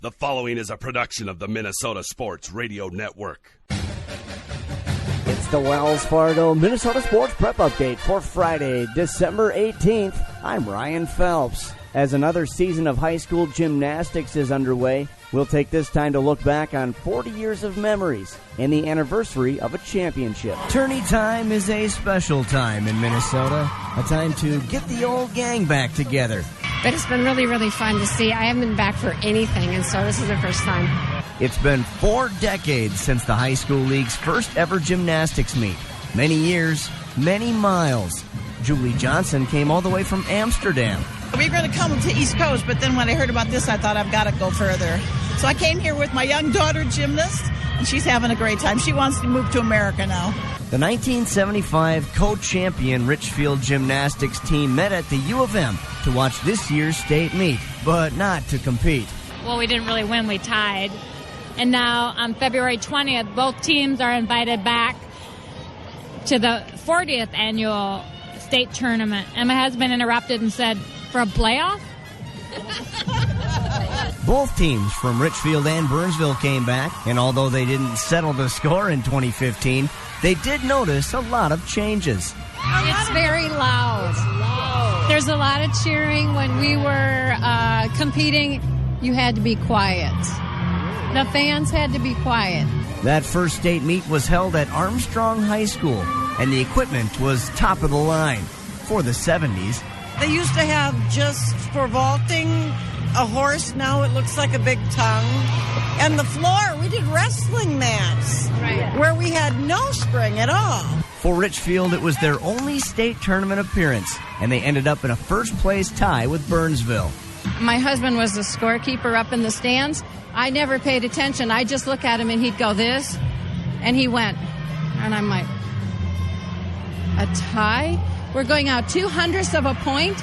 The following is a production of the Minnesota Sports Radio Network. It's the Wells Fargo Minnesota Sports Prep Update for Friday, December 18th. I'm Ryan Phelps. As another season of high school gymnastics is underway, we'll take this time to look back on 40 years of memories and the anniversary of a championship. Tourney time is a special time in Minnesota, a time to get the old gang back together. But it's been really, really fun to see. I haven't been back for anything, and so this is the first time. It's been 4 decades since the high school league's first ever gymnastics meet. Many years, many miles. Julie Johnson came all the way from Amsterdam. We were going to come to East Coast, but then when I heard about this, I thought I've got to go further. So I came here with my young daughter, gymnast, and she's having a great time. She wants to move to America now. The 1975 co-champion Richfield gymnastics team met at the U of M to watch this year's state meet, but not to compete. Well, we didn't really win, we tied. And now on February 20th, both teams are invited back to the 40th annual state tournament. And my husband interrupted and said, for a playoff? Both teams from Richfield and Burnsville came back, and although they didn't settle the score in 2015, they did notice a lot of changes. It's very loud. There's a lot of cheering. When we were competing, you had to be quiet. The fans had to be quiet. That first state meet was held at Armstrong High School, and the equipment was top of the line for the 70s. They used to have, just for vaulting, a horse. Now it looks like a big tongue. And the floor, we did wrestling mats, where we had no spring at all. For Richfield, it was their only state tournament appearance, and they ended up in a first-place tie with Burnsville. My husband was the scorekeeper up in the stands. I never paid attention. I just look at him, and he'd go this, and he went. And I'm like, a tie? We're going out 0.02 of a point,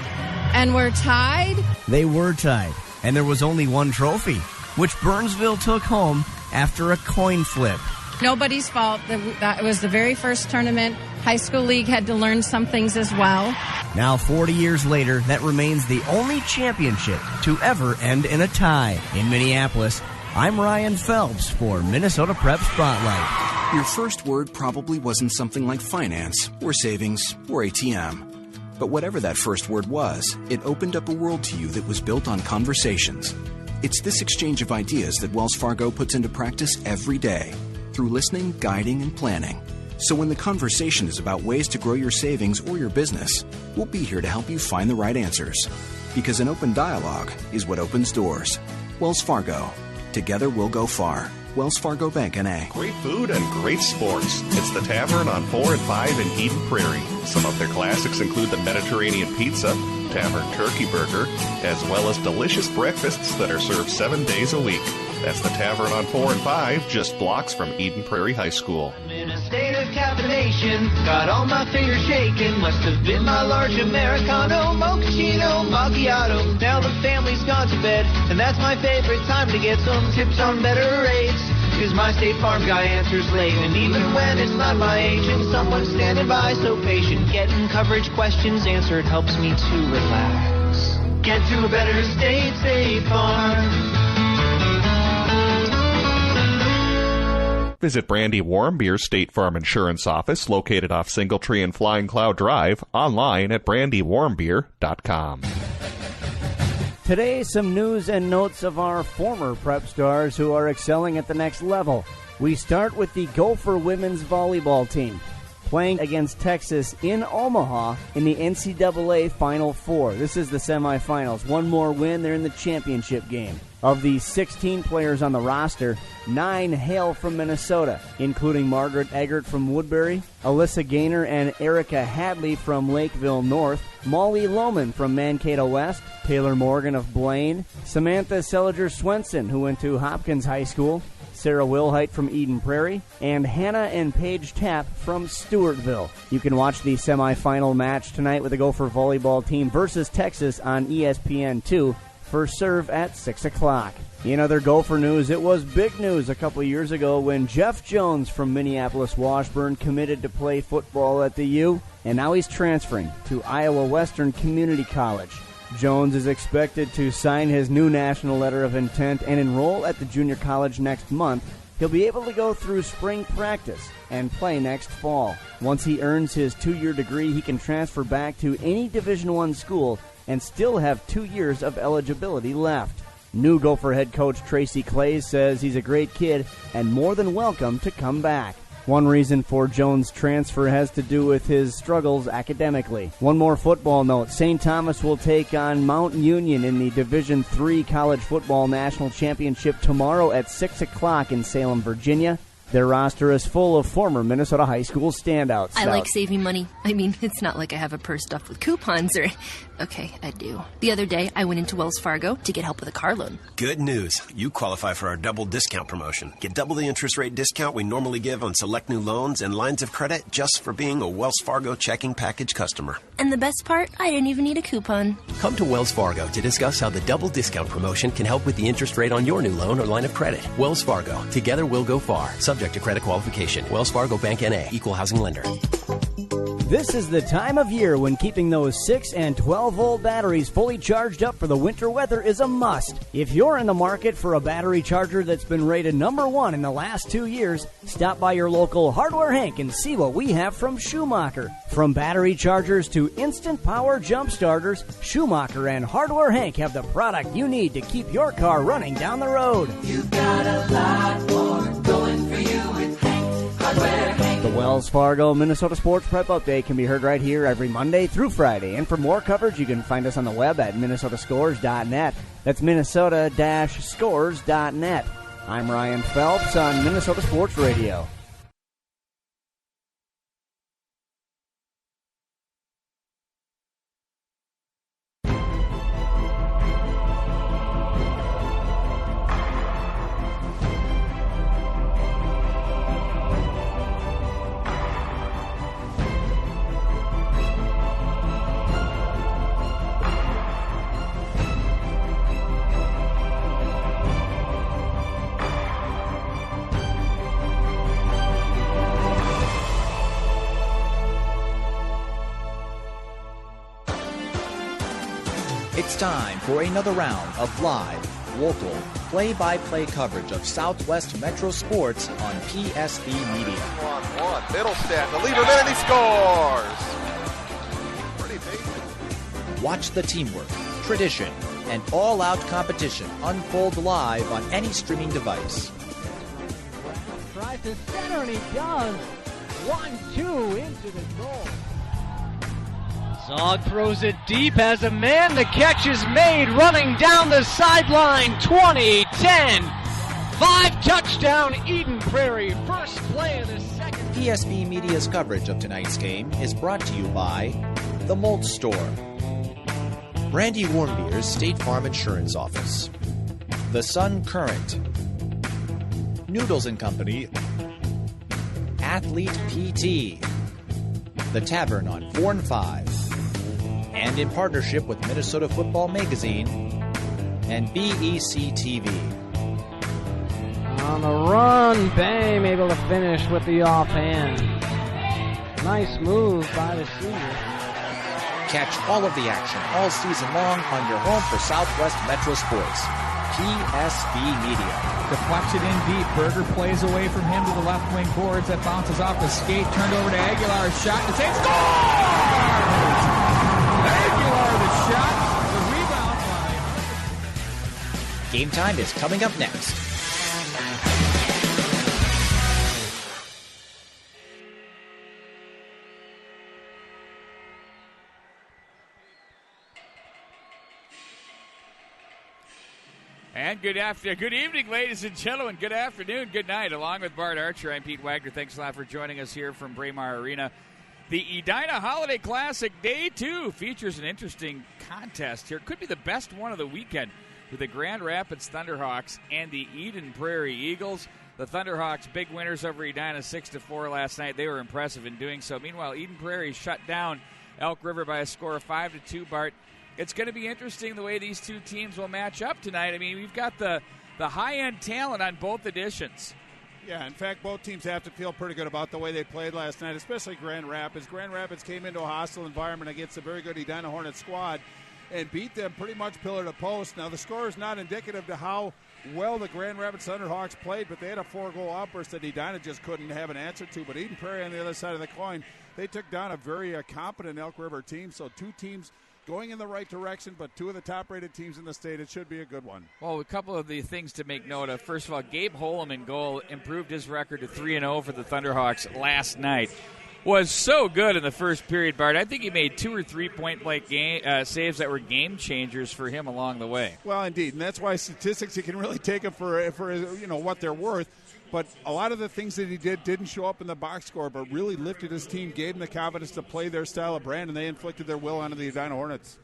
and we're tied? They were tied, and there was only one trophy, which Burnsville took home after a coin flip. Nobody's fault. That was the very first tournament. High school league had to learn some things as well. Now, 40 years later, that remains the only championship to ever end in a tie. In Minneapolis, I'm Ryan Phelps for Minnesota Prep Spotlight. Your first word probably wasn't something like finance, or savings, or ATM. But whatever that first word was, it opened up a world to you that was built on conversations. It's this exchange of ideas that Wells Fargo puts into practice every day, through listening, guiding, and planning. So when the conversation is about ways to grow your savings or your business, we'll be here to help you find the right answers. Because an open dialogue is what opens doors. Wells Fargo. Together we'll go far. Wells Fargo Bank, N.A. Great food and great sports. It's the Tavern on 4 and 5 in Eden Prairie. Some of their classics include the Mediterranean Pizza, Tavern Turkey Burger, as well as delicious breakfasts that are served 7 days a week. That's the Tavern on 4 and 5, just blocks from Eden Prairie High School. I'm in a state of caffeination, got all my fingers shaking. Must have been my large Americano, mochaccino, macchiato. Now the family's gone to bed, and that's my favorite time to get some tips on better rates. Cause my State Farm guy answers late, and even when it's not my agent, someone's standing by so patient. Getting coverage questions answered helps me to relax. Get to a better state, State Farm. Visit Brandy Warmbier's State Farm Insurance Office, located off Singletree and Flying Cloud Drive, online at brandywarmbier.com. Today, some news and notes of our former prep stars who are excelling at the next level. We start with the Gopher women's volleyball team, playing against Texas in Omaha in the NCAA Final Four. This is the semifinals. One more win, they're in the championship game. Of the 16 players on the roster, 9 hail from Minnesota, including Margaret Eggert from Woodbury, Alyssa Gaynor and Erica Hadley from Lakeville North, Molly Lohman from Mankato West, Taylor Morgan of Blaine, Samantha Seliger-Swenson, who went to Hopkins High School, Sarah Wilhite from Eden Prairie, and Hannah and Paige Tapp from Stewartville. You can watch the semifinal match tonight with the Gopher volleyball team versus Texas on ESPN2. First serve at 6 o'clock. In other Gopher news, it was big news a couple years ago when Jeff Jones from Minneapolis-Washburn committed to play football at the U, and now he's transferring to Iowa Western Community College. Jones is expected to sign his new national letter of intent and enroll at the junior college next month. He'll be able to go through spring practice and play next fall. Once he earns his 2-year degree, he can transfer back to any Division I school and still have 2 years of eligibility left. New Gopher head coach Tracy Clays says he's a great kid and more than welcome to come back. One reason for Jones' transfer has to do with his struggles academically. One more football note. St. Thomas will take on Mount Union in the Division III College Football National Championship tomorrow at 6 o'clock in Salem, Virginia. Their roster is full of former Minnesota high school standouts. I like saving money. I mean, it's not like I have a purse stuffed with coupons or... Okay, I do. The other day, I went into Wells Fargo to get help with a car loan. Good news. You qualify for our double discount promotion. Get double the interest rate discount we normally give on select new loans and lines of credit just for being a Wells Fargo checking package customer. And the best part, I didn't even need a coupon. Come to Wells Fargo to discuss how the double discount promotion can help with the interest rate on your new loan or line of credit. Wells Fargo. Together we'll go far. Subject to credit qualification. Wells Fargo Bank N.A. Equal housing lender. This is the time of year when keeping those 6 and 12-volt batteries fully charged up for the winter weather is a must. If you're in the market for a battery charger that's been rated #1 in the last 2 years, stop by your local Hardware Hank and see what we have from Schumacher. From battery chargers to instant power jump starters, Schumacher and Hardware Hank have the product you need to keep your car running down the road. You've got a lot more going for you with Hank, Hardware Hank. The Wells Fargo Minnesota Sports Prep Update can be heard right here every Monday through Friday. And for more coverage, you can find us on the web at minnesotascores.net. That's minnesota-scores.net. I'm Ryan Phelps on Minnesota Sports Radio. It's time for another round of live, local, play-by-play coverage of Southwest Metro Sports on PSB Media. 1-1, Middlestead, the leader there, and he scores! Pretty basic. Watch the teamwork, tradition, and all-out competition unfold live on any streaming device. Tries to center, and he does. 1-2 into the goal. Zog throws it deep, has a man. The catch is made, running down the sideline. 20-10. 5-touchdown Eden Prairie. First play of the second. PSB Media's coverage of tonight's game is brought to you by The Malt Store, Brandy Warmbier's State Farm Insurance Office, The Sun Current, Noodles & Company, Athlete PT, The Tavern on 4 and 5, and in partnership with Minnesota Football Magazine and BEC TV. On the run, Bame able to finish with the offhand. Nice move by the senior. Catch all of the action all season long on your home for Southwest Metro Sports. PSB Media. Deflects it in deep. Berger plays away from him to the left wing boards. That bounces off the skate. Turned over to Aguilar. Shot. The same score! Aguilar the shot. The rebound by... Game time is coming up next. And good evening, ladies and gentlemen. Good afternoon, good night. Along with Bart Archer, I'm Pete Wagner. Thanks a lot for joining us here from Braemar Arena. The Edina Holiday Classic Day 2 features an interesting contest here. Could be the best one of the weekend with the Grand Rapids Thunderhawks and the Eden Prairie Eagles. The Thunderhawks, big winners over Edina 6-4 last night. They were impressive in doing so. Meanwhile, Eden Prairie shut down Elk River by a score of 5-2, Bart. It's going to be interesting the way these two teams will match up tonight. I mean, we've got the high-end talent on both editions. Yeah, in fact, both teams have to feel pretty good about the way they played last night, especially Grand Rapids. Grand Rapids came into a hostile environment against a very good Edina Hornet squad, and beat them pretty much pillar to post. Now, the score is not indicative to how well the Grand Rapids Thunderhawks played, but they had a 4-goal outburst that Edina just couldn't have an answer to. But Eden Prairie on the other side of the coin, they took down a very competent Elk River team. So two teams going in the right direction, but two of the top-rated teams in the state. It should be a good one. Well, a couple of the things to make note of. First of all, Gabe Holm in goal improved his record to 3-0 for the Thunderhawks last night. Was so good in the first period, Bart. I think he made 2 or 3 point-blank saves that were game changers for him along the way. Well, indeed, and that's why statistics, you can really take them for what they're worth. But a lot of the things that he did didn't show up in the box score, but really lifted his team, gave them the confidence to play their style of brand, and they inflicted their will onto the Edina Hornets.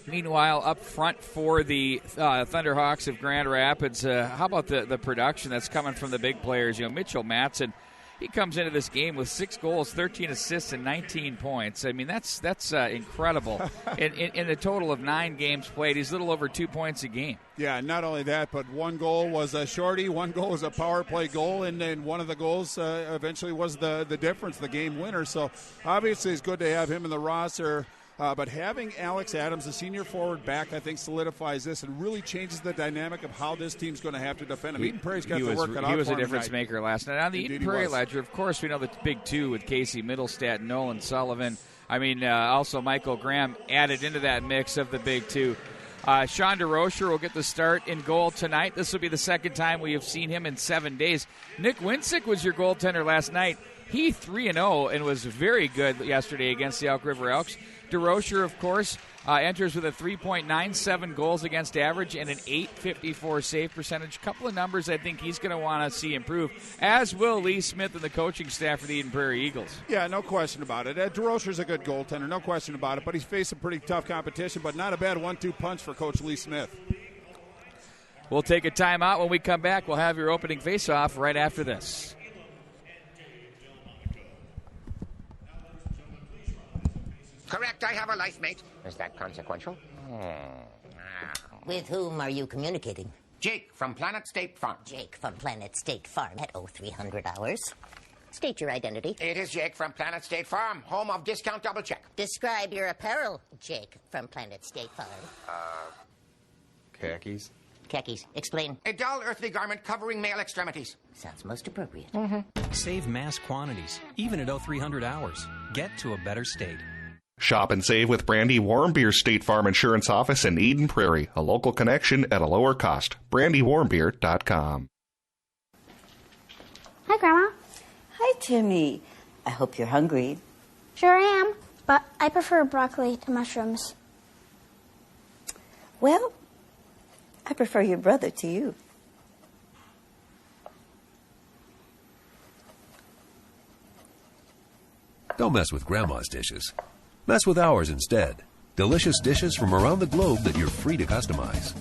Meanwhile, up front for the Thunderhawks of Grand Rapids, how about the production that's coming from the big players? Mitchell Matson, he comes into this game with 6 goals, 13 assists, and 19 points. I mean, that's incredible. in a total of 9 games played, he's a little over 2 points a game. Yeah, not only that, but 1 goal was a shorty, 1 goal was a power play goal, and then one of the goals eventually was the difference, the game winner. So obviously it's good to have him in the roster. But having Alex Adams, the senior forward, back, I think solidifies this and really changes the dynamic of how this team's going to have to defend him. Eden Prairie's got to work it out. He was a difference maker last night. On the Eden Prairie ledger, of course, we know the big 2 with Casey Middlestat, Nolan Sullivan. I mean, also Michael Graham added into that mix of the big 2. Sean DeRocher will get the start in goal tonight. This will be the second time we have seen him in 7 days. Nick Winsick was your goaltender last night. He 3-0 and was very good yesterday against the Elk River Elks. DeRocher, of course, enters with a 3.97 goals against average and an .854 save percentage. Couple of numbers I think he's going to want to see improve, as will Lee Smith and the coaching staff for the Eden Prairie Eagles. Yeah, no question about it. DeRocher's a good goaltender, no question about it, but he's faced some pretty tough competition, but not a bad 1-2 punch for Coach Lee Smith. We'll take a timeout. When we come back, we'll have your opening face-off right after this. Correct, I have a life mate. Is that consequential? With whom are you communicating? Jake from Planet State Farm. Jake from Planet State Farm at 0300 hours. State your identity. It is Jake from Planet State Farm, home of Discount Double Check. Describe your apparel, Jake from Planet State Farm. Khakis. Khakis. Explain. A dull earthly garment covering male extremities. Sounds most appropriate. Save mass quantities, even at 0300 hours. Get to a better state. Shop and save with Brandy Warmbier State Farm Insurance Office in Eden Prairie. A local connection at a lower cost. BrandyWarmbier.com. Hi, Grandma. Hi, Timmy. I hope you're hungry. Sure am, but I prefer broccoli to mushrooms. Well, I prefer your brother to you. Don't mess with Grandma's dishes. Mess with ours instead. Delicious dishes from around the globe that you're free to customize.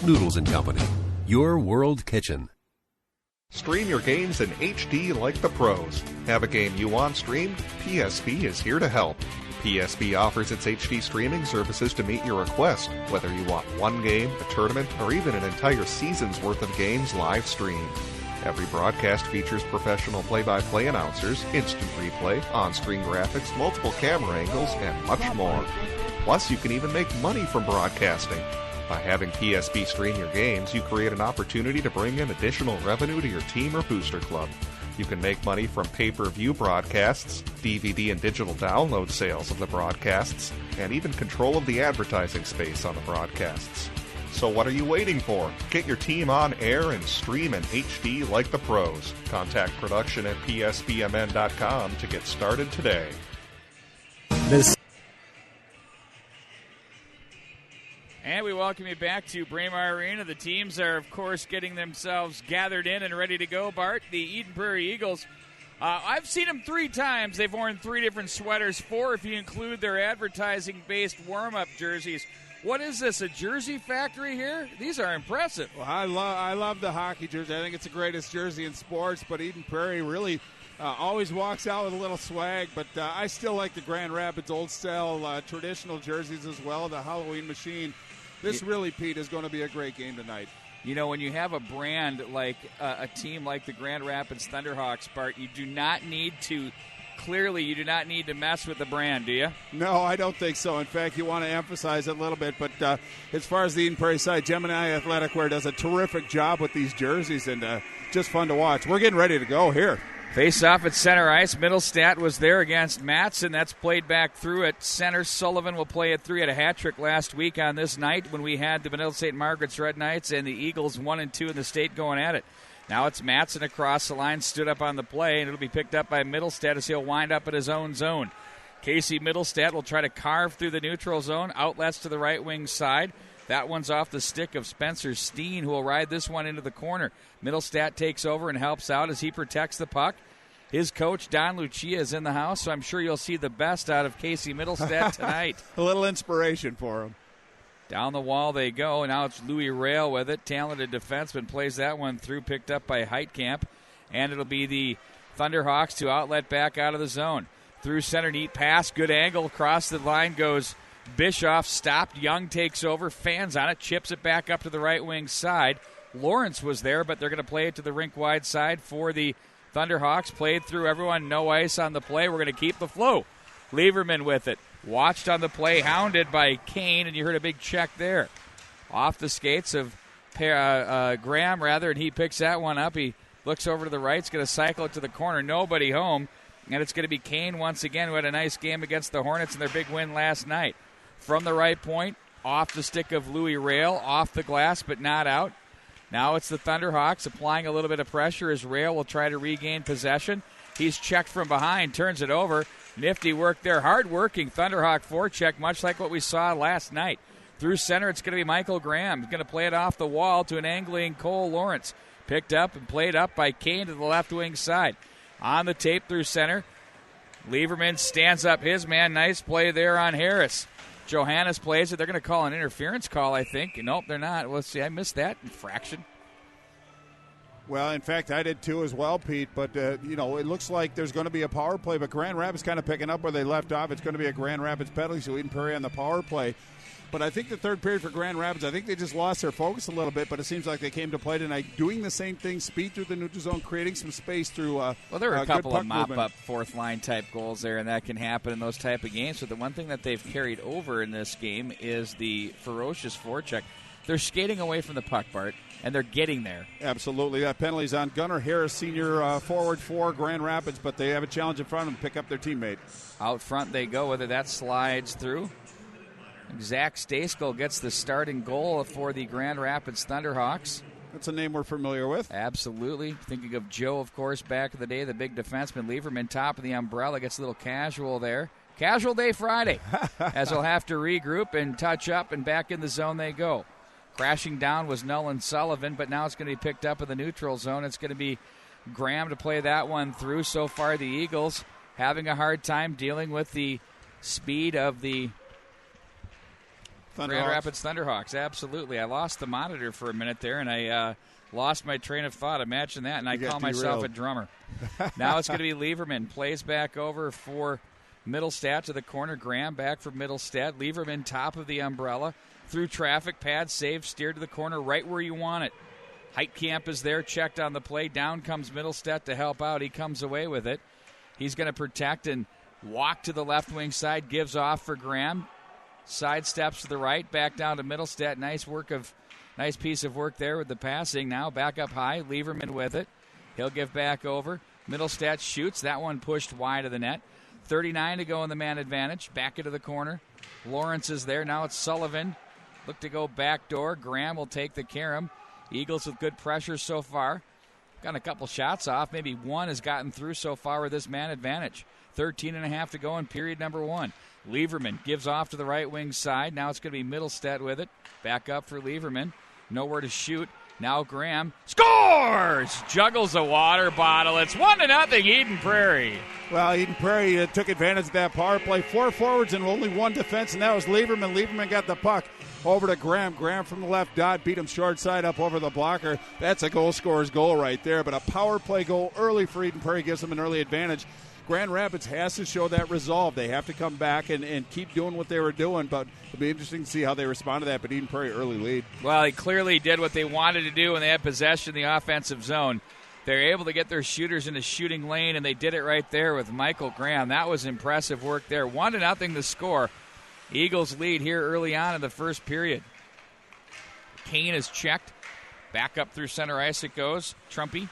Noodles & Company. Your World Kitchen. Stream your games in HD like the pros. Have a game you want streamed? PSP is here to help. PSP offers its HD streaming services to meet your request, whether you want one game, a tournament, or even an entire season's worth of games live streamed. Every broadcast features professional play-by-play announcers, instant replay, on-screen graphics, multiple camera angles, and much more. Plus, you can even make money from broadcasting. By having PSP stream your games, you create an opportunity to bring in additional revenue to your team or booster club. You can make money from pay-per-view broadcasts, DVD and digital download sales of the broadcasts, and even control of the advertising space on the broadcasts. So what are you waiting for? Get your team on air and stream in HD like the pros. Contact production at pspmn.com to get started today. And we welcome you back to Braemar Arena. The teams are, of course, getting themselves gathered in and ready to go, Bart. The Eden Prairie Eagles, I've seen them 3 times. They've worn 3 different sweaters, 4 if you include their advertising-based warm-up jerseys. What is this, a jersey factory here? These are impressive. Well, I love the hockey jersey. I think it's the greatest jersey in sports, but Eden Prairie really always walks out with a little swag. But I still like the Grand Rapids old-style traditional jerseys as well, the Halloween machine. This really, Pete, is going to be a great game tonight. You know, when you have a brand like a team like the Grand Rapids Thunderhawks, Bart, you do not need to clearly you do not need to mess with the brand, do you? No, I don't think so. In fact, you want to emphasize it a little bit. But as far as the Eden Prairie side, Gemini Athletic Wear does a terrific job with these jerseys, and just fun to watch. We're getting ready to go here. Face off at center ice. Middlestat was there against Matson. That's played back through at center. Sullivan will play at 3. Had a hat trick last week on this night when we had the Manila St. Margaret's Red Knights and the Eagles 1 and 2 in the state going at it. Now it's Matson across the line, stood up on the play, and it'll be picked up by Middlestat as he'll wind up at his own zone. Casey Middlestat will try to carve through the neutral zone. Outlets to the right wing side. That one's off the stick of Spencer Steen, who will ride this one into the corner. Middlestat takes over and helps out as he protects the puck. His coach, Don Lucia, is in the house, so I'm sure you'll see the best out of Casey Middlestat tonight. A little inspiration for him. Down the wall they go, and now it's Louis Rail with it. Talented defenseman plays that one through, picked up by Heitkamp. And it'll be the Thunderhawks to outlet back out of the zone. Through center, neat pass, good angle. Across the line goes Bischoff, stopped. Young takes over, fans on it, chips it back up to the right wing side. Lawrence was there, but they're going to play it to the rink-wide side for the Thunderhawks. Played through everyone, no ice on the play. We're going to keep the flow. Lieberman with it. Watched on the play, hounded by Kane, and you heard a big check there. Off the skates of Graham, and he picks that one up. He looks over to the right. He's going to cycle it to the corner. Nobody home. And it's going to be Kane once again, who had a nice game against the Hornets in their big win last night. From the right point, off the stick of Louis Rail, off the glass, but not out. Now it's the Thunderhawks applying a little bit of pressure as Rail will try to regain possession. He's checked from behind, turns it over. Nifty work there. Hard-working Thunderhawk forecheck, much like what we saw last night. Through center, it's going to be Michael Graham. He's going to play it off the wall to an angling Cole Lawrence. Picked up and played up by Kane to the left wing side. On the tape through center, Lieberman stands up his man. Nice play there on Harris. Johannes plays it. They're going to call an interference call, I think. Nope, they're not. Let's see. I missed that infraction. Well, in fact, I did too as well, Pete. But, it looks like there's going to be a power play. But Grand Rapids kind of picking up where they left off. It's going to be a Grand Rapids penalty, so Eden Prairie on the power play. But I think the third period for Grand Rapids, I think they just lost their focus a little bit, but it seems like they came to play tonight doing the same thing, speed through the neutral zone, creating some space through well, there were a couple of mop-up movement. fourth-line type goals there, and that can happen in those type of games. But the one thing that they've carried over in this game is the ferocious forecheck. They're skating away from the puck, Bart, and they're getting there. Absolutely. That penalty's on Gunnar Harris, senior forward for Grand Rapids, but they have a challenge in front of them to pick up their teammate. Out front they go, whether that slides through. Zach Stayskull gets the starting goal for the Grand Rapids Thunderhawks. That's a name we're familiar with. Absolutely. Thinking of Joe, of course, back in the day, the big defenseman. Lieberman, top of the umbrella, gets a little casual there. Casual day Friday, as they'll have to regroup and touch up, and back in the zone they go. Crashing down was Nolan Sullivan, but now it's going to be picked up in the neutral zone. It's going to be Graham to play that one through. So far, the Eagles having a hard time dealing with the speed of the Grand Rapids Thunderhawks. Absolutely. I lost the monitor for a minute there, and I lost my train of thought. Imagine that, and I call myself a drummer. Now it's going to be Lieberman. Plays back over for Middlestat to the corner. Graham back for Middlestat. Lieberman top of the umbrella. Through traffic, pad save, steered to the corner right where you want it. Heitkamp is there, checked on the play. Down comes Middlestat to help out. He comes away with it. He's going to protect and walk to the left wing side. Gives off for Graham. Side steps to the right, back down to Middlestat. Nice piece of work there with the passing. Now back up high. Lieberman with it. He'll give back over. Middlestat shoots. That one pushed wide of the net. 39 to go in the man advantage. Back into the corner. Lawrence is there. Now it's Sullivan. Look to go back door. Graham will take the carom. Eagles with good pressure so far. Got a couple shots off. Maybe one has gotten through so far with this man advantage. 13.5 to go in period number one. Lieberman gives off to the right wing side. Now it's going to be Middlestat with it. Back up for Lieberman. Nowhere to shoot. Now Graham scores! Juggles a water bottle. It's 1-0 Eden Prairie. Well, Eden Prairie took advantage of that power play. 4 forwards and only 1 defense, and that was Lieberman. Lieberman got the puck over to Graham. Graham from the left dot beat him short side up over the blocker. That's a goal scorer's goal right there. But a power play goal early for Eden Prairie gives them an early advantage. Grand Rapids has to show that resolve. They have to come back and keep doing what they were doing, but it'll be interesting to see how they respond to that. But Eden Prairie early lead. Well, he clearly did what they wanted to do when they had possession in the offensive zone. they're able to get their shooters in a shooting lane, and they did it right there with Michael Graham. That was impressive work there. 1-0 the score. Eagles lead here early on in the first period. Kane is checked. Back up through center ice it goes. Trumpy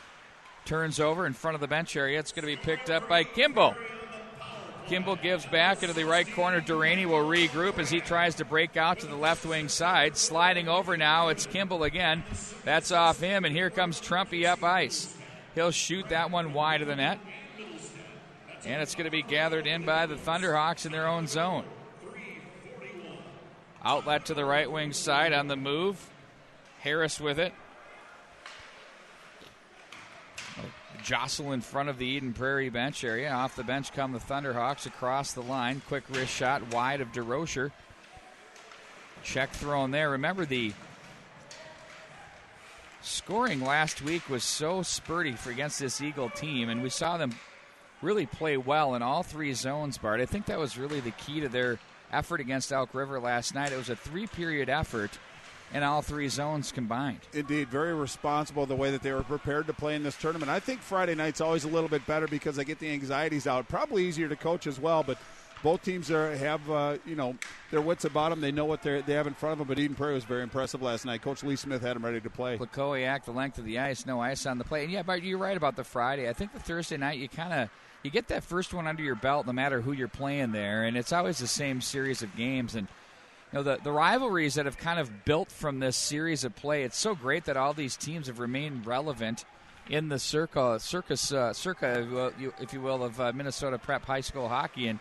turns over in front of the bench area. It's going to be picked up by Kimball. Kimball gives back into the right corner. Duraney will regroup as he tries to break out to the left wing side. Sliding over now, it's Kimball again. That's off him, and here comes Trumpy up ice. He'll shoot that one wide of the net. And it's going to be gathered in by the Thunderhawks in their own zone. Outlet to the right wing side on the move. Harris with it. Jostle in front of the Eden Prairie bench area. Off the bench come the Thunderhawks across the line. Quick wrist shot wide of DeRocher. Check thrown there. Remember, the scoring last week was so spurty against this Eagle team, and we saw them really play well in all three zones, Bart. I think that was really the key to their effort against Elk River last night. It was a 3-period effort in all three zones combined. Indeed, very responsible the way that they were prepared to play in this tournament. I think Friday night's always a little bit better because they get the anxieties out. Probably easier to coach as well, but both teams have their wits about them. They know what they have in front of them, but Eden Prairie was very impressive last night. Coach Lee Smith had them ready to play. Lakowiak, the length of the ice, no ice on the play. And yeah, Bart, you're right about the Friday. I think the Thursday night you get that first one under your belt no matter who you're playing there, and it's always the same series of games. And the rivalries that have kind of built from this series of play, it's so great that all these teams have remained relevant in the circa, if you will, of Minnesota Prep high school hockey. And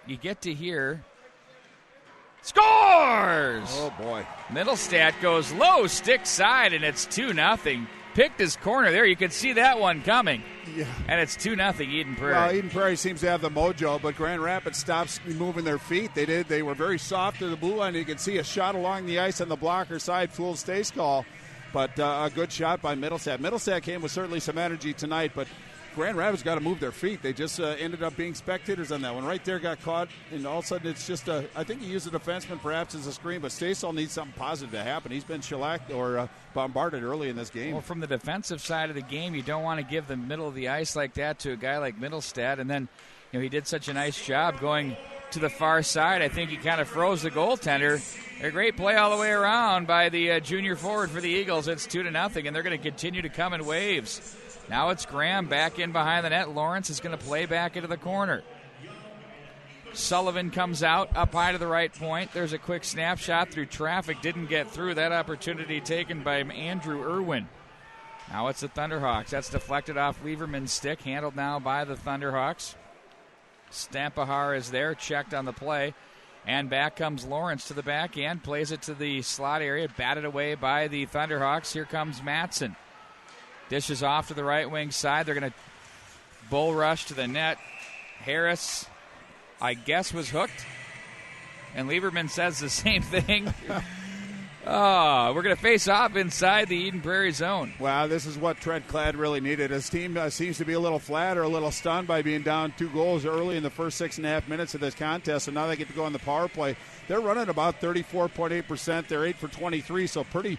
you get to hear scores! Oh, boy. Middlestat goes low, stick side, and it's 2-0. Picked his corner there. You could see that one coming. Yeah. And it's 2-0 Eden Prairie. Well, Eden Prairie seems to have the mojo, but Grand Rapids stops moving their feet. They did. They were very soft to the blue line. You could see a shot along the ice on the blocker side, full Stace call, but a good shot by Middlestat. Middlestat came with certainly some energy tonight, but Grand Rapids got to move their feet. They just ended up being spectators on that one. Right there got caught, and all of a sudden it's just I think he used a defenseman perhaps as a screen, but Stasel needs something positive to happen. He's been shellacked or bombarded early in this game. Well, from the defensive side of the game, you don't want to give the middle of the ice like that to a guy like Middlestat, and then he did such a nice job going to the far side. I think he kind of froze the goaltender. A great play all the way around by the junior forward for the Eagles. It's 2-0, and they're going to continue to come in waves. Now it's Graham back in behind the net. Lawrence is going to play back into the corner. Sullivan comes out up high to the right point. There's a quick snapshot through traffic. Didn't get through. That opportunity taken by Andrew Irwin. Now it's the Thunderhawks. That's deflected off Lieberman's stick. Handled now by the Thunderhawks. Stampahar is there. Checked on the play. And back comes Lawrence to the back end. Plays it to the slot area. Batted away by the Thunderhawks. Here comes Matson. Dishes off to the right wing side. They're going to bull rush to the net. Harris, I guess, was hooked. And Lieberman says the same thing. We're going to face off inside the Eden Prairie zone. Wow, this is what Trent Cladd really needed. His team seems to be a little flat or a little stunned by being down 2 goals early in the first 6.5 minutes of this contest, and now they get to go on the power play. They're running about 34.8%. They're 8 for 23, so pretty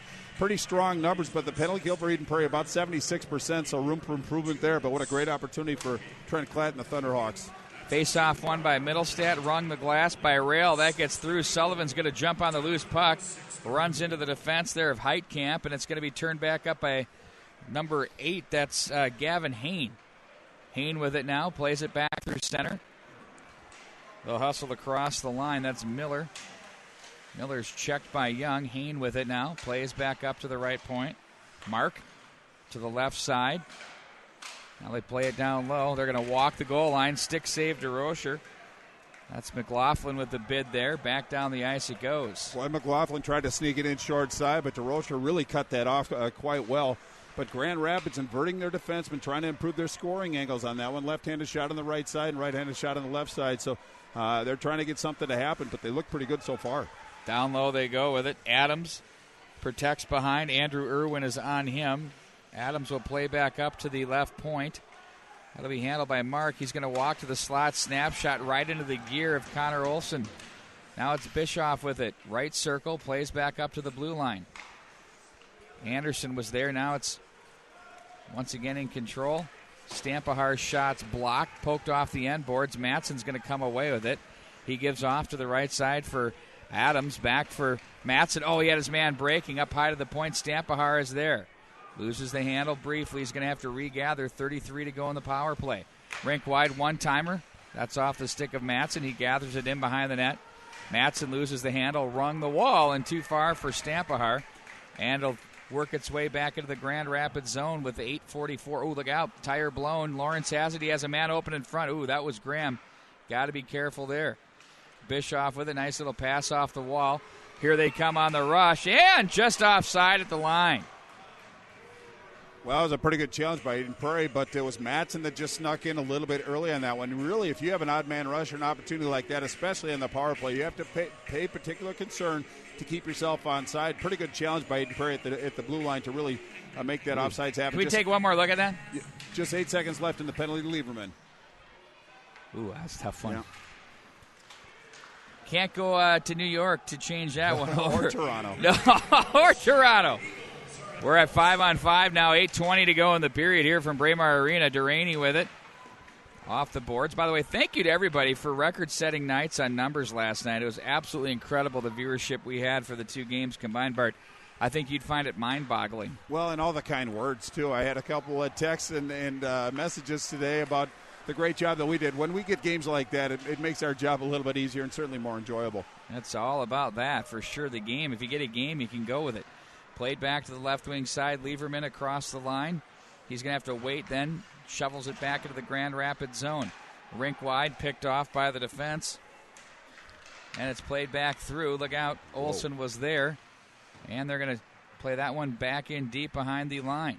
strong numbers, but the penalty kill for Eden Prairie about 76%, so room for improvement there. But what a great opportunity for Trent Cladd and the Thunderhawks. Face-off won by Middlestat, rung the glass by Rail. That gets through. Sullivan's going to jump on the loose puck, runs into the defense there of Heitkamp, and it's going to be turned back up by number 8. That's Gavin Hain. Hain with it now, plays it back through center. They'll hustle across the line. That's Miller. Miller's checked by Young. Hain with it now. Plays back up to the right point. Mark to the left side. Now they play it down low. They're going to walk the goal line. Stick save to Rocher. That's McLaughlin with the bid there. Back down the ice it goes. Boy, McLaughlin tried to sneak it in short side, but DeRocher really cut that off quite well. But Grand Rapids inverting their defensemen, trying to improve their scoring angles on that one. Left-handed shot on the right side and right-handed shot on the left side. So they're trying to get something to happen, but they look pretty good so far. Down low they go with it. Adams protects behind. Andrew Irwin is on him. Adams will play back up to the left point. That'll be handled by Mark. He's going to walk to the slot. Snapshot right into the gear of Connor Olson. Now it's Bischoff with it. Right circle. Plays back up to the blue line. Anderson was there. Now it's once again in control. Stampahar's shots blocked, poked off the end boards. Matson's going to come away with it. He gives off to the right side for Adams. Back for Matson. Oh, he had his man breaking up high to the point. Stampahar is there. Loses the handle briefly. He's going to have to regather. 33 to go in the power play. Rink wide one-timer. That's off the stick of Matson. He gathers it in behind the net. Matson loses the handle, rung the wall, and too far for Stampahar. And it'll work its way back into the Grand Rapids zone with 8:44. Oh, look out. Tire blown. Lawrence has it. He has a man open in front. Ooh, that was Graham. Got to be careful there. Bischoff with a nice little pass off the wall. Here they come on the rush, and just offside at the line. Well, it was a pretty good challenge by Eden Prairie, but it was Matson that just snuck in a little bit early on that one. Really, if you have an odd man rush or an opportunity like that, especially in the power play, you have to pay particular concern to keep yourself on side. Pretty good challenge by Eden Prairie at the blue line to really make that offsides happen. Can we take one more look at that? Just 8 seconds left in the penalty to Lieberman. Ooh, that's a tough one. Yeah. Can't go to New York to change that one over. Or Toronto. No, or Toronto. We're at 5-on-5 now, 8:20 to go in the period here from Braemar Arena. Duraney with it off the boards. By the way, thank you to everybody for record-setting nights on numbers last night. It was absolutely incredible, the viewership we had for the two games combined, Bart. I think you'd find it mind-boggling. Well, and all the kind words, too. I had a couple of texts and messages today about the great job that we did. When we get games like that, it makes our job a little bit easier and certainly more enjoyable. That's all about that, for sure, the game. If you get a game, you can go with it. Played back to the left wing side. Lieberman across the line. He's going to have to wait then. Shovels it back into the Grand Rapids zone. Rink wide, picked off by the defense. And it's played back through. Look out, Olsen was there. And they're going to play that one back in deep behind the line.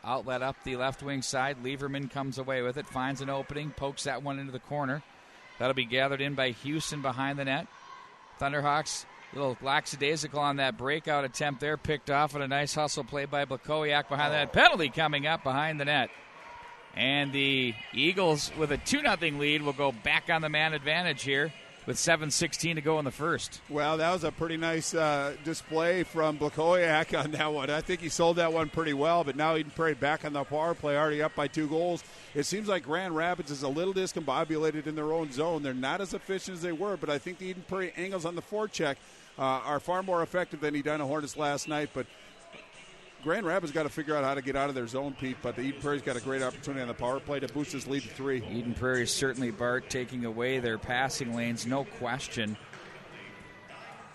Outlet up the left wing side. Lieberman comes away with it, finds an opening, pokes that one into the corner. That'll be gathered in by Houston behind the net. Thunderhawks, little lackadaisical on that breakout attempt there, picked off on a nice hustle play by Blakowiak behind the net. Penalty coming up behind the net. And the Eagles, with a 2-0 lead, will go back on the man advantage here with 7:16 to go in the first. Well, that was a pretty nice display from Blakowiak on that one. I think he sold that one pretty well, but now Eden Prairie back on the power play, already up by 2 goals. It seems like Grand Rapids is a little discombobulated in their own zone. They're not as efficient as they were, but I think the Eden Prairie angles on the forecheck are far more effective than Edina Hornets last night. But Grand Rapids got to figure out how to get out of their zone, Pete, but the Eden Prairie's got a great opportunity on the power play to boost his lead to 3. Eden Prairie certainly, Bart, taking away their passing lanes, no question,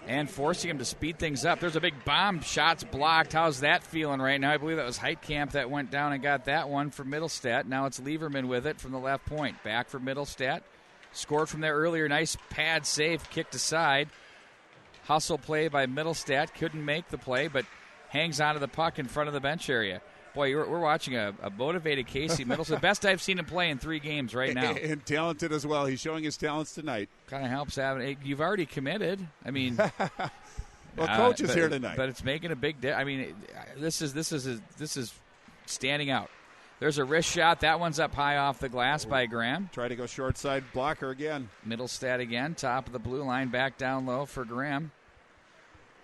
and forcing him to speed things up. There's a big bomb. Shots blocked. How's that feeling right now? I believe that was Heitkamp that went down and got that one for Middlestadt. Now it's Lieberman with it from the left point. Back for Middlestadt. Scored from there earlier. Nice pad save. Kicked aside. Hustle play by Middlestadt. Couldn't make the play, but hangs onto the puck in front of the bench area. Boy, we're watching a motivated Casey Middlestadt. The best I've seen him play in 3 games right now. And talented as well. He's showing his talents tonight. Kind of helps having. You've already committed. I mean, well, coach is here tonight, but it's making a big difference. I mean, this is standing out. There's a wrist shot. That one's up high off the glass by Graham. Try to go short side blocker again. Middlestadt again, top of the blue line, back down low for Graham.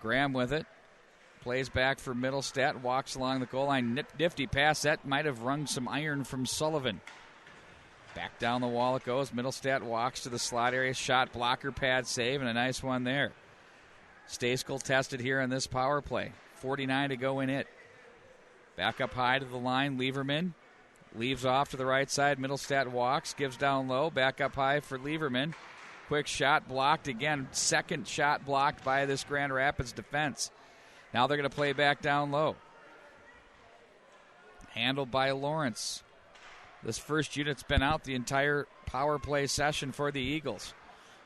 Graham with it. Plays back for Middlestadt, walks along the goal line. Nifty pass. That might have wrung some iron from Sullivan. Back down the wall it goes. Middlestadt walks to the slot area. Shot, blocker, pad save, and a nice one there. Stayskull tested here on this power play. 49 to go in it. Back up high to the line. Lieberman leaves off to the right side. Middlestadt walks, gives down low. Back up high for Lieberman. Quick shot blocked again. Second shot blocked by this Grand Rapids defense. Now they're going to play back down low. Handled by Lawrence. This first unit's been out the entire power play session for the Eagles.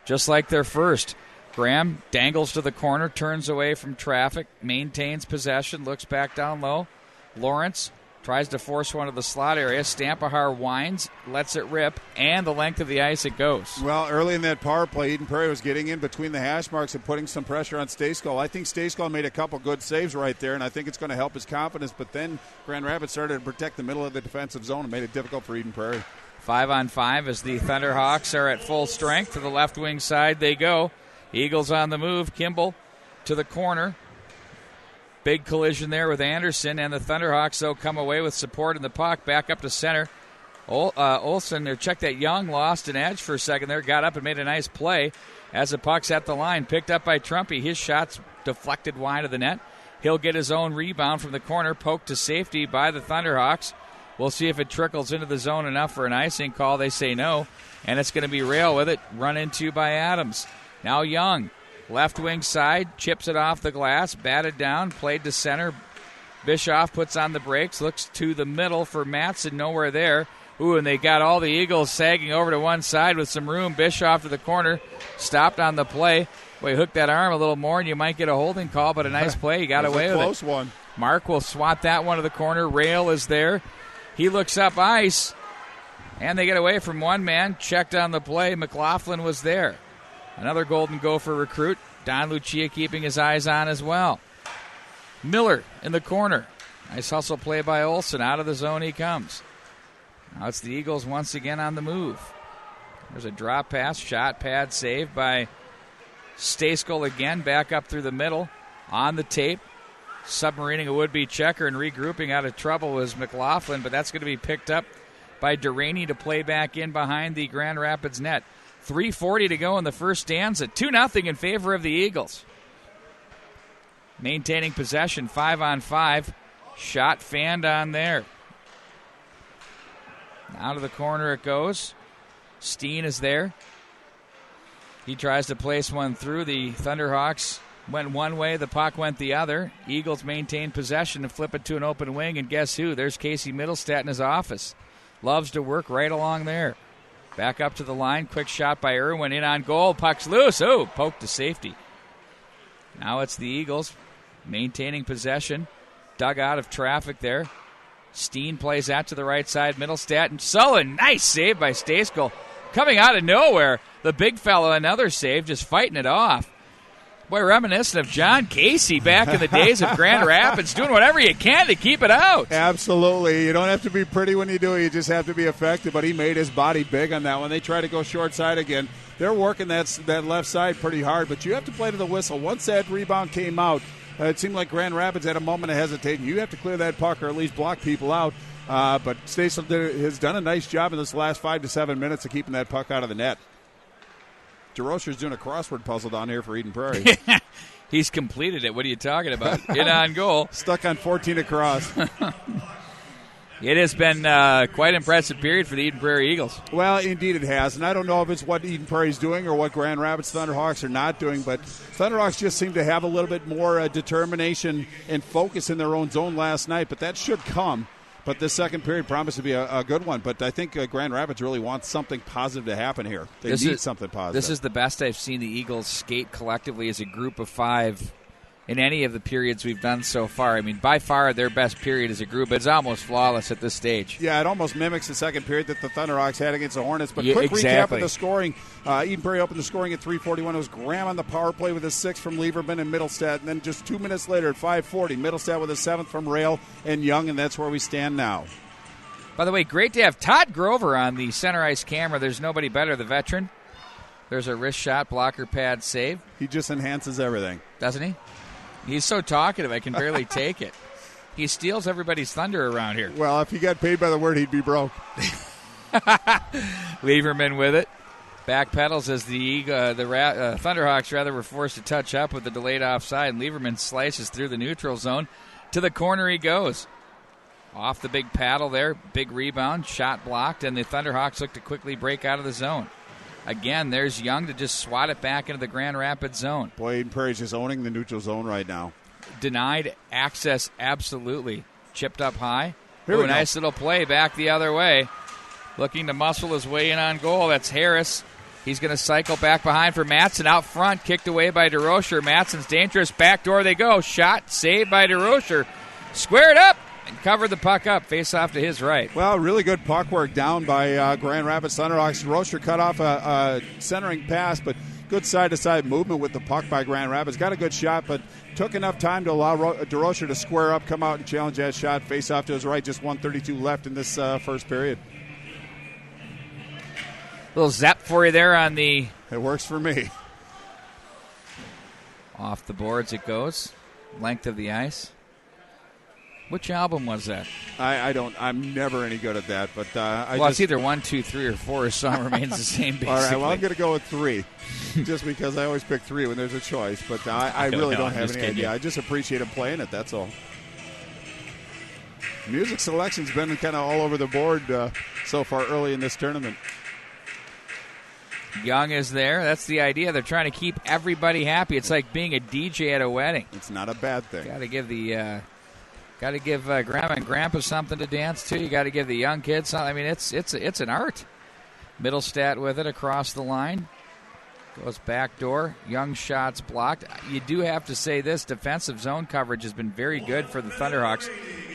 Just like their first. Graham dangles to the corner, turns away from traffic, maintains possession, looks back down low. Lawrence tries to force one to the slot area. Stampahar winds, lets it rip, and the length of the ice it goes. Well, early in that power play, Eden Prairie was getting in between the hash marks and putting some pressure on Stayskull. I think Stayskull made a couple good saves right there, and I think it's going to help his confidence. But then Grand Rapids started to protect the middle of the defensive zone and made it difficult for Eden Prairie. 5-on-5 as the Thunderhawks are at full strength. To the left wing side they go. Eagles on the move. Kimball to the corner. Big collision there with Anderson, and the Thunderhawks, though, come away with support in the puck. Back up to center. Olsen, there, check that Young, lost an edge for a second there, got up and made a nice play as the puck's at the line. Picked up by Trumpy. His shot's deflected wide of the net. He'll get his own rebound from the corner, poked to safety by the Thunderhawks. We'll see if it trickles into the zone enough for an icing call. They say no, and it's going to be Rail with it, run into by Adams. Now Young, left wing side, chips it off the glass, batted down, played to center. Bischoff puts on the brakes, looks to the middle for Matson, nowhere there. Ooh, and they got all the Eagles sagging over to one side with some room. Bischoff to the corner, stopped on the play. Boy, hook that arm a little more and you might get a holding call, but a nice play. He got away with it. Close one. Mark will swat that one to the corner. Rail is there. He looks up ice, and they get away from one man. Checked on the play. McLaughlin was there. Another Golden Gopher recruit. Don Lucia keeping his eyes on as well. Miller in the corner. Nice hustle play by Olsen. Out of the zone he comes. Now it's the Eagles once again on the move. There's a drop pass, shot pad saved by Stejskal again, back up through the middle. On the tape, submarining a would-be checker and regrouping out of trouble was McLaughlin, but that's going to be picked up by Duraney to play back in behind the Grand Rapids net. 3:40 to go in the first stanza. 2-0 in favor of the Eagles. Maintaining possession, 5-on-5. Shot fanned on there. Out of the corner it goes. Steen is there. He tries to place one through. The Thunderhawks went one way, the puck went the other. Eagles maintain possession and flip it to an open wing, and guess who? There's Casey Middlestat in his office. Loves to work right along there. Back up to the line, quick shot by Irwin, in on goal, puck's loose. Oh, poked to safety. Now it's the Eagles maintaining possession. Dug out of traffic there. Steen plays that to the right side. Middlestat and Sullen. Nice save by Stejskal. Coming out of nowhere. The big fellow, another save, just fighting it off. Boy, reminiscent of John Casey back in the days of Grand Rapids, doing whatever you can to keep it out. Absolutely. You don't have to be pretty when you do it. You just have to be effective. But he made his body big on that one. They try to go short side again. They're working that left side pretty hard, but you have to play to the whistle. Once that rebound came out, it seemed like Grand Rapids had a moment of hesitating. You have to clear that puck or at least block people out. But Stejskal has done a nice job in this last 5 to 7 minutes of keeping that puck out of the net. DeRocher's doing a crossword puzzle down here for Eden Prairie. He's completed it. What are you talking about? In on goal. Stuck on 14 across. It has been quite an impressive period for the Eden Prairie Eagles. Well, indeed it has. And I don't know if it's what Eden Prairie is doing or what Grand Rapids Thunderhawks are not doing, but Thunderhawks just seem to have a little bit more determination and focus in their own zone last night, but that should come. But this second period promised to be a good one. But I think Grand Rapids really wants something positive to happen here. They need something positive. This is the best I've seen the Eagles skate collectively as a group of five in any of the periods we've done so far. I mean, by far their best period as a group. It's almost flawless at this stage. Yeah, it almost mimics the second period that the Thunderhawks had against the Hornets. But quick recap of the scoring. Eden Prairie opened the scoring at 3:41. It was Graham on the power play with a 6 from Lieberman and Middlestat. And then just 2 minutes later at 5:40, Middlestat with a 7th from Rail and Young, and that's where we stand now. By the way, great to have Todd Grover on the center ice camera. There's nobody better, the veteran. There's a wrist shot, blocker pad save. He just enhances everything. Doesn't he? He's so talkative, I can barely take it. He steals everybody's thunder around here. Well, if he got paid by the word, he'd be broke. Lieberman with it. Back pedals as the Thunderhawks were forced to touch up with the delayed offside, and Lieberman slices through the neutral zone. To the corner he goes. Off the big paddle there, big rebound, shot blocked, and the Thunderhawks look to quickly break out of the zone. Again, there's Young to just swat it back into the Grand Rapids zone. Boy, Eden Prairie's just owning the neutral zone right now. Denied access, absolutely. Chipped up high. Here we go. Nice little play back the other way. Looking to muscle his way in on goal. That's Harris. He's going to cycle back behind for Matson. Out front, kicked away by DeRocher. Matson's dangerous. Back door they go. Shot, saved by DeRocher. Squared up. And covered the puck up, face off to his right. Well, really good puck work down by Grand Rapids Thunderhawks. Rocher cut off a centering pass, but good side-to-side movement with the puck by Grand Rapids. Got a good shot, but took enough time to allow DeRocher to square up, come out and challenge that shot, face off to his right. Just 1:32 left in this first period. Little zap for you there on the... It works for me. Off the boards it goes. Length of the ice. Which album was that? I'm never any good at that, but it's either 1, 2, 3, or 4. Song remains the same, basically. All right, well, I'm going to go with 3, just because I always pick 3 when there's a choice, but I really don't have any idea. I just appreciate him playing it, that's all. Music selection's been kind of all over the board so far early in this tournament. Young is there. That's the idea. They're trying to keep everybody happy. It's like being a DJ at a wedding. It's not a bad thing. Got to give the... Got to give Grandma and Grandpa something to dance to. You got to give the young kids something. I mean, it's an art. Middlestat with it across the line. Goes back door. Young shots blocked. You do have to say this. Defensive zone coverage has been very good for the Thunderhawks.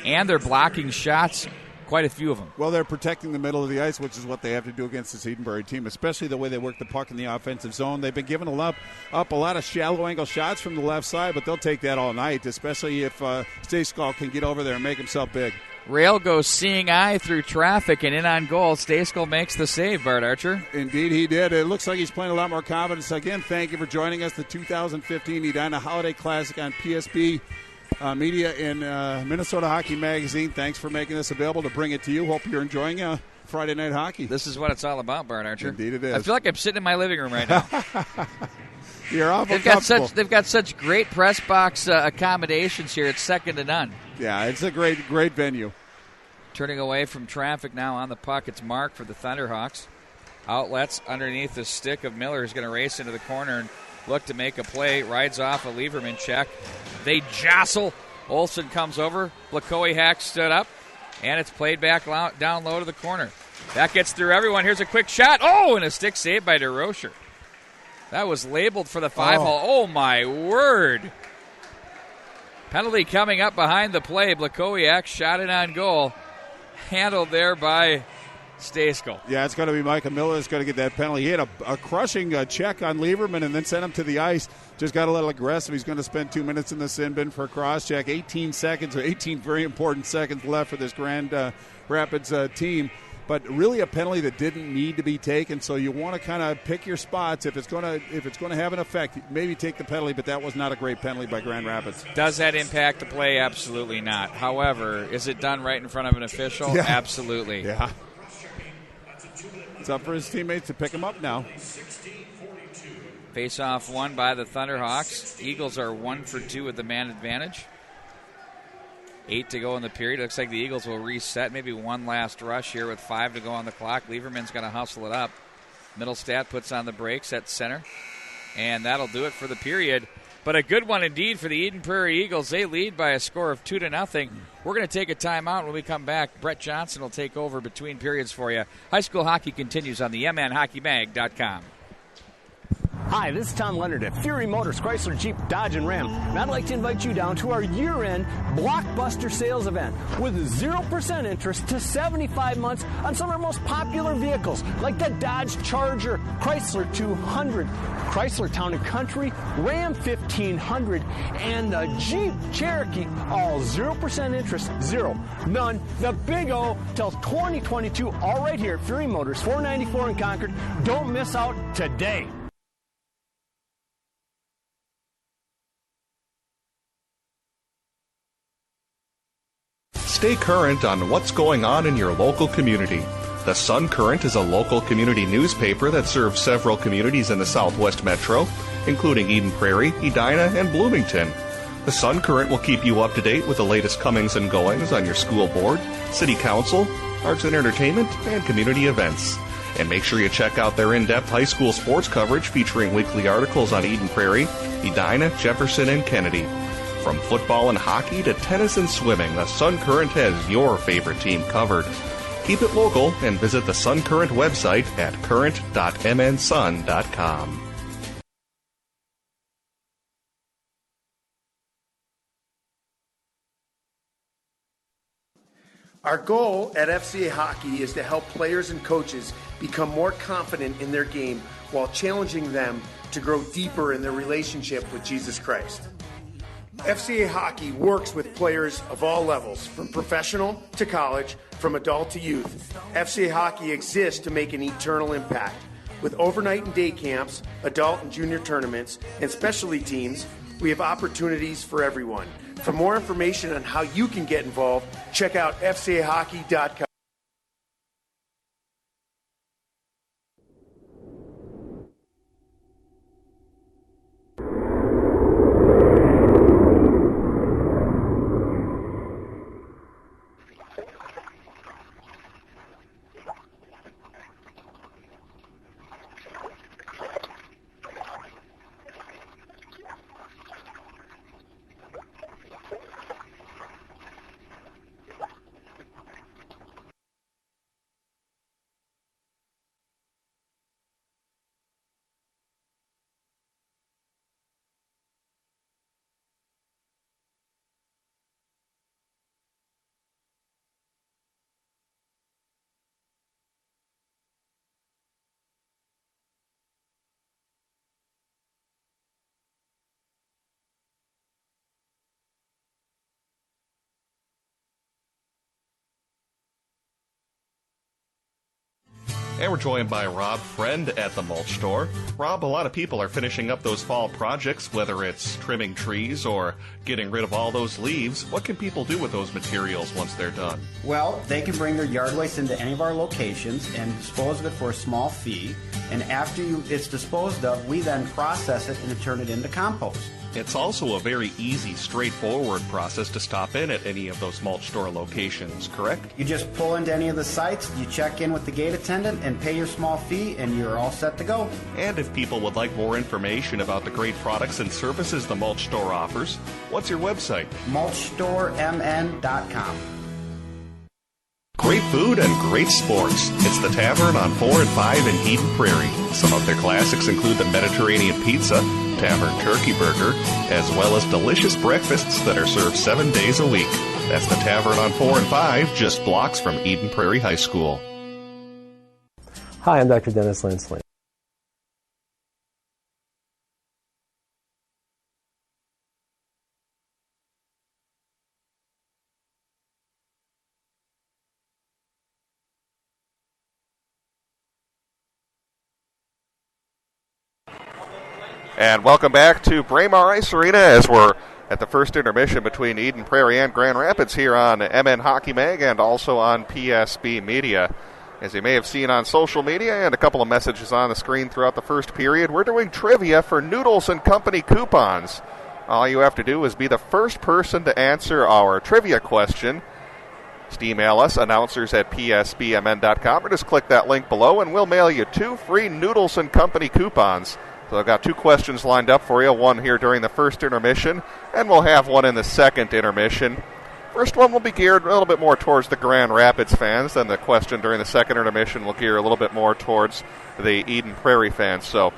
And they're blocking shots, quite a few of them. Well, they're protecting the middle of the ice, which is what they have to do against this Edenbury team, especially the way they work the puck in the offensive zone. They've been giving up a lot of shallow angle shots from the left side, but they'll take that all night, especially if Stayskal can get over there and make himself big. Rail goes seeing eye through traffic and in on goal. Stayskal makes the save, Bart Archer. Indeed, he did. It looks like he's playing a lot more confidence. Again, thank you for joining us. The 2015 Edina Holiday Classic on PSP Media in Minnesota Hockey Magazine. Thanks for making this available to bring it to you. Hope you're enjoying Friday Night Hockey. This is what it's all about, Bart Archer. Indeed it is. I feel like I'm sitting in my living room right now. You're awful comfortable. They've got such great press box accommodations here. It's second to none. Yeah, it's a great venue. Turning away from traffic now on the puck. It's Mark for the Thunderhawks. Outlets underneath the stick of Miller, who's going to race into the corner and look to make a play. Rides off a Lieberman check. They jostle. Olsen comes over. Blakowiak stood up. And it's played back down low to the corner. That gets through everyone. Here's a quick shot. Oh, and a stick saved by DeRocher. That was labeled for the 5-hole. Oh, my word. Penalty coming up behind the play. Blakowiak shot it on goal. Handled there by Stayskal. Yeah, it's going to be Micah Miller that's going to get that penalty. He had a crushing check on Lieberman and then sent him to the ice. Just got a little aggressive. He's going to spend 2 minutes in the sin bin for a cross check. 18 very important seconds left for this Grand Rapids team. But really a penalty that didn't need to be taken. So you want to kind of pick your spots. If it's going to have an effect, maybe take the penalty. But that was not a great penalty by Grand Rapids. Does that impact the play? Absolutely not. However, is it done right in front of an official? Yeah. Absolutely. Yeah. It's up for his teammates to pick him up now. Face-off won by the Thunderhawks. Eagles are 1 for 2 with the man advantage. 8 to go in the period. Looks like the Eagles will reset. Maybe one last rush here with 5 to go on the clock. Lieberman's going to hustle it up. Middlestat puts on the brakes at center. And that'll do it for the period. But a good one indeed for the Eden Prairie Eagles. They lead by a score of 2-0. We're going to take a timeout. When we come back, Brett Johnson will take over between periods for you. High school hockey continues on the MNHockeyMag.com. Hi, this is Tom Leonard at Fury Motors, Chrysler, Jeep, Dodge, and Ram. And I'd like to invite you down to our year-end blockbuster sales event with 0% interest to 75 months on some of our most popular vehicles, like the Dodge Charger, Chrysler 200, Chrysler Town & Country, Ram 1500, and the Jeep Cherokee. All 0% interest, zero, none, the big O till 2022, all right here at Fury Motors, 494 in Concord. Don't miss out today. Stay current on what's going on in your local community. The Sun Current is a local community newspaper that serves several communities in the Southwest Metro, including Eden Prairie, Edina, and Bloomington. The Sun Current will keep you up to date with the latest comings and goings on your school board, city council, arts and entertainment, and community events. And make sure you check out their in-depth high school sports coverage featuring weekly articles on Eden Prairie, Edina, Jefferson, and Kennedy. From football and hockey to tennis and swimming, the Sun Current has your favorite team covered. Keep it local and visit the Sun Current website at current.mnsun.com. Our goal at FCA Hockey is to help players and coaches become more confident in their game while challenging them to grow deeper in their relationship with Jesus Christ. FCA Hockey works with players of all levels, from professional to college, from adult to youth. FCA Hockey exists to make an eternal impact. With overnight and day camps, adult and junior tournaments, and specialty teams, we have opportunities for everyone. For more information on how you can get involved, check out fcahockey.com. And we're joined by Rob Friend at the Mulch Store. Rob, a lot of people are finishing up those fall projects, whether it's trimming trees or getting rid of all those leaves. What can people do with those materials once they're done? Well, they can bring their yard waste into any of our locations and dispose of it for a small fee. And after it's disposed of, we then process it and turn it into compost. It's also a very easy, straightforward process to stop in at any of those Mulch Store locations, correct? You just pull into any of the sites, you check in with the gate attendant and pay your small fee, and you're all set to go. And if people would like more information about the great products and services the Mulch Store offers, what's your website? mulchstoremn.com. Great food and great sports. It's the Tavern on 4 and 5 in Eden Prairie. Some of their classics include the Mediterranean Pizza, Tavern Turkey Burger, as well as delicious breakfasts that are served 7 days a week. That's the Tavern on 4 and 5, just blocks from Eden Prairie High School. Hi, I'm Dr. Dennis Lansley. And welcome back to Braemar Ice Arena as we're at the first intermission between Eden Prairie and Grand Rapids here on MN Hockey Mag and also on PSB Media. As you may have seen on social media and a couple of messages on the screen throughout the first period, we're doing trivia for Noodles and Company coupons. All you have to do is be the first person to answer our trivia question. Just email us, announcers@psbmn.com, or just click that link below and we'll mail you 2 free Noodles and Company coupons. So I've got 2 questions lined up for you, one here during the first intermission, and we'll have one in the second intermission. First one will be geared a little bit more towards the Grand Rapids fans, then the question during the second intermission will gear a little bit more towards the Eden Prairie fans. So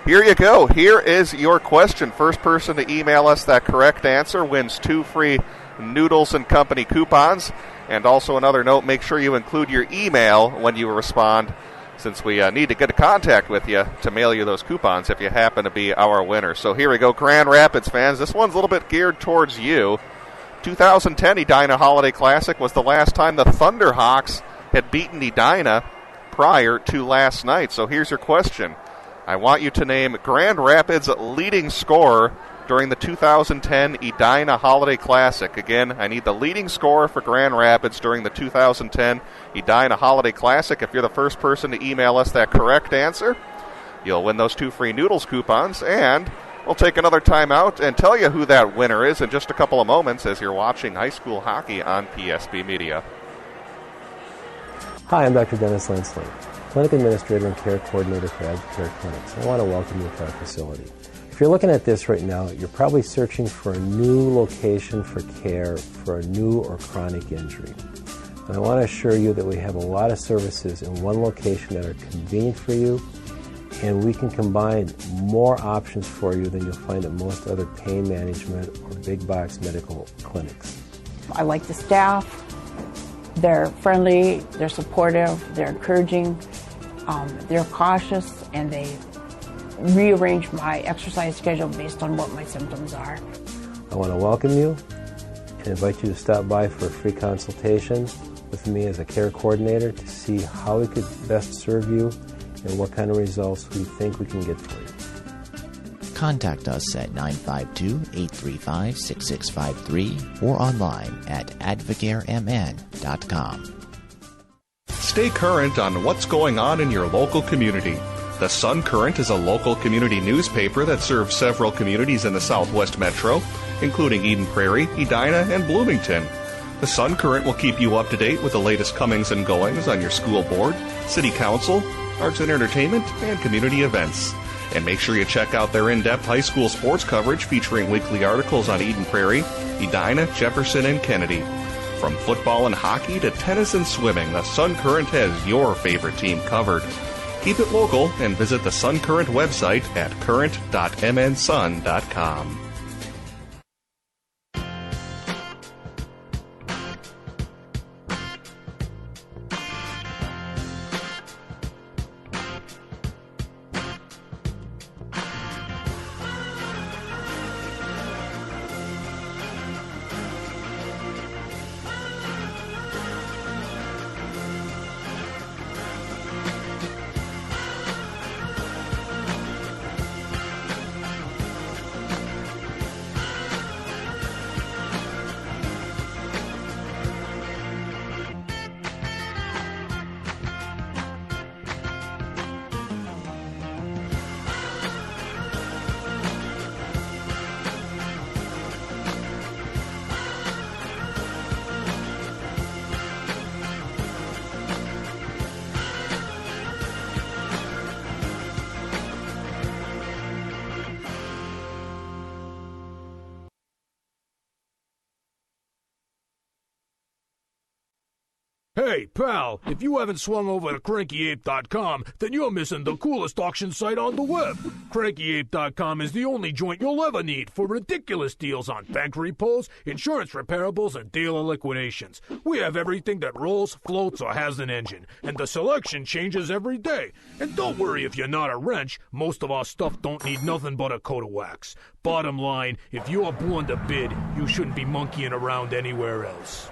here you go. Here is your question. First person to email us that correct answer wins 2 free Noodles and Company coupons. And also another note, make sure you include your email when you respond, since we need to get in contact with you to mail you those coupons if you happen to be our winner. So here we go, Grand Rapids fans. This one's a little bit geared towards you. 2010 Edina Holiday Classic was the last time the Thunderhawks had beaten Edina prior to last night. So here's your question. I want you to name Grand Rapids' leading scorer during the 2010 Edina Holiday Classic. Again, I need the leading scorer for Grand Rapids during the 2010 Edina Holiday Classic. If you're the first person to email us that correct answer, you'll win those 2 free Noodles coupons, and we'll take another timeout and tell you who that winner is in just a couple of moments as you're watching high school hockey on PSB Media. Hi, I'm Dr. Dennis Lansley, Clinic Administrator and Care Coordinator for Advocare Clinics. I want to welcome you to our facility. If you're looking at this right now, you're probably searching for a new location for care for a new or chronic injury. And I want to assure you that we have a lot of services in one location that are convenient for you, and we can combine more options for you than you'll find at most other pain management or big box medical clinics. I like the staff. They're friendly, they're supportive, they're encouraging, they're cautious, and they rearrange my exercise schedule based on what my symptoms are. I want to welcome you and invite you to stop by for a free consultation with me as a care coordinator to see how we could best serve you and what kind of results we think we can get for you. Contact us at 952-835-6653 or online at advocaremn.com. Stay current on what's going on in your local community. The Sun Current is a local community newspaper that serves several communities in the Southwest Metro, including Eden Prairie, Edina, and Bloomington. The Sun Current will keep you up to date with the latest comings and goings on your school board, city council, arts and entertainment, and community events. And make sure you check out their in-depth high school sports coverage featuring weekly articles on Eden Prairie, Edina, Jefferson, and Kennedy. From football and hockey to tennis and swimming, the Sun Current has your favorite team covered. Keep it local and visit the Sun Current website at current.mnsun.com. Hey, pal, if you haven't swung over to CrankyApe.com, then you're missing the coolest auction site on the web. CrankyApe.com is the only joint you'll ever need for ridiculous deals on bank repos, insurance reparables, and dealer liquidations. We have everything that rolls, floats, or has an engine, and the selection changes every day. And don't worry if you're not a wrench, most of our stuff don't need nothing but a coat of wax. Bottom line, if you're born to bid, you shouldn't be monkeying around anywhere else.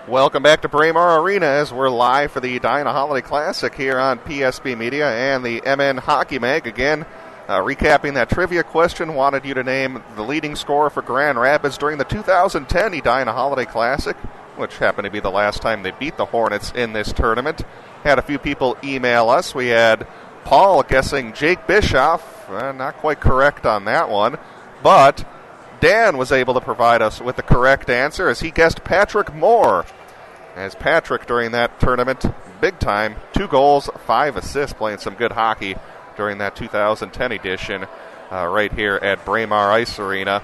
Welcome back to Braemar Arena as we're live for the Edina Holiday Classic here on PSB Media and the MN Hockey Mag. Again, recapping that trivia question, wanted you to name the leading scorer for Grand Rapids during the 2010 Edina Holiday Classic, which happened to be the last time they beat the Hornets in this tournament. Had a few people email us. We had Paul guessing Jake Bischoff. Not quite correct on that one, but Dan was able to provide us with the correct answer as he guessed Patrick Moore. As Patrick during that tournament, big time, 2 goals, 5 assists, playing some good hockey during that 2010 edition right here at Braemar Ice Arena.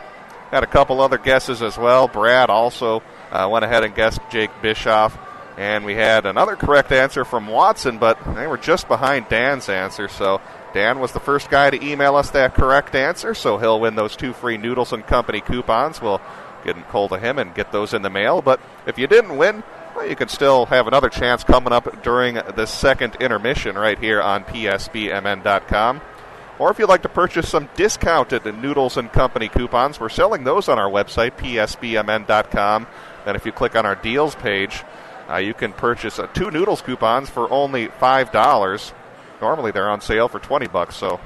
Had a couple other guesses as well. Brad also went ahead and guessed Jake Bischoff. And we had another correct answer from Watson, but they were just behind Dan's answer. So Dan was the first guy to email us that correct answer, so he'll win those 2 free Noodles & Company coupons. We'll get hold of him and get those in the mail. But if you didn't win, well, you can still have another chance coming up during the second intermission right here on PSBMN.com. Or if you'd like to purchase some discounted Noodles & Company coupons, we're selling those on our website, PSBMN.com. And if you click on our deals page, you can purchase 2 Noodles coupons for only $5. Normally they're on sale for $20, so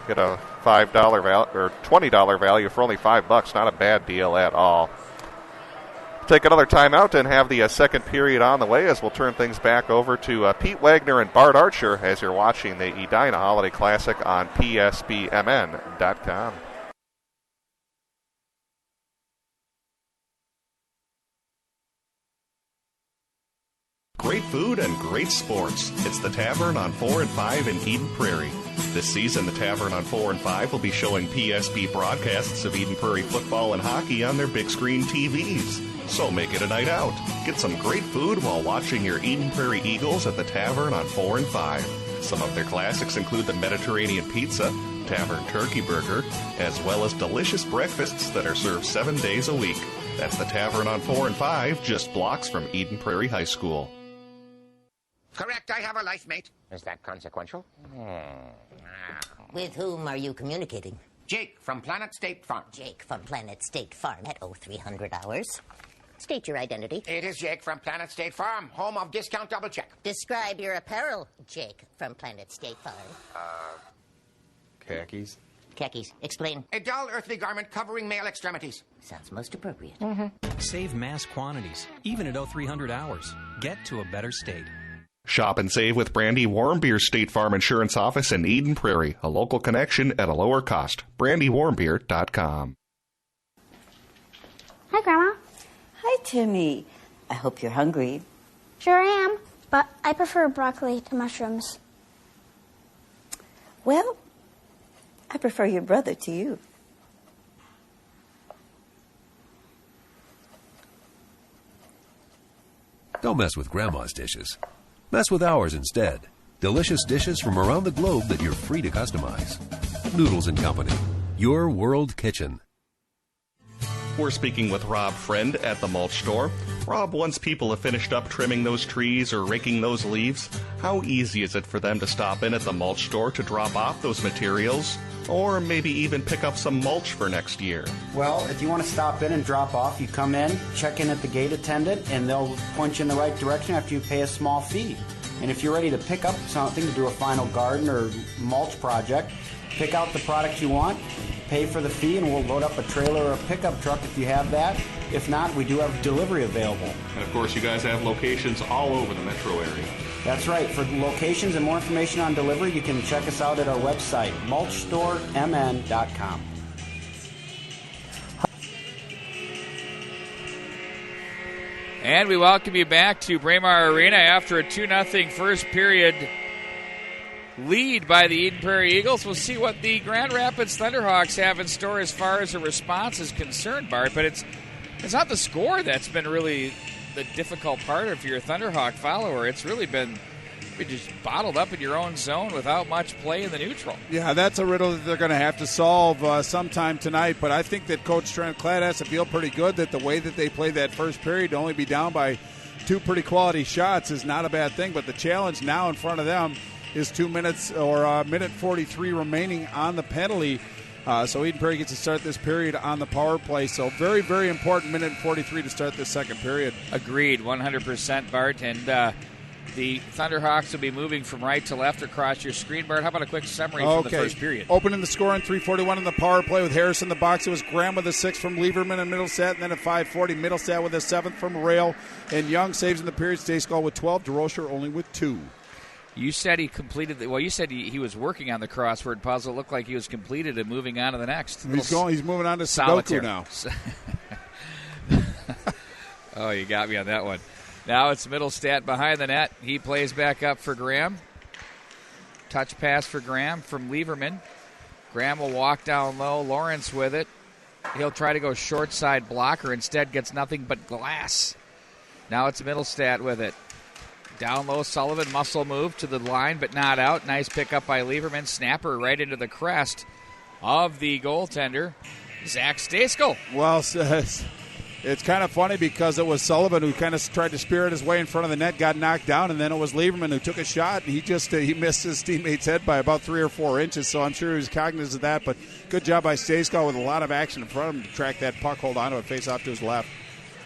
get a $5 value or $20 value for only $5. Not a bad deal at all. Take another timeout and have the second period on the way as we'll turn things back over to Pete Wagner and Bart Archer as you're watching the Edina Holiday Classic on PSBMN.com. Great food and great sports. It's the Tavern on 4 and 5 in Eden Prairie. This season, the Tavern on 4 and 5 will be showing PSB broadcasts of Eden Prairie football and hockey on their big screen TVs. So make it a night out. Get some great food while watching your Eden Prairie Eagles at the Tavern on 4 and 5. Some of their classics include the Mediterranean Pizza, Tavern Turkey Burger, as well as delicious breakfasts that are served 7 days a week. That's the Tavern on 4 and 5, just blocks from Eden Prairie High School. Correct, I have a life mate. Is that consequential? With whom are you communicating? Jake from Planet State Farm. Jake from Planet State Farm at 0300 hours. State your identity. It is Jake from Planet State Farm, home of Discount Double Check. Describe your apparel, Jake from Planet State Farm. Khakis. Khakis. Explain. A dull earthly garment covering male extremities. Sounds most appropriate. Save mass quantities, even at 0300 hours. Get to a better state. Shop and save with Brandy Warmbier's State Farm Insurance Office in Eden Prairie. A local connection at a lower cost. BrandyWarmbier.com. Hi, Grandma. Hi, Timmy. I hope you're hungry. Sure am, but I prefer broccoli to mushrooms. Well, I prefer your brother to you. Don't mess with Grandma's dishes. Mess with ours instead. Delicious dishes from around the globe that you're free to customize. Noodles & Company, your world kitchen. We're speaking with Rob Friend at the mulch store. Rob, once people have finished up trimming those trees or raking those leaves, how easy is it for them to stop in at the mulch store to drop off those materials or maybe even pick up some mulch for next year? Well, if you want to stop in and drop off, you come in, check in at the gate attendant, and they'll point you in the right direction after you pay a small fee. And if you're ready to pick up something to do a final garden or mulch project, pick out the product you want, pay for the fee, and we'll load up a trailer or a pickup truck if you have that. If not, we do have delivery available. And of course, you guys have locations all over the metro area. That's right. For locations and more information on delivery, you can check us out at our website, mulchstoremn.com. And we welcome you back to Braemar Arena after a 2-0 first period lead by the Eden Prairie Eagles. We'll see what the Grand Rapids Thunderhawks have in store as far as a response is concerned, Bart. But it's not the score that's been really the difficult part if you're a Thunderhawk follower. It's really been just bottled up in your own zone without much play in the neutral. Yeah, that's a riddle that they're going to have to solve sometime tonight. But I think that Coach Trent Klatt has to feel pretty good that the way that they played that first period to only be down by 2 pretty quality shots is not a bad thing. But the challenge now in front of them is 2 minutes or minute 43 remaining on the penalty. So Eden Prairie gets to start this period on the power play. So very, very important minute 43 to start this second period. Agreed, 100%, Bart. And the Thunderhawks will be moving from right to left across your screen. Bart, how about a quick summary from the first period? Opening the score in 3:41 in the power play with Harris in the box. It was Graham with a 6 from Lieberman and Middlestat. And then at 5:40, Middlestat with a 7 from Rail. And Young saves in the period. Stayskull with 12. DeRocher only with 2. You said he completed you said he was working on the crossword puzzle. It looked like he was completed and moving on to the next. He's moving on to Solitaire Sudoku now. Oh, you got me on that one. Now it's Middlestat behind the net. He plays back up for Graham. Touch pass for Graham from Lieberman. Graham will walk down low. Lawrence with it. He'll try to go short side blocker. Instead gets nothing but glass. Now it's Middlestat with it. Down low, Sullivan, muscle move to the line, but not out. Nice pickup by Lieberman. Snapper right into the crest of the goaltender, Zach Stayskull. Well, it's kind of funny because it was Sullivan who kind of tried to spirit his way in front of the net, got knocked down, and then it was Lieberman who took a shot, and he missed his teammate's head by about 3 or 4 inches, so I'm sure he was cognizant of that, but good job by Stayskull with a lot of action in front of him to track that puck, hold on to it, face off to his left.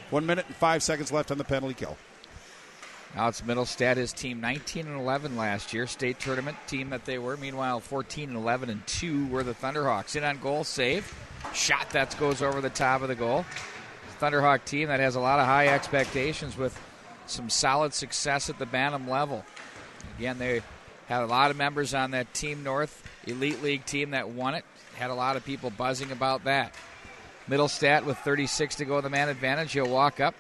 1 minute and 5 seconds left on the penalty kill. Now it's Middlestat, his team 19-11 last year, state tournament team that they were. Meanwhile, 14-11-2 were the Thunderhawks. In on goal, save. Shot that goes over the top of the goal. Thunderhawk team that has a lot of high expectations with some solid success at the Bantam level. Again, they had a lot of members on that Team North Elite League team that won it. Had a lot of people buzzing about that. Middlestat with 36 to go, the man advantage. He'll walk up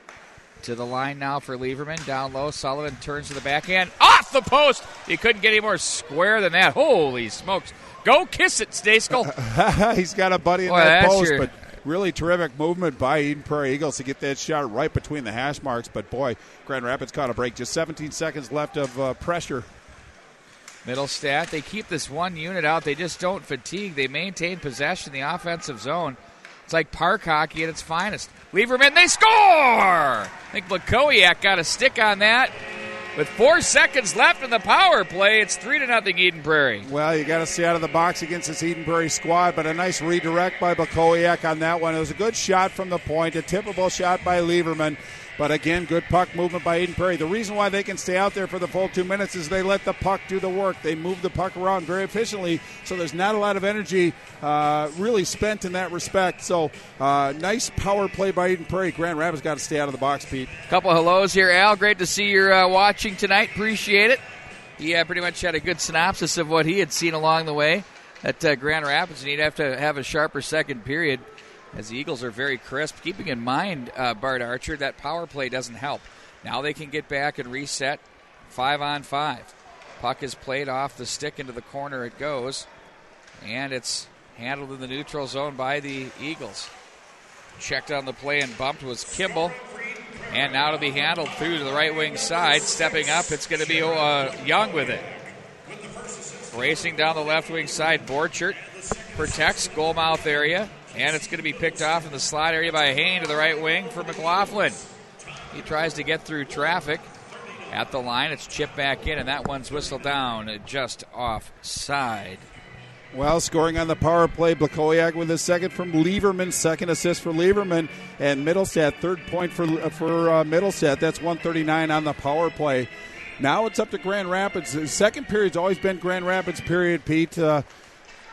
to the line now for Lieberman. Down low, Sullivan turns to the backhand. Off the post! He couldn't get any more square than that. Holy smokes. Go kiss it, Stayskull. He's got a buddy in that post, but really terrific movement by Eden Prairie Eagles to get that shot right between the hash marks. But, boy, Grand Rapids caught a break. Just 17 seconds left of pressure. Middlestat, they keep this one unit out. They just don't fatigue. They maintain possession in the offensive zone. It's like park hockey at its finest. Lieberman, they score! I think Blakowiak got a stick on that. With 4 seconds left in the power play, it's 3-0 Eden Prairie. Well, you got to stay out of the box against this Eden Prairie squad, but a nice redirect by Blakowiak on that one. It was a good shot from the point, a tippable shot by Lieberman. But again, good puck movement by Eden Prairie. The reason why they can stay out there for the full 2 minutes is they let the puck do the work. They move the puck around very efficiently, so there's not a lot of energy really spent in that respect. So nice power play by Eden Prairie. Grand Rapids got to stay out of the box, Pete. Couple hellos here, Al. Great to see you're watching tonight. Appreciate it. He pretty much had a good synopsis of what he had seen along the way at Grand Rapids, and he'd have to have a sharper second period, as the Eagles are very crisp. Keeping in mind, Bart Archer, that power play doesn't help. Now they can get back and reset 5-on-5. Puck is played off the stick into the corner. It goes, and it's handled in the neutral zone by the Eagles. Checked on the play and bumped was Kimball. And now to be handled through to the right wing side. Stepping up, it's going to be Young with it. Racing down the left wing side, Borchert protects goal mouth area. And it's going to be picked off in the slot area by Hain to the right wing for McLaughlin. He tries to get through traffic at the line. It's chipped back in, and that one's whistled down just offside. Well, scoring on the power play, Blakowiak with his second from Lieberman, second assist for Lieberman, and Middlestad, third point for Middlestad. That's 139 on the power play. Now it's up to Grand Rapids. The second period's always been Grand Rapids' period, Pete.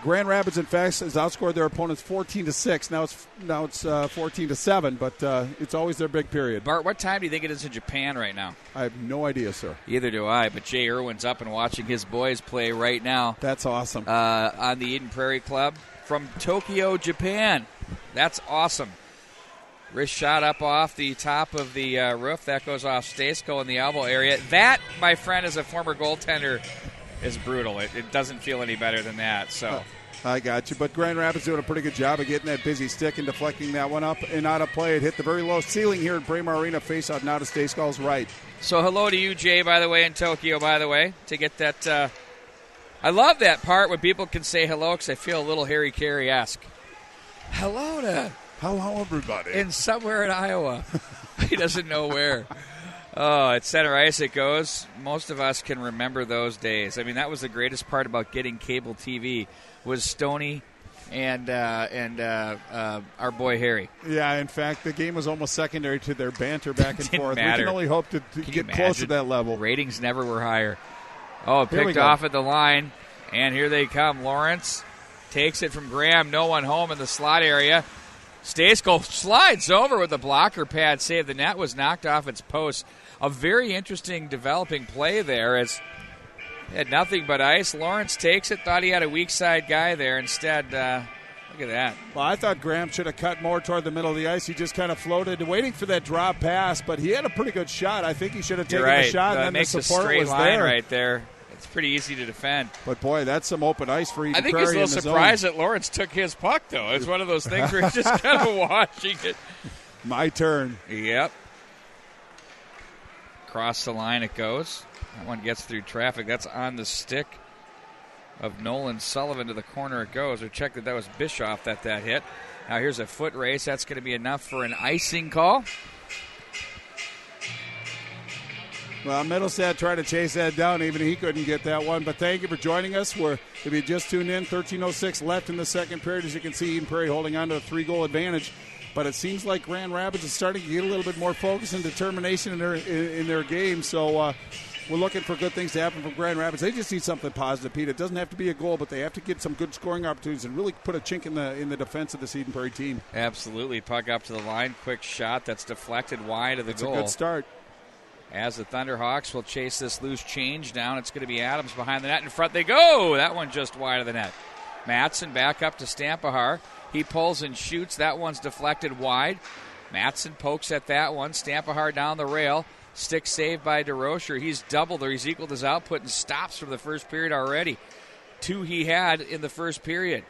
Grand Rapids, in fact, has outscored their opponents 14-6. Now it's 14-7, but it's always their big period. Bart, what time do you think it is in Japan right now? I have no idea, sir. Either do I, but Jay Irwin's up and watching his boys play right now. That's awesome. On the Eden Prairie Club from Tokyo, Japan. That's awesome. Wrist shot up off the top of the roof. That goes off Stasko in the elbow area. That, my friend, as a former goaltender, is brutal. It doesn't feel any better than that. So I got you. But Grand Rapids doing a pretty good job of getting that busy stick and deflecting that one up and out of play. It hit the very low ceiling here at Prairie Arena. Face out now to Stayskull's right. So hello to you, Jay, by the way, in Tokyo, by the way, to get that. I love that part when people can say hello because I feel a little Harry Carey-esque. Hello, everybody. In somewhere in Iowa. He doesn't know where. Oh, at center ice it goes. Most of us can remember those days. I mean, that was the greatest part about getting cable TV was Stoney and our boy Harry. Yeah, in fact, the game was almost secondary to their banter back and forth. Matter. We can only hope to get close to that level. Ratings never were higher. Oh, picked off at the line, and here they come. Lawrence takes it from Graham. No one home in the slot area. Stasko slides over with the blocker pad save. The net was knocked off its post. A very interesting developing play there as had nothing but ice. Lawrence takes it. Thought he had a weak side guy there. Instead, look at that. Well, I thought Graham should have cut more toward the middle of the ice. He just kind of floated, waiting for that drop pass, but he had a pretty good shot. I think he should have taken the shot, and then the support straight was line there. Right there. It's pretty easy to defend. But, boy, that's some open ice for Eden I think Prairie he's a little surprised that Lawrence took his puck, though. It's one of those things where he's just kind of watching it. My turn. Yep. Across the line it goes. That one gets through traffic. That's on the stick of Nolan Sullivan. To the corner it goes. We checked that was Bischoff that hit. Now here's a foot race. That's going to be enough for an icing call. Well, Middlestad tried to chase that down. Even he couldn't get that one. But thank you for joining us. If you just tuned in, 13:06 left in the second period. As you can see, Eden Prairie holding on to a 3-goal advantage. But it seems like Grand Rapids is starting to get a little bit more focus and determination in their game. So we're looking for good things to happen from Grand Rapids. They just need something positive, Pete. It doesn't have to be a goal, but they have to get some good scoring opportunities and really put a chink in the defense of the Eden Prairie team. Absolutely. Puck up to the line. Quick shot that's deflected wide of the goal. It's a good start. As the Thunderhawks will chase this loose change down, it's going to be Adams behind the net. In front they go. That one just wide of the net. Mattson back up to Stampahar. He pulls and shoots. That one's deflected wide. Mattson pokes at that one. Stampahar down the rail. Stick saved by DeRocher. He's doubled or he's equaled his output and stops from the first period already. 2 he had in the first period.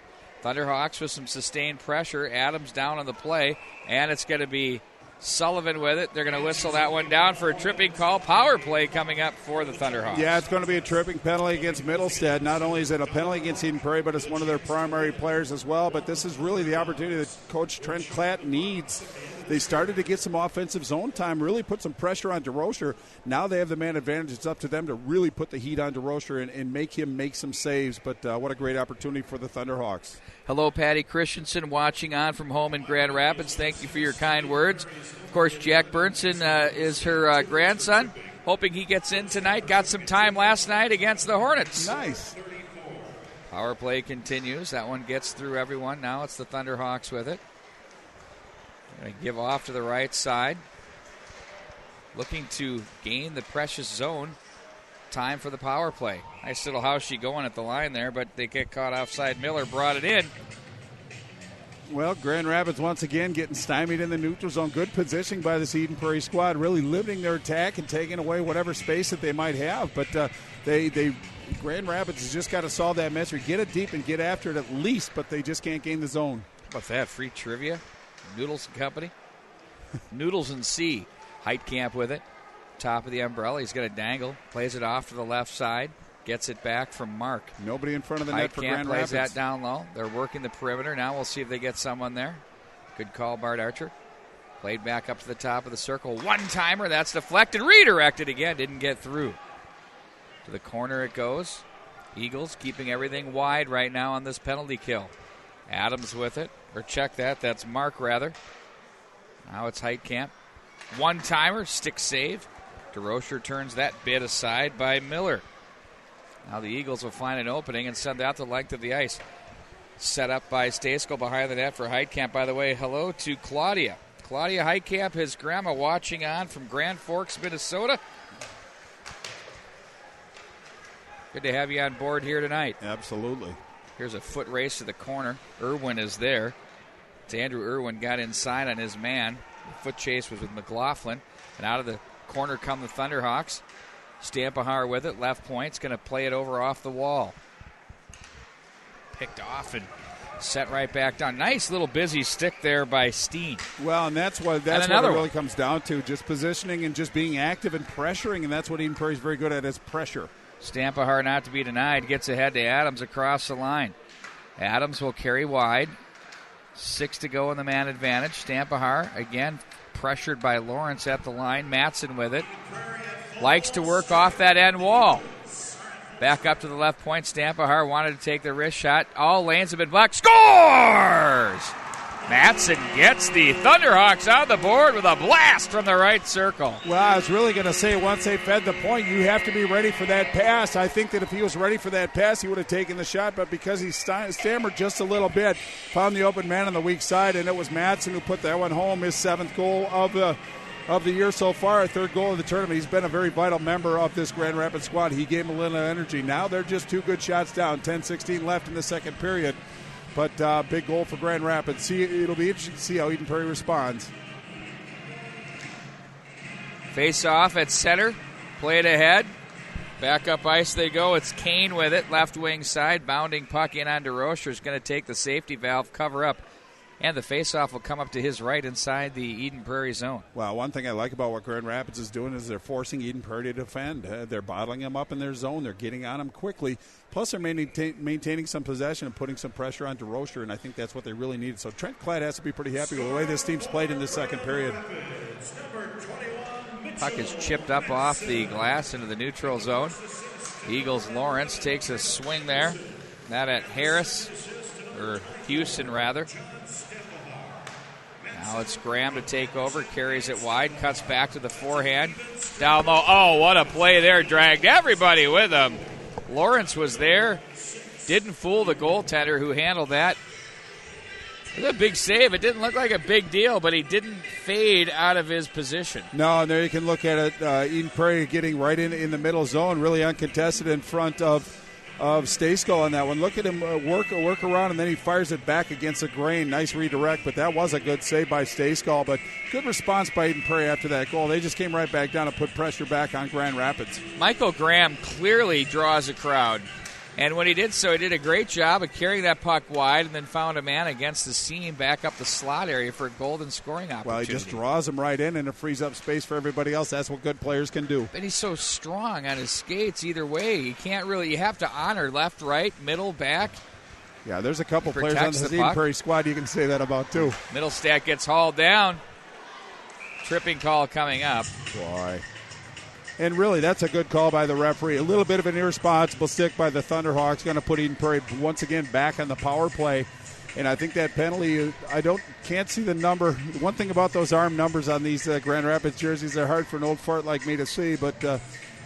Thunderhawks with some sustained pressure. Adams down on the play. And it's going to be Sullivan with it. They're going to whistle that one down for a tripping call. Power play coming up for the Thunderhawks. Yeah, it's going to be a tripping penalty against Middlestad. Not only is it a penalty against Eden Prairie, but it's one of their primary players as well. But this is really the opportunity that Coach Trent Klatt needs they started to get some offensive zone time, really put some pressure on DeRocher. Now they have the man advantage. It's up to them to really put the heat on DeRocher and make him make some saves. But what a great opportunity for the Thunderhawks. Hello, Patty Christensen, watching on from home in Grand Rapids. Thank you for your kind words. Of course, Jack Burnson is her grandson. Hoping he gets in tonight. Got some time last night against the Hornets. Nice. Power play continues. That one gets through everyone. Now it's the Thunderhawks with it. Going to give off to the right side. Looking to gain the precious zone. Time for the power play. Nice little house-y going at the line there, but they get caught offside. Miller brought it in. Well, Grand Rapids once again getting stymied in the neutral zone. Good positioning by this Eden Prairie squad, really limiting their attack and taking away whatever space that they might have. But Grand Rapids has just got to solve that mystery. Get it deep and get after it at least, but they just can't gain the zone. How about that? Free trivia. Noodles and Company. Noodles and C. Heitkamp with it. Top of the umbrella. He's going to dangle. Plays it off to the left side. Gets it back from Mark. Nobody in front of the net for Grand Rapids. Plays that down low. They're working the perimeter. Now we'll see if they get someone there. Good call, Bart Archer. Played back up to the top of the circle. One-timer. That's deflected. Redirected again. Didn't get through. To the corner it goes. Eagles keeping everything wide right now on this penalty kill. Adams with it. Or check that. That's Mark, rather. Now it's Heitkamp. One-timer. Stick save. DeRocher turns that bit aside by Miller. Now the Eagles will find an opening and send out the length of the ice. Set up by Stasko behind the net for Heitkamp. By the way, hello to Claudia. Claudia Heitkamp, his grandma, watching on from Grand Forks, Minnesota. Good to have you on board here tonight. Absolutely. Here's a foot race to the corner. Irwin is there. It's Andrew Irwin got inside on his man. The foot chase was with McLaughlin. And out of the corner come the Thunderhawks. Stampahar with it, left point. It's going to play it over off the wall. Picked off and set right back down. Nice little busy stick there by Steen. Well, and that's what it really comes down to, just positioning and just being active and pressuring, and that's what Eden Prairie is very good at, is pressure. Stampahar, not to be denied, gets ahead to Adams across the line. Adams will carry wide. 6 to go in the man advantage. Stampahar, again, pressured by Lawrence at the line. Matson with it. Likes to work off that end wall. Back up to the left point. Stampahar wanted to take the wrist shot. All lanes have been blocked. Scores! Matson gets the Thunderhawks on the board with a blast from the right circle. Well, I was really going to say, once they fed the point, you have to be ready for that pass. I think that if he was ready for that pass, he would have taken the shot, but because he stammered just a little bit, found the open man on the weak side, and it was Matson who put that one home, his 7th goal of the year so far, a 3rd goal of the tournament. He's been a very vital member of this Grand Rapids squad. He gave him a little energy. Now they're just 2 good shots down, 10-16 left in the second period. But big goal for Grand Rapids. It'll be interesting to see how Eden Prairie responds. Face off at center. Play it ahead. Back up ice they go. It's Kane with it. Left wing side. Bounding puck in on DeRocher is going to take the safety valve, cover up. And the faceoff will come up to his right inside the Eden Prairie zone. Well, one thing I like about what Grand Rapids is doing is they're forcing Eden Prairie to defend. They're bottling them up in their zone. They're getting on them quickly. Plus, they're maintaining some possession and putting some pressure on DeRocher, and I think that's what they really need. So Trent Klatt has to be pretty happy with the way this team's played in the second period. Puck is chipped up off the glass into the neutral zone. Eagles Lawrence takes a swing there. That at Harris, or Houston rather. Now it's Graham to take over, carries it wide, cuts back to the forehand. Down low. Oh, what a play there. Dragged everybody with him. Lawrence was there. Didn't fool the goaltender who handled that. It was a big save. It didn't look like a big deal, but he didn't fade out of his position. No, and there you can look at it. Eden Prairie getting right in the middle zone, really uncontested in front of Stasko on that one. Look at him work around, and then he fires it back against the grain. Nice redirect, but that was a good save by Stasko. But good response by Eden Prairie after that goal. They just came right back down and put pressure back on Grand Rapids. Michael Graham clearly draws a crowd. And when he did so, he did a great job of carrying that puck wide and then found a man against the seam back up the slot area for a golden scoring opportunity. Well, he just draws him right in, and it frees up space for everybody else. That's what good players can do. But he's so strong on his skates either way. You can't really, you have to honor left, right, middle, back. Yeah, there's a couple players on the Eden Prairie squad you can say that about, too. Middlestat gets hauled down. Tripping call coming up. Boy. And really, that's a good call by the referee. A little bit of an irresponsible stick by the Thunderhawks, going to put Eden Prairie once again back on the power play. And I think that penalty, can't see the number. One thing about those arm numbers on these Grand Rapids jerseys, they're hard for an old fart like me to see, but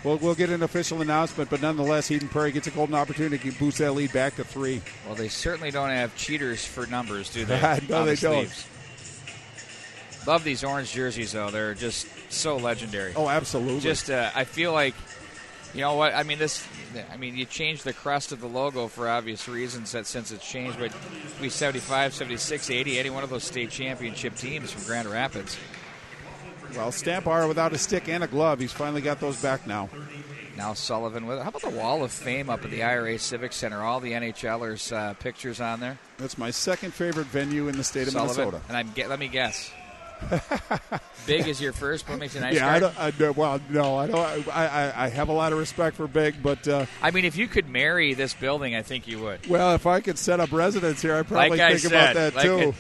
we'll get an official announcement. But nonetheless, Eden Prairie gets a golden opportunity to boost that lead back to 3. Well, they certainly don't have cheaters for numbers, do they? No, they don't. Love these orange jerseys, though. They're just so legendary. Oh, absolutely. Just, I feel like, you know what? I mean, you changed the crest of the logo for obvious reasons since it's changed. But we 75, 76, 80, any one of those state championship teams from Grand Rapids. Well, Stampar without a stick and a glove. He's finally got those back now. Now Sullivan with it. How about the Wall of Fame up at the IRA Civic Center? All the NHLers' pictures on there. That's my second favorite venue in the state of Sullivan. Minnesota. And let me guess. Big is your first. What makes you nice? Yeah, I have a lot of respect for Big, but I mean, if you could marry this building, I think you would. Well, if I could set up residence here, I'd probably think about that too.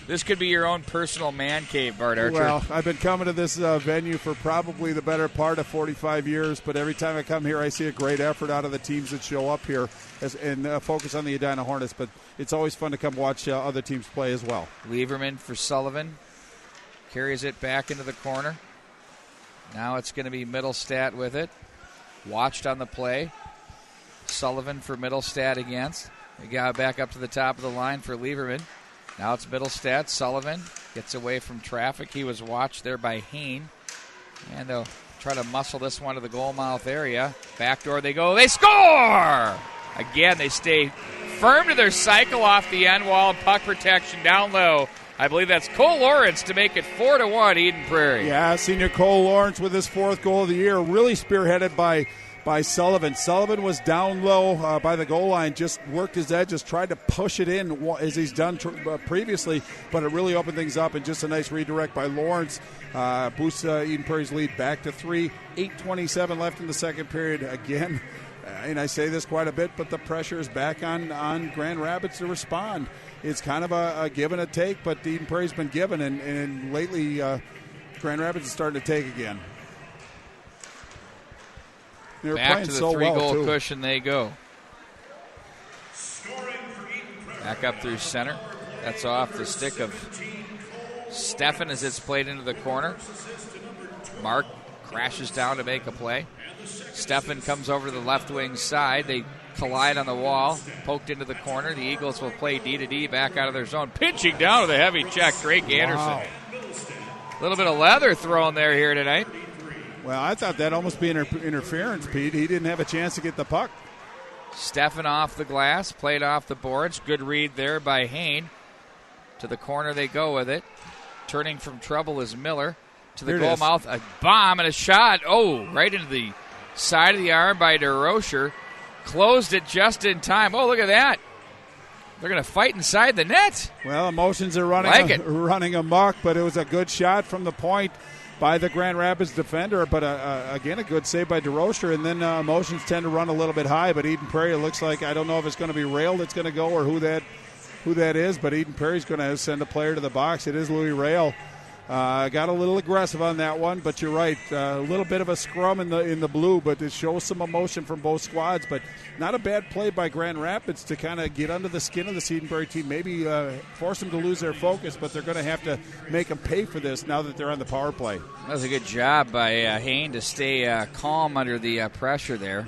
This could be your own personal man cave, Bart Archer. Well, I've been coming to this venue for probably the better part of 45 years, but every time I come here, I see a great effort out of the teams that show up here and focus on the Edina Hornets. But it's always fun to come watch other teams play as well. Lieberman for Sullivan. Carries it back into the corner. Now it's going to be Middlestat with it. Watched on the play. Sullivan for Middlestat against. They got it back up to the top of the line for Lieberman. Now it's Middlestat. Sullivan gets away from traffic. He was watched there by Hain. And they'll try to muscle this one to the goal mouth area. Backdoor they go. They score! Again, they stay firm to their cycle off the end wall. Puck protection down low. I believe that's Cole Lawrence to make it 4-1 Eden Prairie. Yeah, senior Cole Lawrence with his 4th goal of the year, really spearheaded by Sullivan. Sullivan was down low by the goal line, just worked his edges, tried to push it in as he's done previously, but it really opened things up, and just a nice redirect by Lawrence boosts Eden Prairie's lead back to 3. 8:27 left in the second period. Again, and I say this quite a bit, but the pressure is back on Grand Rapids to respond. It's kind of a give and a take, but Eden Prairie's been given, and lately Grand Rapids is starting to take again. They're back playing to the so 3-goal well, cushion they go. Back up through center. That's off the stick of Stefan as it's played into the corner. Mark crashes down to make a play. Stefan comes over to the left wing side. They collide on the wall, poked into the corner. The Eagles will play D-to-D back out of their zone. Pinching down with a heavy check, Drake Anderson. A little bit of leather thrown there here tonight. Well, I thought that almost be interference, Pete. He didn't have a chance to get the puck. Stefan off the glass, played off the boards. Good read there by Hain. To the corner they go with it. Turning from trouble is Miller. To the goal mouth, a bomb and a shot. Oh, right into the side of the arm by DeRocher. Closed it just in time. Oh, look at that. They're going to fight inside the net. Well, emotions are running amok, but it was a good shot from the point by the Grand Rapids defender. But, again, a good save by DeRocher. And then emotions tend to run a little bit high. But Eden Prairie looks like, I don't know if it's going to be Rail that's going to go or who that is. But Eden Prairie's going to send a player to the box. It is Louis Rail. Got a little aggressive on that one, but you're right. A little bit of a scrum in the blue, but it shows some emotion from both squads. But not a bad play by Grand Rapids to kind of get under the skin of the Eden Prairie team. Maybe force them to lose their focus, but they're going to have to make them pay for this now that they're on the power play. That was a good job by Hain to stay calm under the pressure there.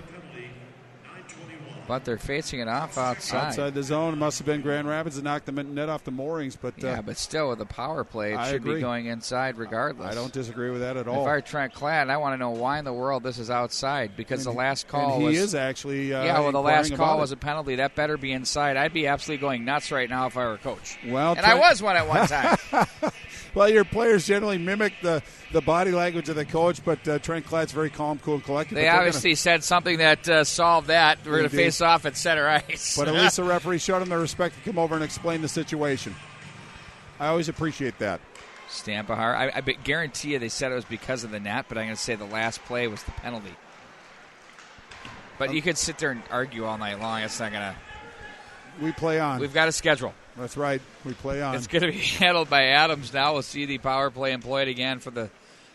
But they're facing it off outside. Outside the zone. It must have been Grand Rapids that knocked the net off the moorings. But but still, with the power play, it should be going inside regardless. I don't disagree with that at all. If I were Trent Klatt, I want to know why in the world this is outside, because the last call was... he is actually the last call was a penalty. That better be inside. I'd be absolutely going nuts right now if I were a coach. Well, I was one at one time. Well, your players generally mimic the body language of the coach, but Trent Klatt's very calm, cool, and collected. They obviously said something that solved that. We're going to face off at center ice. But at least the referee showed him the respect to come over and explain the situation. I always appreciate that. Stampahar. I guarantee you they said it was because of the net, but I'm going to say the last play was the penalty. But you could sit there and argue all night long. It's not going to... We play on. We've got a schedule. That's right. We play on. It's going to be handled by Adams now. We'll see the power play employed again for the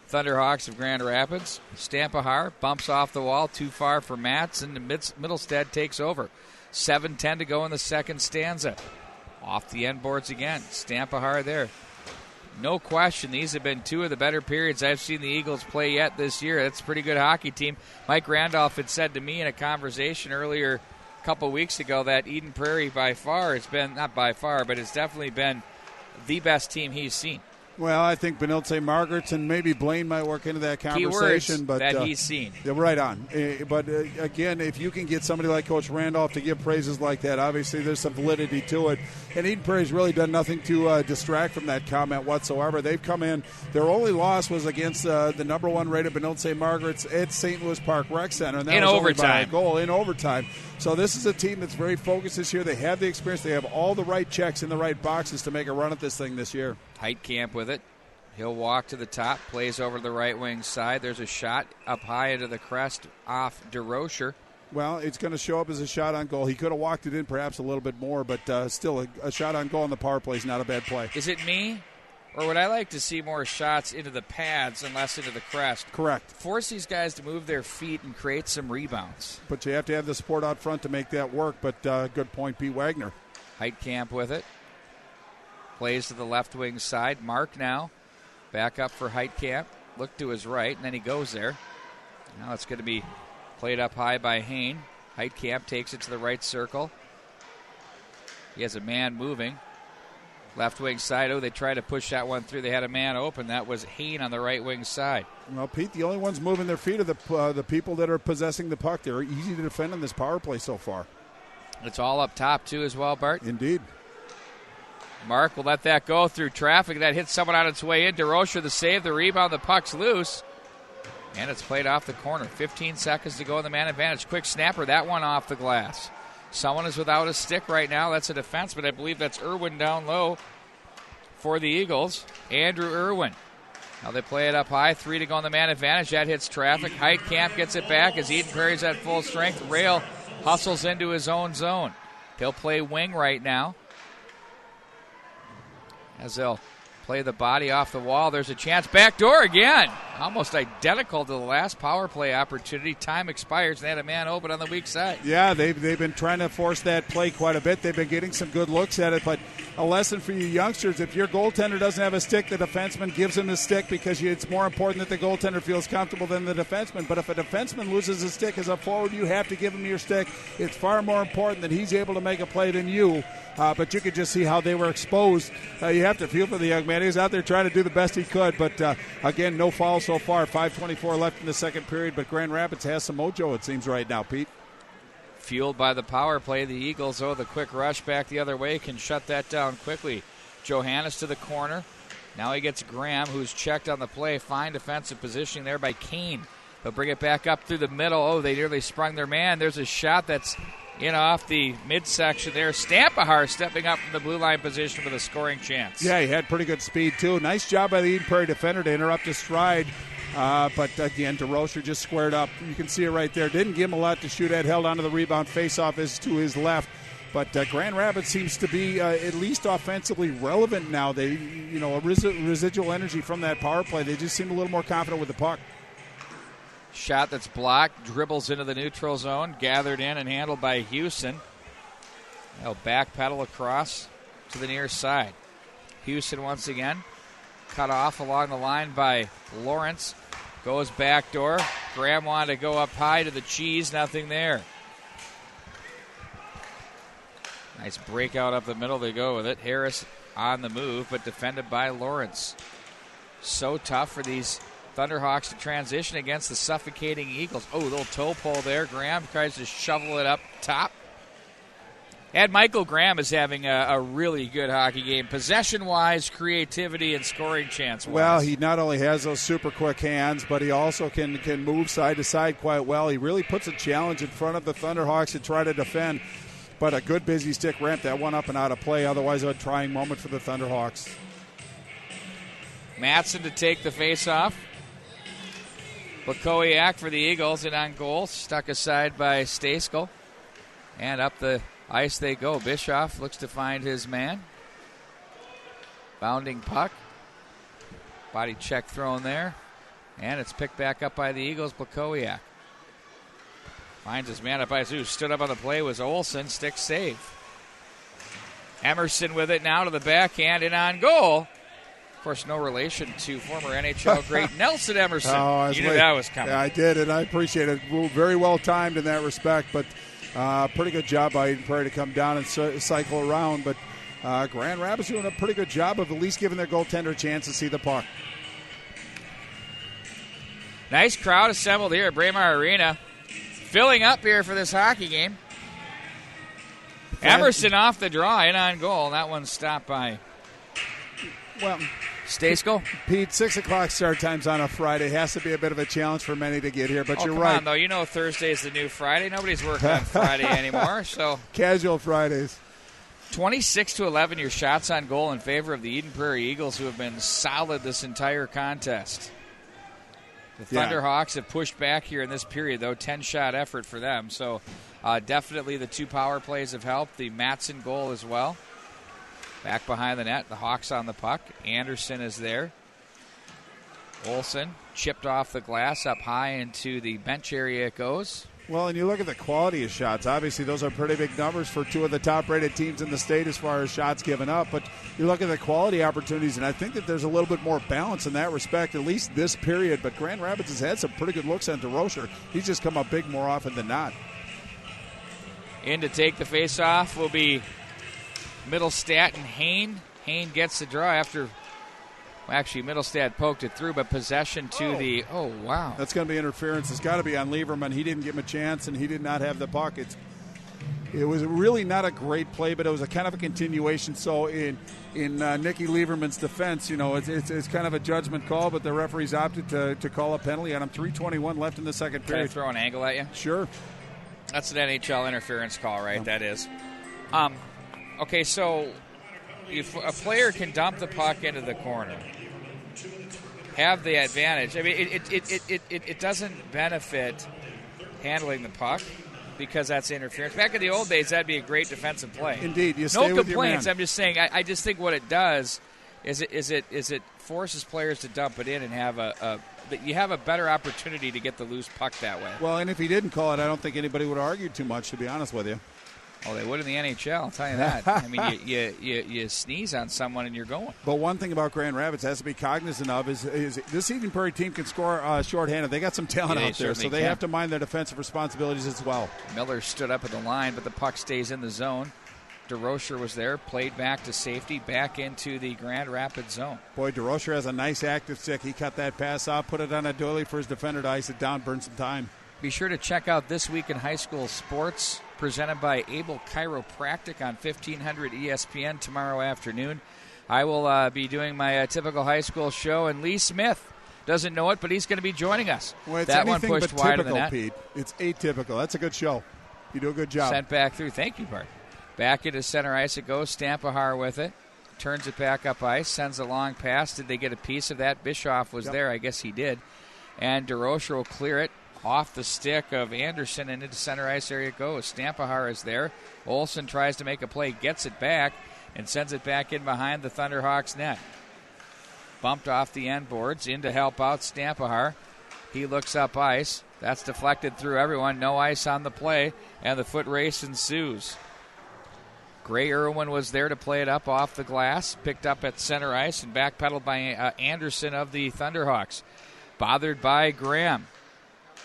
Thunderhawks of Grand Rapids. Stampahar bumps off the wall, too far for Matz, and Middlestead takes over. 7:10 to go in the second stanza. Off the end boards again. Stampahar there. No question, these have been two of the better periods I've seen the Eagles play yet this year. That's a pretty good hockey team. Mike Randolph had said to me in a conversation earlier a couple weeks ago that Eden Prairie by far has been, not by far, but it's definitely been the best team he's seen. Well, I think Benilde St. Margaret's and maybe Blaine might work into that conversation. But that he's seen. Yeah, right on. But again, if you can get somebody like Coach Randolph to give praises like that, obviously there's some validity to it. And Eden Prairie's really done nothing to distract from that comment whatsoever. They've come in. Their only loss was against the number one rated Benilde St. Margaret's at St. Louis Park Rec Center. And that in was overtime. Only by a goal in overtime. So this is a team that's very focused this year. They have the experience. They have all the right checks in the right boxes to make a run at this thing this year. Heitkamp with it. He'll walk to the top, plays over to the right wing side. There's a shot up high into the crest off DeRocher. Well, it's going to show up as a shot on goal. He could have walked it in perhaps a little bit more, but still a shot on goal on the power play is not a bad play. Is it me? Or would I like to see more shots into the pads and less into the crest? Correct. Force these guys to move their feet and create some rebounds. But you have to have the support out front to make that work, but good point, Pete Wagner. Heitkamp with it. Plays to the left wing side. Mark now. Back up for Heitkamp. Look to his right, and then he goes there. Now it's going to be played up high by Hain. Heitkamp takes it to the right circle. He has a man moving. Left wing side. Oh, they tried to push that one through. They had a man open. That was Hain on the right wing side. Well, Pete, the only ones moving their feet are the people that are possessing the puck. They're easy to defend in this power play so far. It's all up top, too, as well, Bart. Indeed. Mark will let that go through traffic. That hits someone on its way in. DeRocher the save, the rebound, the puck's loose. And it's played off the corner. 15 seconds to go in the man advantage. Quick snapper, that one off the glass. Someone is without a stick right now. That's a defenseman. I believe that's Irwin down low for the Eagles. Andrew Irwin. Now they play it up high. 3 to go in the man advantage. That hits traffic. Heitkamp gets it back as Eden Prairie's at full strength. Rail hustles into his own zone. He'll play wing right now. As they'll play the body off the wall, there's a chance. Backdoor again. Almost identical to the last power play opportunity. Time expires, and they had a man open on the weak side. Yeah, they've been trying to force that play quite a bit. They've been getting some good looks at it, but a lesson for you youngsters, if your goaltender doesn't have a stick, the defenseman gives him a stick because it's more important that the goaltender feels comfortable than the defenseman. But if a defenseman loses a stick as a forward, you have to give him your stick. It's far more important that he's able to make a play than you. But you could just see how they were exposed. You have to feel for the young man. He was out there trying to do the best he could. But, again, no foul so far. 5:24 left in the second period. But Grand Rapids has some mojo, it seems, right now, Pete. Fueled by the power play, the Eagles, the quick rush back the other way can shut that down quickly. Johannes to the corner. Now he gets Graham, who's checked on the play. Fine defensive positioning there by Kane. They'll bring it back up through the middle. Oh, they nearly sprung their man. There's a shot that's in off the midsection there. Stampahar stepping up from the blue line position with a scoring chance. Yeah, he had pretty good speed, too. Nice job by the Eden Prairie defender to interrupt his stride. But, again, DeRocher just squared up. You can see it right there. Didn't give him a lot to shoot at. Held onto the rebound. Face-off is to his left. But Grand Rapids seems to be at least offensively relevant now. They, a residual energy from that power play. They just seem a little more confident with the puck. Shot that's blocked, dribbles into the neutral zone, gathered in and handled by Houston. They'll backpedal across to the near side. Houston once again, cut off along the line by Lawrence. Goes backdoor. Graham wanted to go up high to the cheese, nothing there. Nice breakout up the middle, they go with it. Harris on the move, but defended by Lawrence. So tough for these Thunderhawks to transition against the suffocating Eagles. Oh, little toe pull there. Graham tries to shovel it up top. And Michael Graham is having a really good hockey game. Possession-wise, creativity, and scoring chance-wise. Well, he not only has those super quick hands, but he also can move side to side quite well. He really puts a challenge in front of the Thunderhawks to try to defend. But a good busy stick ramp that one up and out of play. Otherwise, a trying moment for the Thunderhawks. Matson to take the face-off. Bakowiak for the Eagles and on goal. Stuck aside by Staeskel. And up the ice they go. Bischoff looks to find his man. Bounding puck. Body check thrown there. And it's picked back up by the Eagles. Blakowiak finds his man up ice. Who stood up on the play was Olsen. Stick save. Emerson with it now to the backhand and on goal. Of course, no relation to former NHL great Nelson Emerson. You knew that was coming. Yeah, I did, and I appreciate it. Very well timed in that respect, but pretty good job by Eden Prairie to come down and cycle around. But Grand Rapids doing a pretty good job of at least giving their goaltender a chance to see the puck. Nice crowd assembled here at Braemar Arena. Filling up here for this hockey game. Emerson off the draw, in on goal. That one's stopped by Stasko. Pete, 6 o'clock start times on a Friday has to be a bit of a challenge for many to get here, but you're come right. on, though. You know Thursday is the new Friday. Nobody's working on Friday anymore. So casual Fridays. 26-11, your shots on goal in favor of the Eden Prairie Eagles, who have been solid this entire contest. The Thunderhawks have pushed back here in this period, though. 10-shot effort for them. So definitely the 2 power plays have helped. The Matson goal as well. Back behind the net, the Hawks on the puck. Anderson is there. Olsen chipped off the glass up high into the bench area it goes. Well, and you look at the quality of shots. Obviously, those are pretty big numbers for 2 of the top-rated teams in the state as far as shots given up. But you look at the quality opportunities, and I think that there's a little bit more balance in that respect, at least this period. But Grand Rapids has had some pretty good looks on DeRocher. He's just come up big more often than not. In to take the face-off will be Middlestat and Hain. Hain gets the draw after... Well, actually, Middlestat poked it through, but possession to the... Oh, wow. That's going to be interference. It's got to be on Lieberman. He didn't give him a chance, and he did not have the puck. It was really not a great play, but it was a kind of a continuation. So in Nicky Lieberman's defense, you know, it's kind of a judgment call, but the referees opted to call a penalty on him. 3:21 left in the second period. Can I throw an angle at you? Sure. That's an NHL interference call, right? Yeah. That is. Okay, so if a player can dump the puck into the corner, have the advantage. I mean, it doesn't benefit handling the puck because that's interference. Back in the old days, that'd be a great defensive play. Indeed, you stay no with complaints. your man. I'm just saying. I just think what it does is it forces players to dump it in and have you have a better opportunity to get the loose puck that way. Well, and if he didn't call it, I don't think anybody would argue too much, to be honest with you. Oh, they would in the NHL, I'll tell you that. I mean, you sneeze on someone and you're going. But one thing about Grand Rapids has to be cognizant of is this Eden Prairie team can score shorthanded. They got some talent out there, so they have to mind their defensive responsibilities as well. Miller stood up at the line, but the puck stays in the zone. DeRocher was there, played back to safety, back into the Grand Rapids zone. Boy, DeRocher has a nice active stick. He cut that pass off, put it on a doily for his defender to ice it down, burn some time. Be sure to check out This Week in High School Sports, presented by Able Chiropractic on 1500 ESPN tomorrow afternoon. I will be doing my typical high school show, and Lee Smith doesn't know it, but he's going to be joining us. Well, it's that anything one pushed but wide typical, of the net. Pete. It's atypical. That's a good show. You do a good job. Sent back through. Thank you, Bart. Back into center ice it goes. Stampahar with it. Turns it back up ice. Sends a long pass. Did they get a piece of that? Bischoff was there. I guess he did. And DeRocher will clear it off the stick of Anderson and into center ice area it goes. Stampahar is there. Olsen tries to make a play. Gets it back and sends it back in behind the Thunderhawks net. Bumped off the end boards. In to help out Stampahar. He looks up ice. That's deflected through everyone. No ice on the play. And the foot race ensues. Gray Irwin was there to play it up off the glass. Picked up at center ice and backpedaled by Anderson of the Thunderhawks. Bothered by Graham.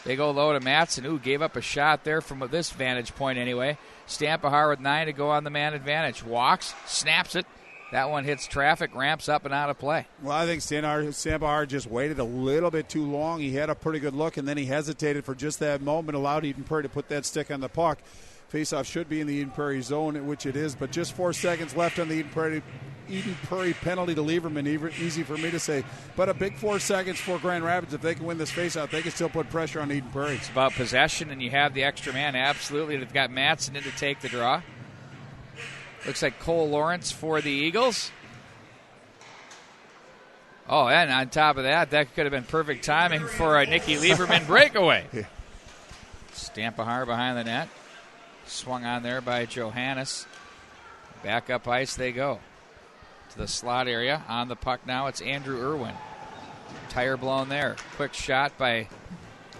They go low to Matson, who gave up a shot there from this vantage point anyway. Stampahar with 9 to go on the man advantage. Walks, snaps it. That one hits traffic, ramps up and out of play. Well, I think Stampahar just waited a little bit too long. He had a pretty good look, and then he hesitated for just that moment, allowed Eden Prairie to put that stick on the puck. Faceoff should be in the Eden Prairie zone, which it is, but just 4 seconds left on the Eden Prairie penalty to Lieberman. Easy for me to say, but a big 4 seconds for Grand Rapids. If they can win this faceoff, they can still put pressure on Eden Prairie. It's about possession, and you have the extra man. Absolutely, they've got Matson in to take the draw. Looks like Cole Lawrence for the Eagles. Oh, and on top of that, that could have been perfect timing for a Nicky Lieberman breakaway. Yeah. Stampahar behind the net. Swung on there by Johannes. Back up ice they go. to the slot area. On the puck now, it's Andrew Irwin. Tire blown there. Quick shot by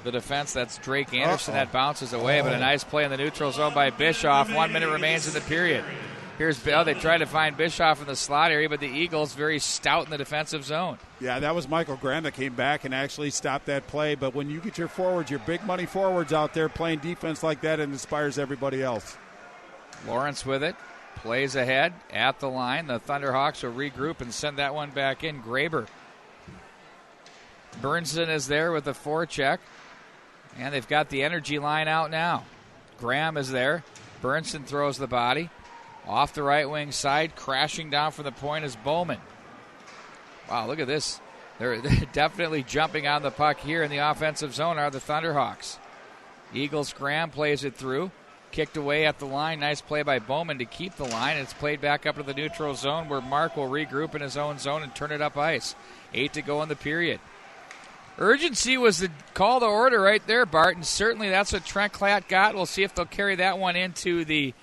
the defense. That's Drake Anderson. That bounces away, but a nice play in the neutral zone by Bischoff. 1 minute remains in the period. Here's Bill. They try to find Bischoff in the slot area, but the Eagles very stout in the defensive zone. Yeah, that was Michael Graham that came back and actually stopped that play. But when you get your forwards, your big money forwards out there playing defense like that, it inspires everybody else. Lawrence with it. Plays ahead at the line. The Thunderhawks will regroup and send that one back in. Graber. Burnson is there with the forecheck. And they've got the energy line out now. Graham is there. Burnson throws the body. Off the right wing side, crashing down for the point is Bowman. Wow, look at this. They're definitely jumping on the puck here in the offensive zone are the Thunderhawks. Eagles Graham plays it through. Kicked away at the line. Nice play by Bowman to keep the line. It's played back up to the neutral zone where Mark will regroup in his own zone and turn it up ice. 8 to go in the period. Urgency was the call to order right there, Bart, and certainly that's what Trent Klatt got. We'll see if they'll carry that one into the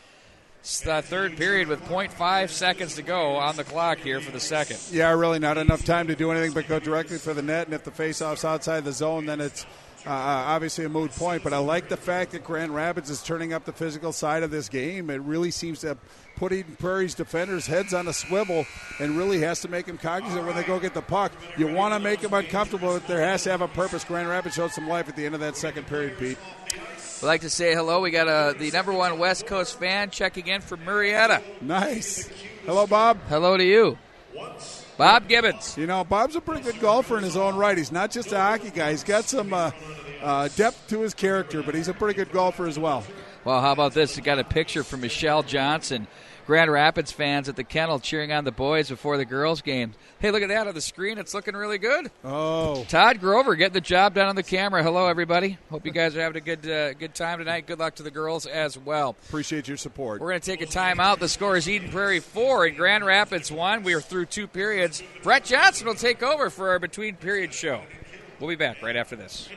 third period with 0.5 seconds to go on the clock here for the second. Yeah, really not enough time to do anything but go directly for the net, and if the faceoff's outside the zone, then it's obviously a moot point. But I like the fact that Grand Rapids is turning up the physical side of this game. It really seems to put Eden Prairie's defenders' heads on a swivel and really has to make them cognizant when they go get the puck. You want to make them uncomfortable, but there has to have a purpose. Grand Rapids showed some life at the end of that second period, Pete. We'd like to say hello. We got the number one West Coast fan checking in from Murrieta. Nice. Hello, Bob. Hello to you. Bob Gibbons. You know, Bob's a pretty good golfer in his own right. He's not just a hockey guy. He's got some depth to his character, but he's a pretty good golfer as well. Well, how about this? We got a picture from Michelle Johnson. Grand Rapids fans at the kennel cheering on the boys before the girls' game. Hey, look at that on the screen. It's looking really good. Oh. Todd Grover getting the job done on the camera. Hello, everybody. Hope you guys are having a good time tonight. Good luck to the girls as well. Appreciate your support. We're going to take a timeout. The score is Eden Prairie 4 and Grand Rapids 1. We are through 2 periods. Brett Johnson will take over for our between-period show. We'll be back right after this.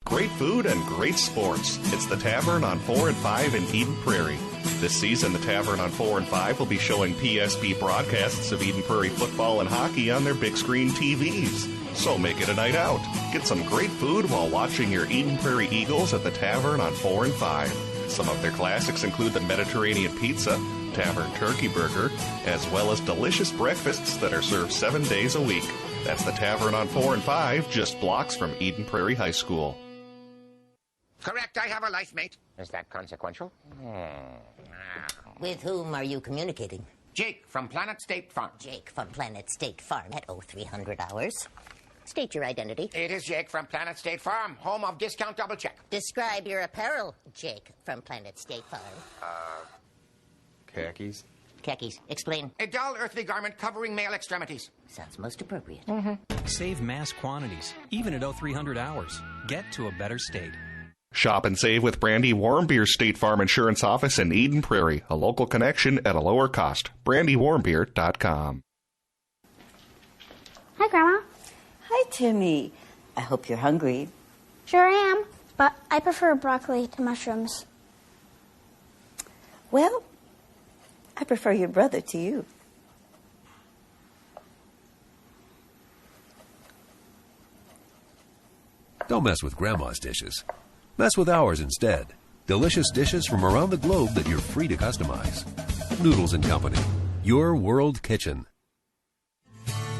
Great food and great sports. It's the Tavern on 4 and 5 in Eden Prairie. This season, the Tavern on 4 and 5 will be showing PSP broadcasts of Eden Prairie football and hockey on their big screen TVs. So make it a night out. Get some great food while watching your Eden Prairie Eagles at the Tavern on 4 and 5. Some of their classics include the Mediterranean Pizza, Tavern Turkey Burger, as well as delicious breakfasts that are served 7 days a week. That's the Tavern on 4 and 5, just blocks from Eden Prairie High School. Correct, I have a life mate. Is that consequential? With whom are you communicating? Jake from Planet State Farm. Jake from Planet State Farm at 0300 hours. State your identity. It is Jake from Planet State Farm, home of Discount Double Check. Describe your apparel, Jake from Planet State Farm. Khakis. Khakis. Explain. A dull earthly garment covering male extremities. Sounds most appropriate. Save mass quantities, even at 0300 hours. Get to a better state. Shop and save with Brandy Warmbeer's State Farm Insurance Office in Eden Prairie. A local connection at a lower cost. BrandyWarmbeer.com. Hi, Grandma. Hi, Timmy. I hope you're hungry. Sure am, but I prefer broccoli to mushrooms. Well, I prefer your brother to you. Don't mess with Grandma's dishes. Mess with ours instead. Delicious dishes from around the globe that you're free to customize. Noodles & Company, your world kitchen.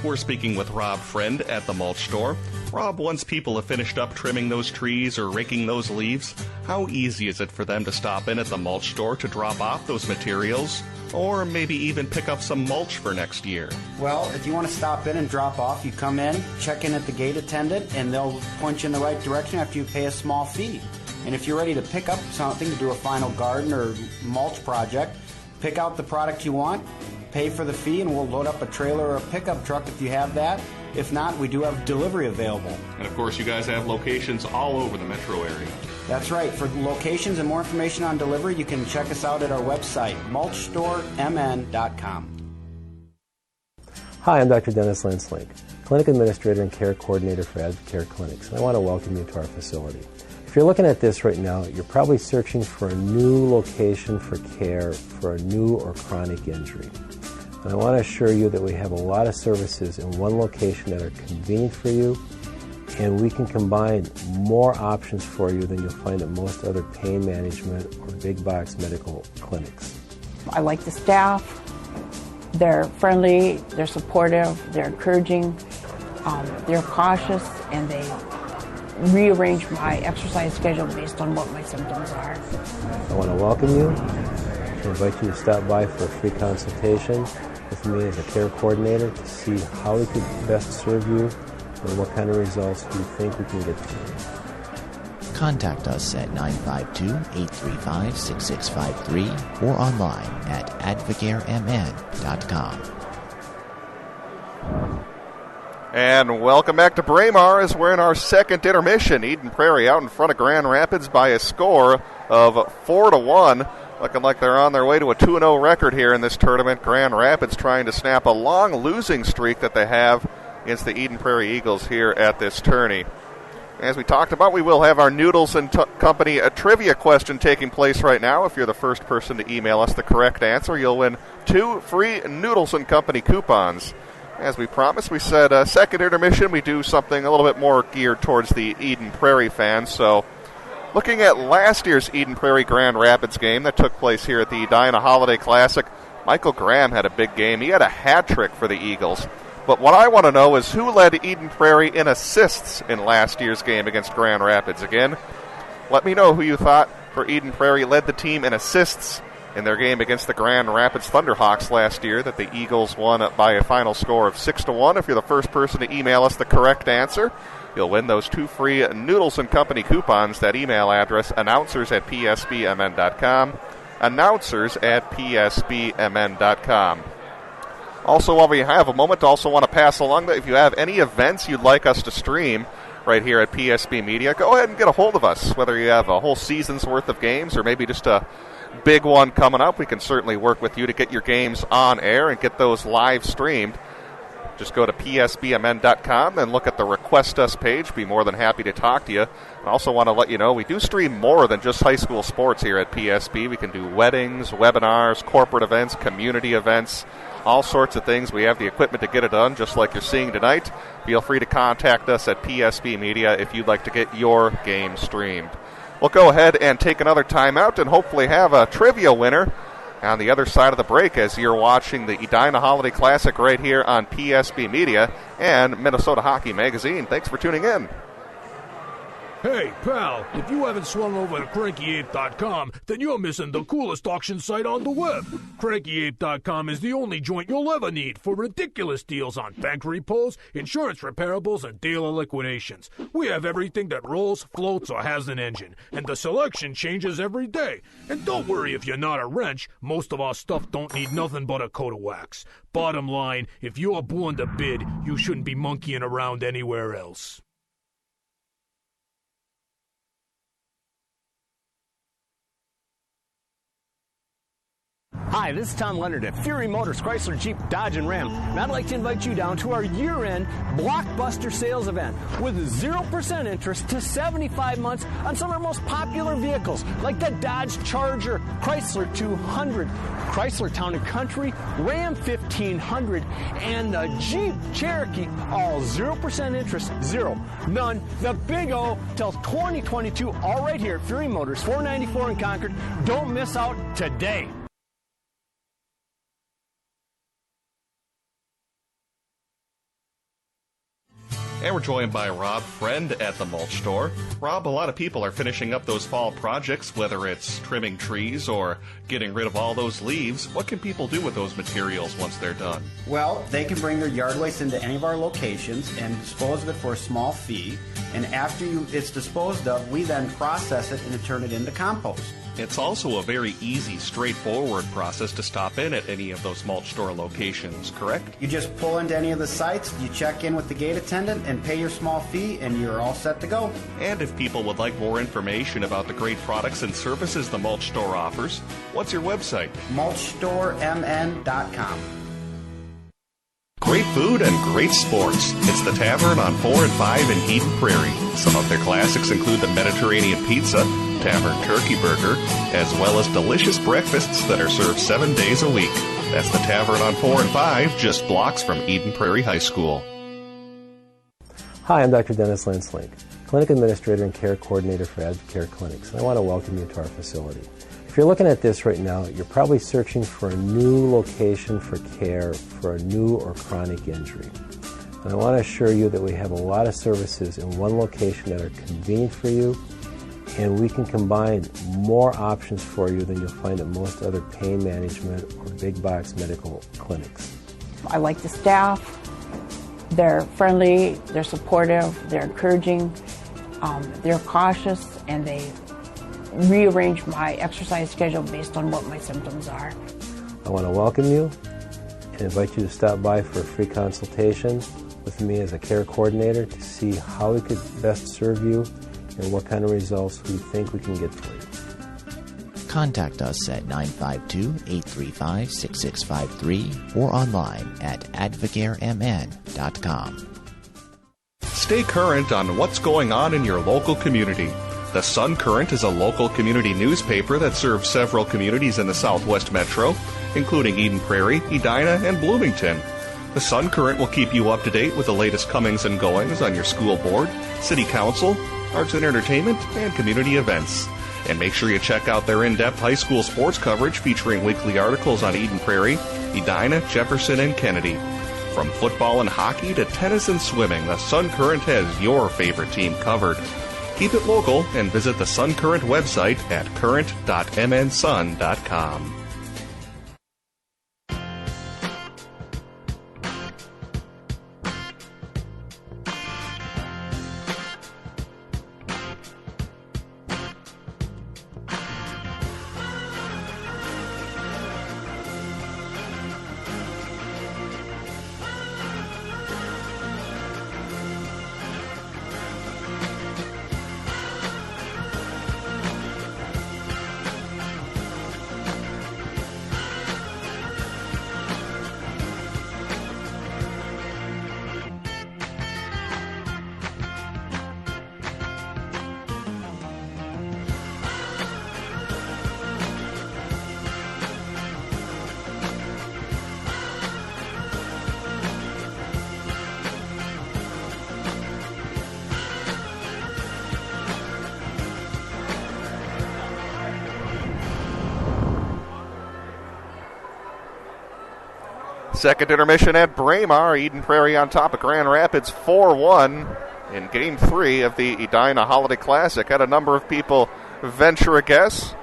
We're speaking with Rob Friend at the mulch store. Rob, once people have finished up trimming those trees or raking those leaves, how easy is it for them to stop in at the mulch store to drop off those materials? Or maybe even pick up some mulch for next year? Well, if you want to stop in and drop off, you come in, check in at the gate attendant, and they'll point you in the right direction after you pay a small fee. And if you're ready to pick up something to do a final garden or mulch project, pick out the product you want, pay for the fee, and we'll load up a trailer or a pickup truck if you have that. If not, we do have delivery available. And of course, you guys have locations all over the metro area. That's right. For locations and more information on delivery, you can check us out at our website, mulchstoremn.com. Hi, I'm Dr. Dennis Lenslink, Clinic Administrator and Care Coordinator for Advocare Clinics, and I want to welcome you to our facility. If you're looking at this right now, you're probably searching for a new location for care for a new or chronic injury. And I want to assure you that we have a lot of services in one location that are convenient for you, and we can combine more options for you than you'll find at most other pain management or big box medical clinics. I like the staff. They're friendly, they're supportive, they're encouraging, they're cautious, and they rearrange my exercise schedule based on what my symptoms are. I want to welcome you and invite you to stop by for a free consultation with me as a care coordinator to see how we could best serve you and what kind of results we think we can get to you. Contact us at 952-835-6653 or online at advocaremn.com. And welcome back to Braemar as we're in our second intermission. Eden Prairie out in front of Grand Rapids by a score of 4-1. Looking like they're on their way to a 2-0 record here in this tournament. Grand Rapids trying to snap a long losing streak that they have against the Eden Prairie Eagles here at this tourney. As we talked about, we will have our Noodles and Company a trivia question taking place right now. If you're the first person to email us the correct answer, you'll win 2 free Noodles and Company coupons. As we promised, we said second intermission, we do something a little bit more geared towards the Eden Prairie fans. So looking at last year's Eden Prairie Grand Rapids game that took place here at the Edina Holiday Classic, Michael Graham had a big game. He had a hat trick for the Eagles. But what I want to know is who led Eden Prairie in assists in last year's game against Grand Rapids. Again, let me know who you thought for Eden Prairie led the team in assists in their game against the Grand Rapids Thunderhawks last year that the Eagles won by a final score of 6-1. If you're the first person to email us the correct answer, you'll win those 2 free Noodles and Company coupons. That email address, announcers@psbmn.com, announcers@psbmn.com. Also, while we have a moment, also want to pass along that if you have any events you'd like us to stream right here at PSB Media, go ahead and get a hold of us. Whether you have a whole season's worth of games or maybe just a big one coming up, we can certainly work with you to get your games on air and get those live streamed. Just go to psbmn.com and look at the Request Us page. Be more than happy to talk to you. I also want to let you know we do stream more than just high school sports here at PSB. We can do weddings, webinars, corporate events, community events, all sorts of things. We have the equipment to get it done, just like you're seeing tonight. Feel free to contact us at PSB Media if you'd like to get your game streamed. We'll go ahead and take another timeout and hopefully have a trivia winner on the other side of the break as you're watching the Edina Holiday Classic right here on PSB Media and Minnesota Hockey Magazine. Thanks for tuning in. Hey, pal, if you haven't swung over to CrankyApe.com, then you're missing the coolest auction site on the web. CrankyApe.com is the only joint you'll ever need for ridiculous deals on bank repos, insurance reparables, and dealer liquidations. We have everything that rolls, floats, or has an engine, and the selection changes every day. And don't worry if you're not a wrench, most of our stuff don't need nothing but a coat of wax. Bottom line, if you're born to bid, you shouldn't be monkeying around anywhere else. Hi, this is Tom Leonard at Fury Motors, Chrysler, Jeep, Dodge, and Ram. And I'd like to invite you down to our year-end blockbuster sales event with 0% interest to 75 months on some of our most popular vehicles, like the Dodge Charger, Chrysler 200, Chrysler Town & Country, Ram 1500, and the Jeep Cherokee. All 0% interest, zero, none, the big O till 2022, all right here at Fury Motors, 494 in Concord. Don't miss out today. And we're joined by Rob Friend at the Mulch Store. Rob, a lot of people are finishing up those fall projects, whether it's trimming trees or getting rid of all those leaves. What can people do with those materials once they're done? Well, they can bring their yard waste into any of our locations and dispose of it for a small fee. And after it's disposed of, we then process it and turn it into compost. It's also a very easy, straightforward process to stop in at any of those mulch store locations, correct? You just pull into any of the sites, you check in with the gate attendant and pay your small fee, and you're all set to go. And if people would like more information about the great products and services the mulch store offers, what's your website? mulchstoremn.com. Great food and great sports. It's the Tavern on 4 and 5 in Eden Prairie. Some of their classics include the Mediterranean Pizza, Tavern Turkey Burger, as well as delicious breakfasts that are served 7 days a week. That's the Tavern on 4 and 5, just blocks from Eden Prairie High School. Hi, I'm Dr. Dennis Lenslink, Clinic Administrator and Care Coordinator for Advocare Clinics, and I want to welcome you to our facility. If you're looking at this right now, you're probably searching for a new location for care for a new or chronic injury. And I want to assure you that we have a lot of services in one location that are convenient for you, and we can combine more options for you than you'll find at most other pain management or big box medical clinics. I like the staff. They're friendly, they're supportive, they're encouraging, they're cautious, and they rearrange my exercise schedule based on what my symptoms are. I want to welcome you and invite you to stop by for a free consultation with me as a care coordinator to see how we could best serve you and what kind of results we think we can get for you. Contact us at 952-835-6653 or online at advocaremn.com. Stay current on what's going on in your local community. The Sun Current is a local community newspaper that serves several communities in the Southwest Metro, including Eden Prairie, Edina, and Bloomington. The Sun Current will keep you up to date with the latest comings and goings on your school board, city council, arts and entertainment, and community events. And make sure you check out their in-depth high school sports coverage featuring weekly articles on Eden Prairie, Edina, Jefferson, and Kennedy. From football and hockey to tennis and swimming, the Sun Current has your favorite team covered. Keep it local and visit the Sun Current website at current.mnsun.com. Second intermission at Braemar. Eden Prairie on top of Grand Rapids 4-1 in Game 3 of the Edina Holiday Classic. Had a number of people venture a guess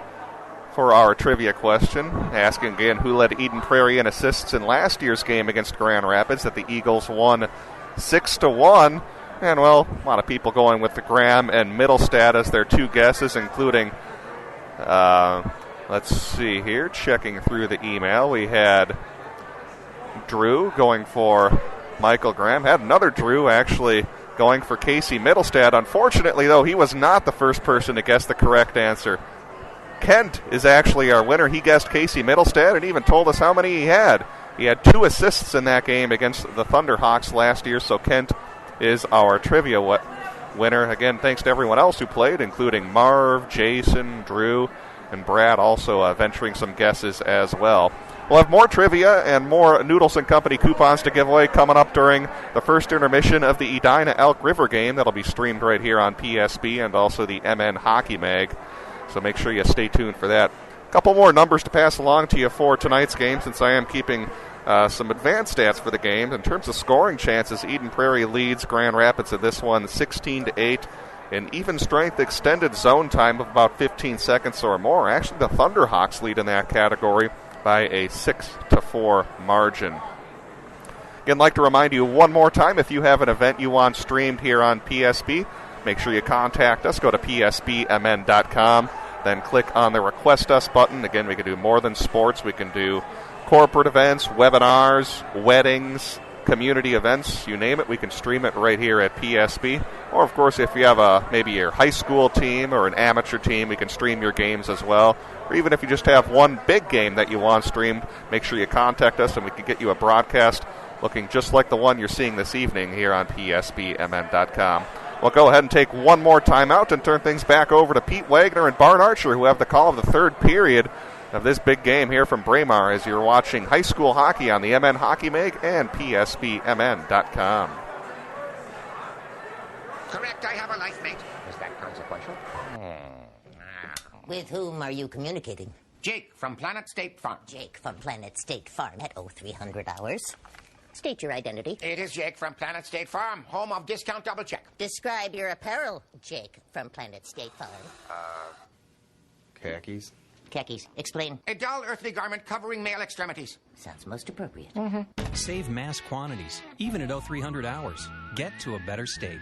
for our trivia question, asking again who led Eden Prairie in assists in last year's game against Grand Rapids that the Eagles won 6-1. And, well, a lot of people going with the Graham and Middlestad as their two guesses, including, let's see here, checking through the email. We had Drew going for Michael Graham. Had another Drew actually going for Casey Middlestad. Unfortunately, though, he was not the first person to guess the correct answer. Kent is actually our winner. He guessed Casey Middlestad and even told us how many he had. He had 2 assists in that game against the Thunderhawks last year, so Kent is our trivia winner. Again, thanks to everyone else who played, including Marv, Jason, Drew, and Brad also venturing some guesses as well. We'll have more trivia and more Noodles & Company coupons to give away coming up during the first intermission of the Edina Elk River game. That'll be streamed right here on PSB and also the MN Hockey Mag. So make sure you stay tuned for that. A couple more numbers to pass along to you for tonight's game, since I am keeping some advanced stats for the game. In terms of scoring chances, Eden Prairie leads Grand Rapids in this one 16-8. An even strength extended zone time of about 15 seconds or more. Actually, the Thunderhawks lead in that category by a 6-4 margin. Again, I'd like to remind you one more time, if you have an event you want streamed here on PSB, make sure you contact us. Go to psbmn.com, then click on the Request Us button. Again, we can do more than sports. We can do corporate events, webinars, weddings, community events, you name it. We can stream it right here at PSB. Or, of course, if you have maybe your high school team or an amateur team, we can stream your games as well. Or even if you just have one big game that you want streamed, make sure you contact us and we can get you a broadcast looking just like the one you're seeing this evening here on PSBMN.com. We'll go ahead and take one more timeout and turn things back over to Pete Wagner and Bart Archer, who have the call of the third period of this big game here from Braemar as you're watching high school hockey on the MN Hockey Mag and PSBMN.com. Correct, I have a life mate. Is that consequential? With whom are you communicating? Jake from Planet State Farm. Jake from Planet State Farm at 0300 hours. State your identity. It is Jake from Planet State Farm, home of Discount Double Check. Describe your apparel, Jake from Planet State Farm. Khakis. Khakis. Explain. A dull earthly garment covering male extremities. Sounds most appropriate. Save mass quantities, even at 0300 hours. Get to a better state.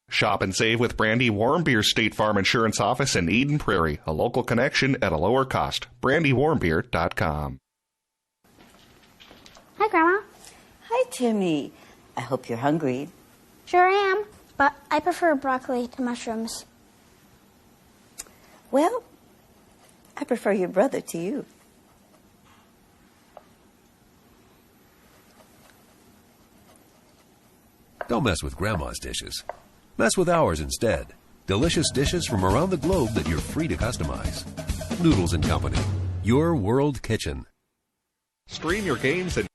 Shop and save with Brandy Warmbeer's State Farm Insurance Office in Eden Prairie. A local connection at a lower cost. BrandyWarmbeer.com. Hi, Grandma. Hi, Timmy. I hope you're hungry. Sure am, but I prefer broccoli to mushrooms. Well, I prefer your brother to you. Don't mess with Grandma's dishes. Mess with ours instead. Delicious dishes from around the globe that you're free to customize. Noodles & Company. Your world kitchen. Stream your games and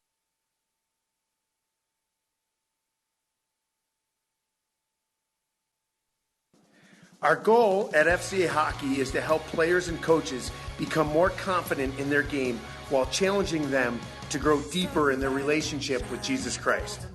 Our goal at FCA Hockey is to help players and coaches become more confident in their game while challenging them to grow deeper in their relationship with Jesus Christ.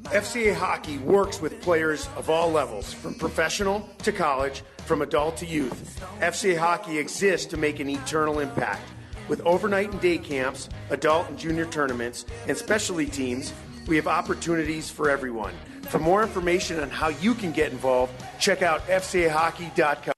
FCA Hockey works with players of all levels, from professional to college, from adult to youth. FCA Hockey exists to make an eternal impact. With overnight and day camps, adult and junior tournaments, and specialty teams, we have opportunities for everyone. For more information on how you can get involved, check out fcahockey.com.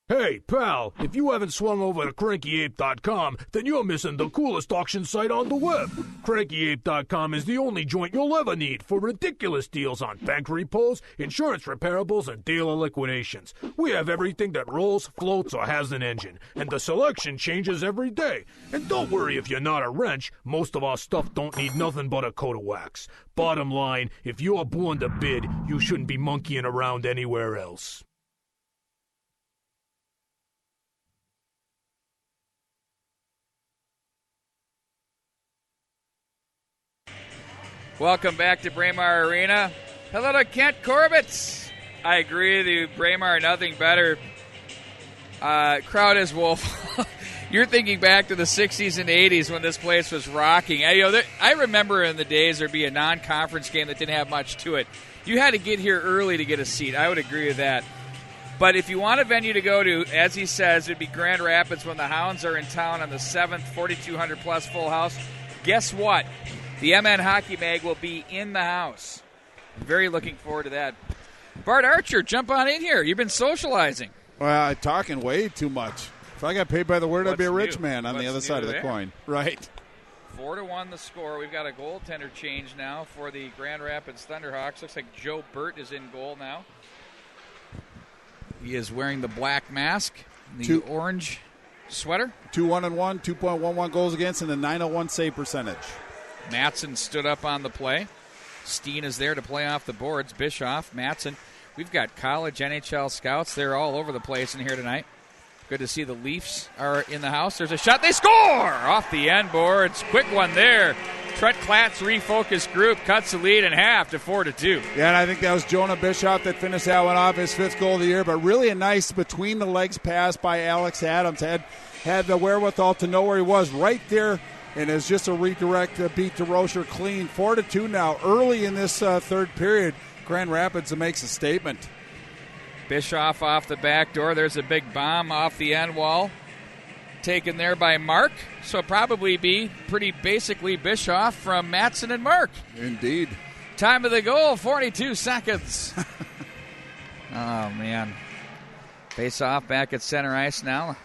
Hey, pal, if you haven't swung over to CrankyApe.com, then you're missing the coolest auction site on the web. CrankyApe.com is the only joint you'll ever need for ridiculous deals on bank repos, insurance reparables, and dealer liquidations. We have everything that rolls, floats, or has an engine, and the selection changes every day. And don't worry if you're not a wrench, most of our stuff don't need nothing but a coat of wax. Bottom line, if you're born to bid, you shouldn't be monkeying around anywhere else. Welcome back to Braemar Arena. Hello to Kent Corbett. I agree with you, Braemar, nothing better. Crowd is wolf. You're thinking back to the 60s and 80s when this place was rocking. I remember in the days there'd be a non-conference game that didn't have much to it. You had to get here early to get a seat. I would agree with that. But if you want a venue to go to, as he says, it'd be Grand Rapids when the Hounds are in town on the 7th, 4,200-plus full house. Guess what? The MN Hockey Mag will be in the house. Very looking forward to that. Bart Archer, jump on in here. You've been socializing. Well, I'm talking way too much. If I got paid by the word, I'd be a rich man on the other side of the coin. Right. 4-1 the score. We've got a goaltender change now for the Grand Rapids Thunderhawks. Looks like Joe Burt is in goal now. He is wearing the black mask, the orange sweater. 2-1-1, 2.11 goals against, and a .901 save percentage. Matson stood up on the play. Steen is there to play off the boards. Bischoff, Matson. We've got college NHL scouts. They're all over the place in here tonight. Good to see the Leafs are in the house. There's a shot. They score! Off the end boards. Quick one there. Trent Klatt's refocused group cuts the lead in half to 4-2. Yeah, and I think that was Jonah Bischoff that finished that one off, his 5th goal of the year. But really a nice between-the-legs pass by Alex Adams. Had the wherewithal to know where he was right there. And it's just a redirect beat to Rocher clean. 4-2 now. Early in this third period, Grand Rapids makes a statement. Bischoff off the back door. There's a big bomb off the end wall. taken there by Mark. So probably be pretty basically Bischoff from Matson and Mark. Indeed. Time of the goal, 42 seconds. Oh, man. Face off back at center ice now.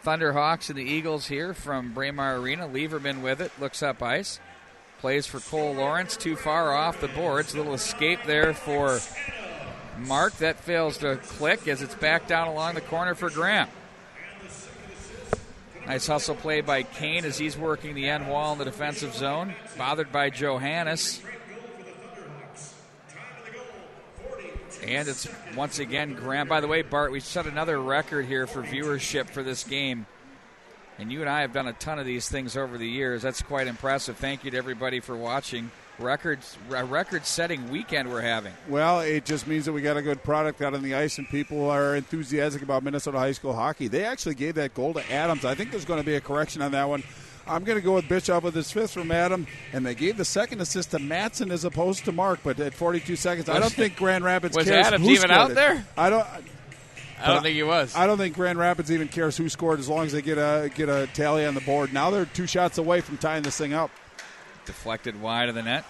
Thunderhawks and the Eagles here from Braemar Arena. Lieberman with it, looks up ice. Plays for Cole Lawrence, too far off the boards. A little escape there for Mark. That fails to click as it's back down along the corner for Graham. Nice hustle play by Kane as he's working the end wall in the defensive zone. Bothered by Johannes. And it's once again Graham. By the way, Bart, we set another record here for viewership for this game. And you and I have done a ton of these things over the years. That's quite impressive. Thank you to everybody for watching. Record-setting weekend we're having. Well, it just means that we got a good product out on the ice, and people are enthusiastic about Minnesota high school hockey. They actually gave that goal to Adams. I think there's going to be a correction on that one. I'm going to go with Bischoff with his fifth from Adam, and they gave the second assist to Matson as opposed to Mark. But at 42 seconds, I don't think Grand Rapids was cares Adams who even out there. I don't think he was. I don't think Grand Rapids even cares who scored as long as they get a tally on the board. Now they're 2 shots away from tying this thing up. Deflected wide of the net.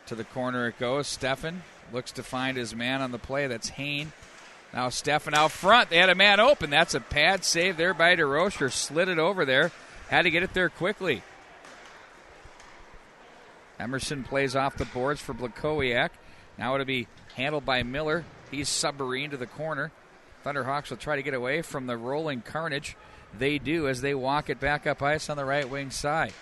To the corner it goes. Stefan looks to find his man on the play. That's Hain. Now Stefan out front. They had a man open. That's a pad save there by DeRocher. Slid it over there. Had to get it there quickly. Emerson plays off the boards for Blakowiak. Now it'll be handled by Miller. He's submarine to the corner. Thunderhawks will try to get away from the rolling carnage. They do as they walk it back up ice on the right wing side.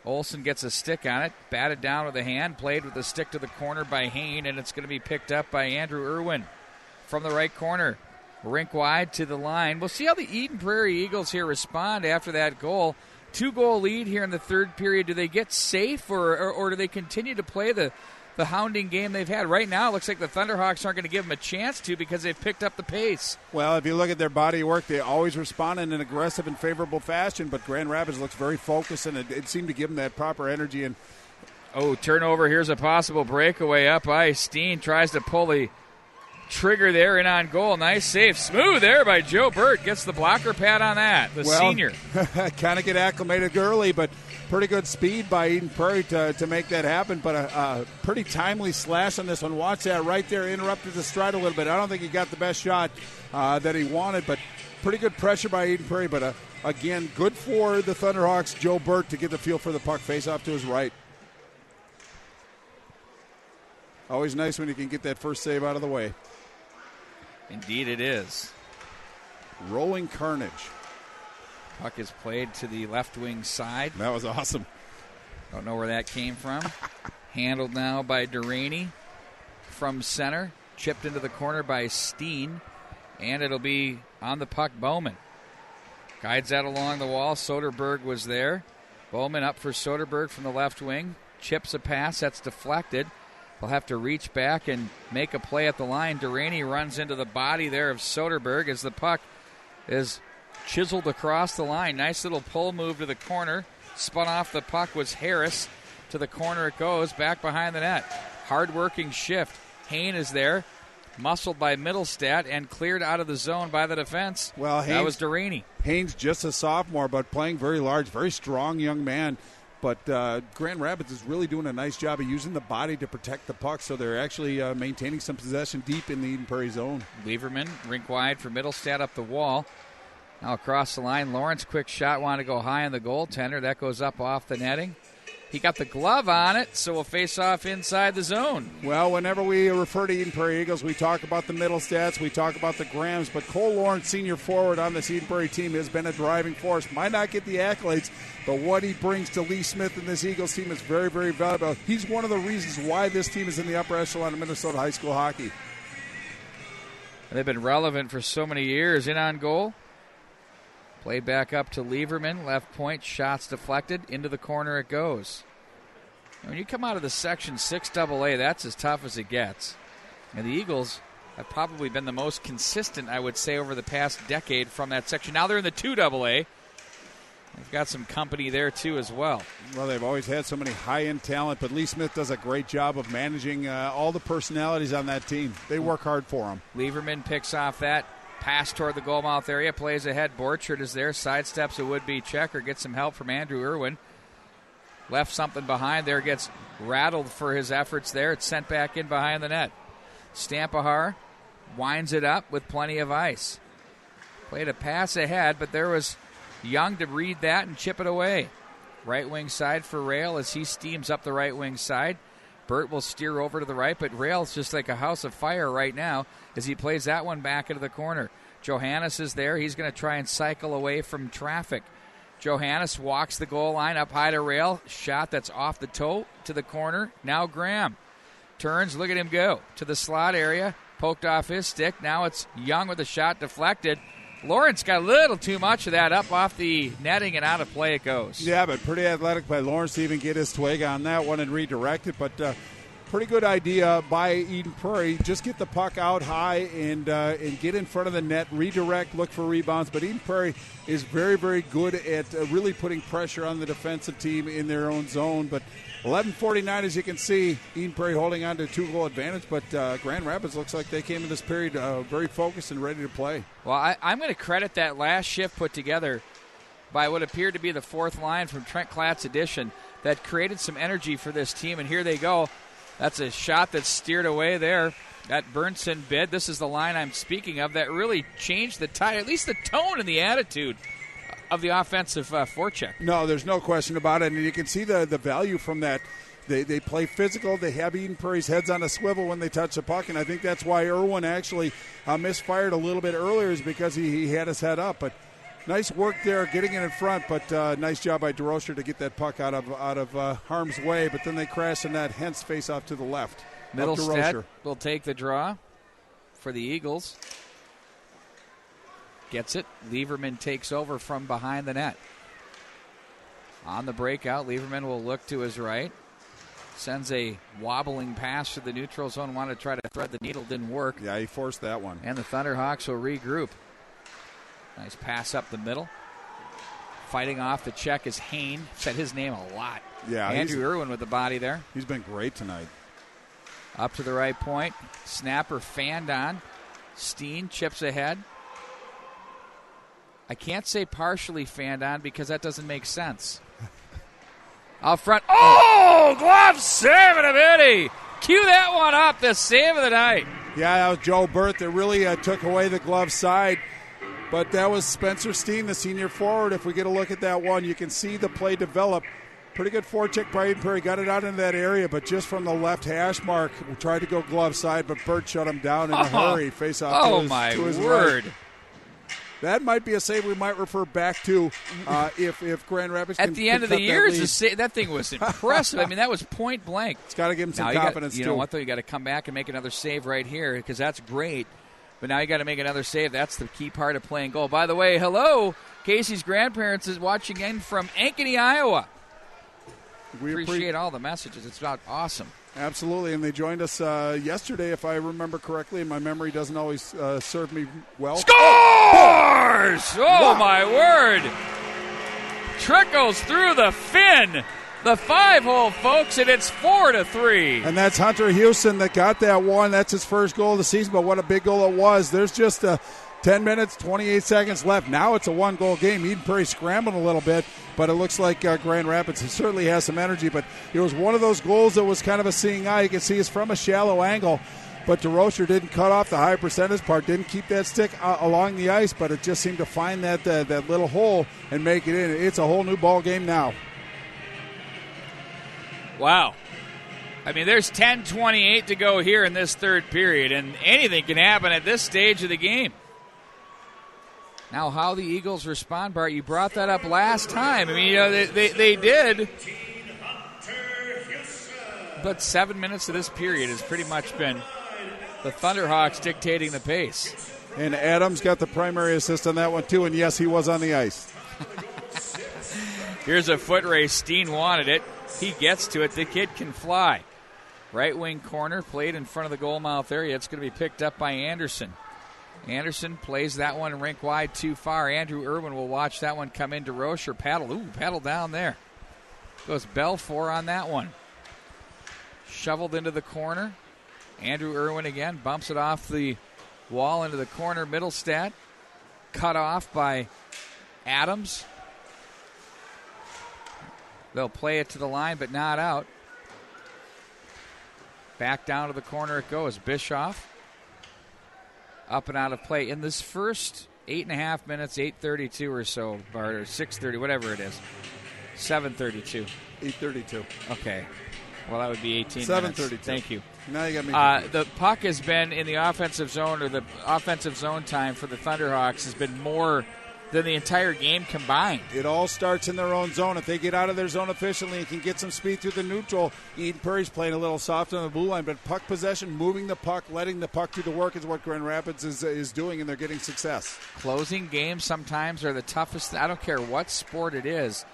Olsen gets a stick on it, batted down with a hand, played with the stick to the corner by Hain, and it's going to be picked up by Andrew Irwin from the right corner. Rink wide to the line. We'll see how the Eden Prairie Eagles here respond after that goal. 2-goal lead here in the third period. Do they get safe or do they continue to play the hounding game they've had? Right now, it looks like the Thunderhawks aren't going to give them a chance to because they've picked up the pace. Well, if you look at their body work, they always respond in an aggressive and favorable fashion, but Grand Rapids looks very focused, and it seemed to give them that proper energy. And turnover. Here's a possible breakaway up ice. Steen tries to pull the trigger there and on goal. Nice save. Smooth there by Joe Burt. Gets the blocker pad on that, the senior. Kind of get acclimated early, but pretty good speed by Eden Prairie to make that happen, but a pretty timely slash on this one. Watch that right there. Interrupted the stride a little bit. I don't think he got the best shot that he wanted, but pretty good pressure by Eden Prairie. But again, good for the Thunderhawks, Joe Burt, to get the feel for the puck. Face off to his right. Always nice when you can get that first save out of the way. Indeed it is. Rolling carnage. Puck is played to the left wing side. That was awesome. Don't know where that came from. Handled now by Duraney from center. Chipped into the corner by Steen. And it'll be on the puck, Bowman. Guides that along the wall. Soderberg was there. Bowman up for Soderberg from the left wing. Chips a pass. That's deflected. They'll have to reach back and make a play at the line. Duraney runs into the body there of Soderberg as the puck is chiseled across the line. Nice little pull move to the corner. Spun off the puck was Harris. To the corner it goes, back behind the net. Hard-working shift. Hain is there, muscled by Middlestat and cleared out of the zone by the defense. Well, that was Duraney. Hain's just a sophomore, but playing very large, very strong young man. But Grand Rapids is really doing a nice job of using the body to protect the puck, so they're actually maintaining some possession deep in the Eden Prairie zone. Lieberman, rink wide for Middlestat up the wall. Now across the line, Lawrence, quick shot, wanted to go high on the goaltender. That goes up off the netting. He got the glove on it, so we'll face off inside the zone. Well, whenever we refer to Eden Prairie Eagles, we talk about the Middlestats, we talk about the Grahams, but Cole Lawrence, senior forward on this Eden Prairie team, has been a driving force. Might not get the accolades, but what he brings to Lee Smith and this Eagles team is very, very valuable. He's one of the reasons why this team is in the upper echelon of Minnesota high school hockey. They've been relevant for so many years. In on goal. Play back up to Lieberman. Left point. Shots deflected. Into the corner it goes. When you come out of the Section 6 AA, that's as tough as it gets. And the Eagles have probably been the most consistent, I would say, over the past decade from that section. Now they're in the 2 AA. They've got some company there, too, as well. Well, they've always had so many high-end talent, but Lee Smith does a great job of managing all the personalities on that team. They work hard for him. Lieberman picks off that Pass toward the goal mouth area, plays ahead. Borchard is there, sidesteps a would-be checker, gets some help from Andrew Irwin. Left something behind there, gets rattled for his efforts there. It's sent back in behind the net. Stampahar winds it up with plenty of ice. Played a pass ahead, but there was Young to read that and chip it away. Right wing side for Rail as he steams up the right wing side. Burt will steer over to the right, but Rail's just like a house of fire right now as he plays that one back into the corner. Johannes is there. He's going to try and cycle away from traffic. Johannes walks the goal line up high to Rail. Shot that's off the toe to the corner. Now Graham turns. Look at him go to the slot area. Poked off his stick. Now it's Young with a shot deflected. Lawrence got a little too much of that up off the netting, and out of play it goes. Yeah, but pretty athletic by Lawrence to even get his twig on that one and redirect it. But pretty good idea by Eden Prairie. Just get the puck out high and get in front of the net, redirect, look for rebounds. But Eden Prairie is very, very good at really putting pressure on the defensive team in their own zone. But 11:49, as you can see, Eden Prairie holding on to a 2-goal advantage, but Grand Rapids looks like they came in this period very focused and ready to play. Well, I'm going to credit that last shift put together by what appeared to be the fourth line from Trent Klatt's addition that created some energy for this team, and here they go. That's a shot that's steered away there. That Burnson bid, this is the line I'm speaking of, that really changed the tide, at least the tone and the attitude of the offensive forecheck. No, there's no question about it, and you can see the value from that. They play physical. They have Eden Prairie's heads on a swivel when they touch the puck, and I think that's why Irwin actually misfired a little bit earlier, is because he had his head up. But nice work there getting it in front, but nice job by DeRocher to get that puck out of harm's way, but then they crash in that, hence face off to the left. Middlestead will take the draw for the Eagles. Gets it. Lieberman takes over from behind the net. On the breakout, Lieberman will look to his right. Sends a wobbling pass to the neutral zone. Wanted to try to thread the needle. Didn't work. Yeah, he forced that one. And the Thunderhawks will regroup. Nice pass up the middle. Fighting off the check is Hain. Said his name a lot. Yeah, Andrew Irwin with the body there. He's been great tonight. Up to the right point. Snapper fanned on. Steen chips ahead. I can't say partially fanned on because that doesn't make sense. Out front. Oh, glove save and a bitty. Cue that one up, the save of the night. Yeah, that was Joe Burt that really took away the glove side. But that was Spencer Steen, the senior forward. If we get a look at that one, you can see the play develop. Pretty good forecheck by Eden Prairie. Got it out into that area, but just from the left hash mark. We tried to go glove side, but Burt shut him down in a hurry. Face off to his word. Right. That might be a save we might refer back to if Grand Rapids can at the end of the year. That thing was impressive. I mean, that was point blank. It's got to give him some confidence, you know what, though? You got to come back and make another save right here because that's great. But now you got to make another save. That's the key part of playing goal. By the way, hello. Casey's grandparents is watching in from Ankeny, Iowa. We appreciate all the messages. It's about awesome. Absolutely, and they joined us yesterday, if I remember correctly, and my memory doesn't always serve me well. Scores! Oh, my word. Trickles through the fin. The 5-hole, folks, and it's 4-3. And that's Hunter Houston that got that one. That's his first goal of the season, but what a big goal it was. There's just 10 minutes, 28 seconds left. Now it's a one-goal game. Eden Prairie scrambling a little bit, but it looks like Grand Rapids certainly has some energy. But it was one of those goals that was kind of a seeing eye. You can see it's from a shallow angle, but DeRocher didn't cut off the high percentage part, didn't keep that stick along the ice, but it just seemed to find that little hole and make it in. It's a whole new ball game now. Wow. I mean, there's 10:28 to go here in this third period, and anything can happen at this stage of the game. Now, how the Eagles respond, Bart, you brought that up last time. I mean, you know, they did. But 7 minutes of this period has pretty much been the Thunderhawks dictating the pace. And Adams got the primary assist on that one, too, and yes, he was on the ice. Here's a foot race. Steen wanted it. He gets to it. The kid can fly. Right wing corner, played in front of the goal mouth area. It's going to be picked up by Anderson. Anderson plays that one rink wide too far. Andrew Irwin will watch that one come into Rocher. Paddle down there. Goes Belfour on that one. Shoveled into the corner. Andrew Irwin again bumps it off the Wall into the corner, Middlestat. Cut off by Adams. They'll play it to the line, but not out. Back down to the corner it goes. Bischoff up and out of play. In this first 8.5 minutes, 8:32 or so, Bart, or 6:30, whatever it is. 7:32. 8:32. Okay. Well, that would be 18 7:32. minutes. Thank you. Now you got me confused. The puck has been in the offensive zone, or the offensive zone time for the Thunderhawks has been more than the entire game combined. It all starts in their own zone. If they get out of their zone efficiently and can get some speed through the neutral, Eden Prairie's playing a little soft on the blue line, but puck possession, moving the puck, letting the puck do the work is what Grand Rapids is doing, and they're getting success. Closing games sometimes are the toughest. I don't care what sport it is.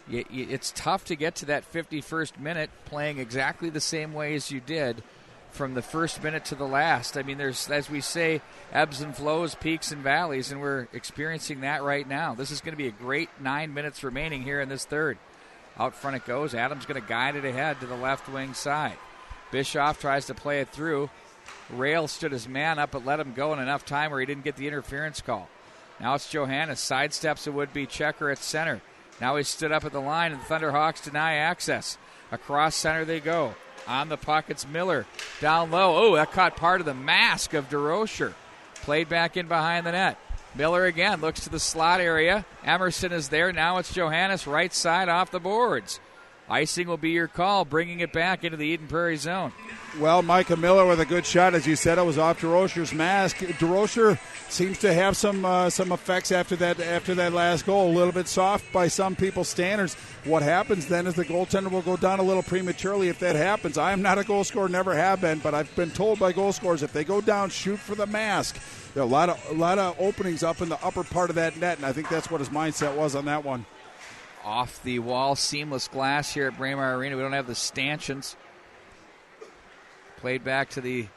It's tough to get to that 51st minute playing exactly the same way as you did from the first minute to the last. I mean, there's, as we say, ebbs and flows, peaks and valleys, and we're experiencing that right now. This is going to be a great 9 minutes remaining here in this third. Out front it goes. Adams going to guide it ahead to the left wing side. Bischoff tries to play it through. Rail stood his man up but let him go in enough time where he didn't get the interference call. Now it's Johannes. Sidesteps a would-be checker at center. Now he stood up at the line, and the Thunderhawks deny access. Across center they go. On the puck, it's Miller. Down low. Oh, that caught part of the mask of DeRocher. Played back in behind the net. Miller again looks to the slot area. Emerson is there. Now it's Johannes right side off the boards. Icing will be your call, bringing it back into the Eden Prairie zone. Well, Micah Miller with a good shot. As you said, it was off DeRocher's mask. DeRocher seems to have some effects after that last goal. A little bit soft by some people's standards. What happens then is the goaltender will go down a little prematurely if that happens. I am not a goal scorer, never have been, but I've been told by goal scorers if they go down, shoot for the mask. There are a lot of openings up in the upper part of that net, and I think that's what his mindset was on that one. Off the wall, seamless glass here at Braemar Arena. We don't have the stanchions. Played back to the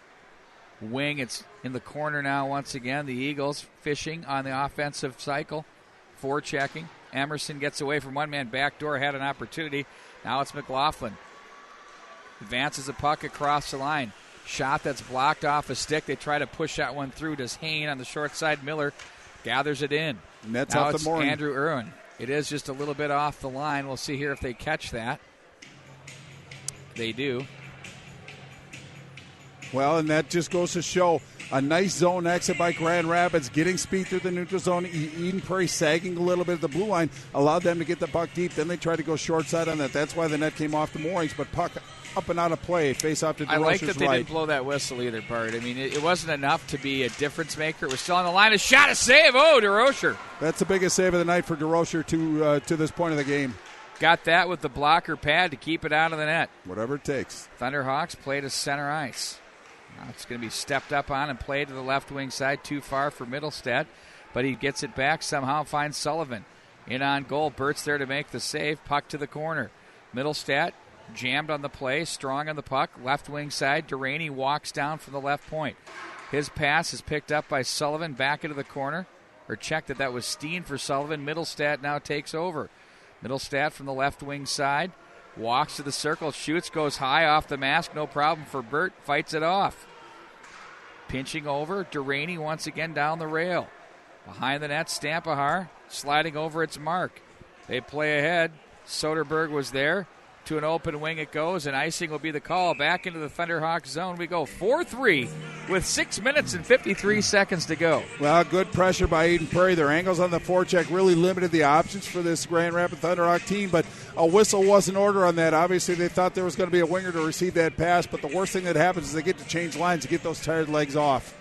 wing. It's in the corner now once again. The Eagles fishing on the offensive cycle. Forechecking. Emerson gets away from one man. Backdoor had an opportunity. Now it's McLaughlin. Advances the puck across the line. Shot that's blocked off a stick. They try to push that one through. Does Hain on the short side. Miller gathers it in. And that's now off it's the mooring. Andrew Irwin. It is just a little bit off the line. We'll see here if they catch that. They do. Well, and that just goes to show a nice zone exit by Grand Rapids, getting speed through the neutral zone. Eden Prairie sagging a little bit at the blue line, allowed them to get the puck deep. Then they tried to go short side on that. That's why the net came off the moorings, but puck up and out of play. Face off to DeRocher's right. I like that they didn't blow that whistle either, Bart. I mean, it wasn't enough to be a difference maker. It was still on the line. A shot, a save. Oh, DeRocher. That's the biggest save of the night for DeRocher to this point of the game. Got that with the blocker pad to keep it out of the net. Whatever it takes. Thunderhawks play to center ice. Now it's going to be stepped up on and played to the left wing side. Too far for Middlestat, but he gets it back somehow, finds Sullivan. In on goal. Bert's there to make the save. Puck to the corner. Middlestat jammed on the play, strong on the puck. Left wing side. Duraney walks down from the left point. His pass is picked up by Sullivan back into the corner. Or checked that was Steen for Sullivan. Middlestat now takes over. Middlestat from the left wing side. Walks to the circle, shoots, goes high off the mask. No problem for Bert. Fights it off. Pinching over. Duraney once again down the rail. Behind the net, Stampahar sliding over its mark. They play ahead. Soderberg was there. To an open wing it goes, and icing will be the call. Back into the Thunderhawks zone we go. 4-3 with 6 minutes and 53 seconds to go. Well, good pressure by Eden Prairie. Their angles on the forecheck really limited the options for this Grand Rapids Thunderhawk team, but a whistle was in order on that. Obviously, they thought there was going to be a winger to receive that pass, but the worst thing that happens is they get to change lines to get those tired legs off.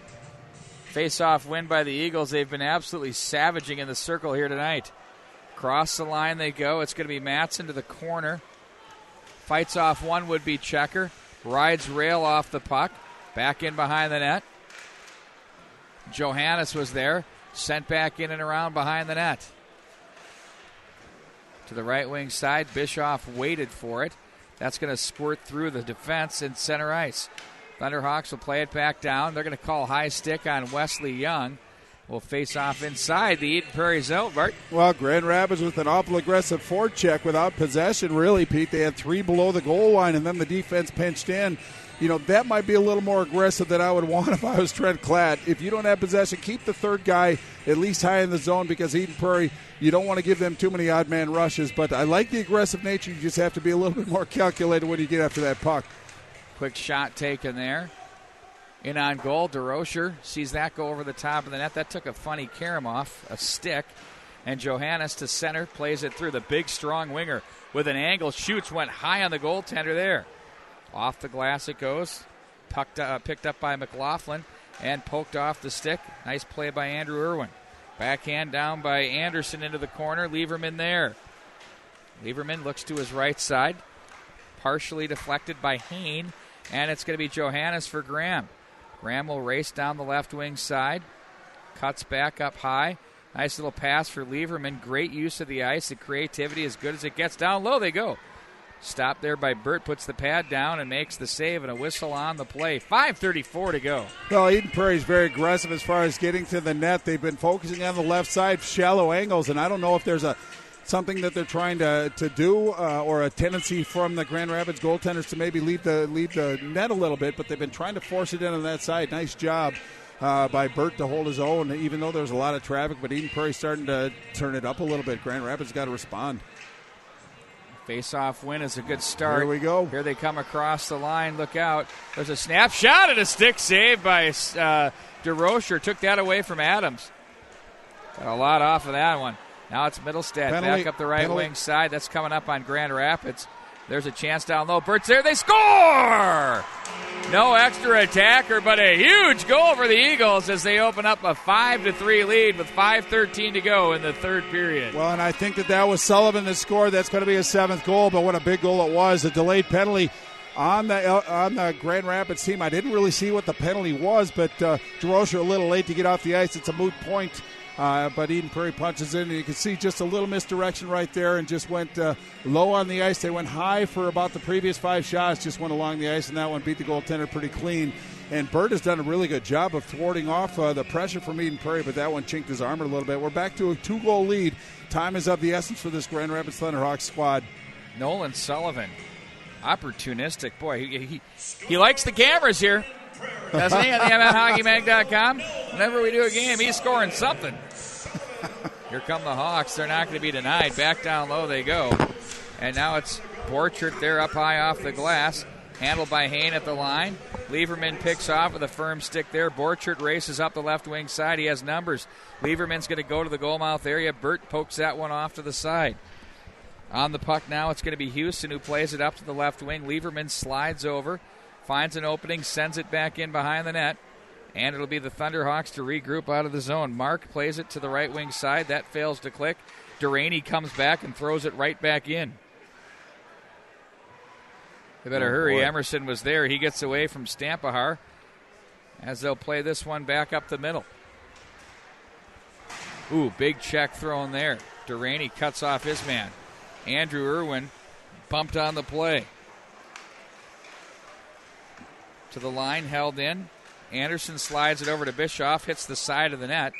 Face-off win by the Eagles. They've been absolutely savaging in the circle here tonight. Cross the line they go. It's going to be Mattson to the corner. Fights off one would-be checker. Rides rail off the puck. Back in behind the net. Johannes was there. Sent back in and around behind the net. To the right wing side. Bischoff waited for it. That's going to squirt through the defense in center ice. Thunderhawks will play it back down. They're going to call high stick on Wesley Young. Will face off inside the Eden Prairie zone, Bart. Well, Grand Rapids with an awful aggressive forecheck without possession, really, Pete. They had three below the goal line, and then the defense pinched in. that might be a little more aggressive than I would want if I was Trent Klatt. If you don't have possession, keep the third guy at least high in the zone, because Eden Prairie, you don't want to give them too many odd man rushes. But I like the aggressive nature. You just have to be a little bit more calculated when you get after that puck. Quick shot taken there. In on goal, DeRocher sees that go over the top of the net. That took a funny Karamov, a stick. And Johannes to center, plays it through. The big, strong winger with an angle, shoots, went high on the goaltender there. Off the glass it goes. Picked up by McLaughlin and poked off the stick. Nice play by Andrew Irwin. Backhand down by Anderson into the corner. Lieberman there. Lieberman looks to his right side. Partially deflected by Hain. And it's going to be Johannes for Graham. Graham will race down the left wing side. Cuts back up high. Nice little pass for Lieberman. Great use of the ice. The creativity as good as it gets. Down low they go. Stopped there by Burt. Puts the pad down and makes the save, and a whistle on the play. 5:34 to go. Well, Eden Prairie is very aggressive as far as getting to the net. They've been focusing on the left side, shallow angles, and I don't know if there's something that they're trying to do or a tendency from the Grand Rapids goaltenders to maybe leave the net a little bit, but they've been trying to force it in on that side. Nice job by Burt to hold his own, even though there's a lot of traffic, but Eden Prairie starting to turn it up a little bit. Grand Rapids got to respond. Face-off win is a good start. Here we go. Here they come across the line. Look out. There's a snapshot and a stick save by DeRocher. Took that away from Adams. Got a lot off of that one. Now it's Middlestad back up the right wing side. That's coming up on Grand Rapids. There's a chance down low. Burt's there. They score! No extra attacker, but a huge goal for the Eagles as they open up a 5-3 lead with 5:13 to go in the third period. Well, and I think that was Sullivan that scored. That's going to be his 7th goal, but what a big goal it was. A delayed penalty on the Grand Rapids team. I didn't really see what the penalty was, but DeRocher a little late to get off the ice. It's a moot point. But Eden Prairie punches in, and you can see just a little misdirection right there and just went low on the ice. They went high for about the previous 5 shots, just went along the ice, and that one beat the goaltender pretty clean. And Burt has done a really good job of thwarting off the pressure from Eden Prairie, but that one chinked his armor a little bit. We're back to a 2-goal lead. Time is of the essence for this Grand Rapids Thunderhawks squad. Nolan Sullivan, opportunistic. Boy, he likes the cameras here. Doesn't he? On the MNHockeyMag.com. Whenever we do a game, he's scoring something. Here come the Hawks. They're not going to be denied. Back down low they go. And now it's Borchert there up high off the glass. Handled by Hain at the line. Lieberman picks off with a firm stick there. Borchert races up the left wing side. He has numbers. Lieberman's going to go to the goal mouth area. Burt pokes that one off to the side. On the puck now, it's going to be Houston who plays it up to the left wing. Lieberman slides over. Finds an opening, sends it back in behind the net, and it'll be the Thunderhawks to regroup out of the zone. Mark plays it to the right wing side. That fails to click. Duraney comes back and throws it right back in. They better hurry. Boy. Emerson was there. He gets away from Stampahar as they'll play this one back up the middle. Ooh, big check thrown there. Duraney cuts off his man. Andrew Irwin bumped on the play. To the line, held in. Anderson slides it over to Bischoff, hits the side of the net,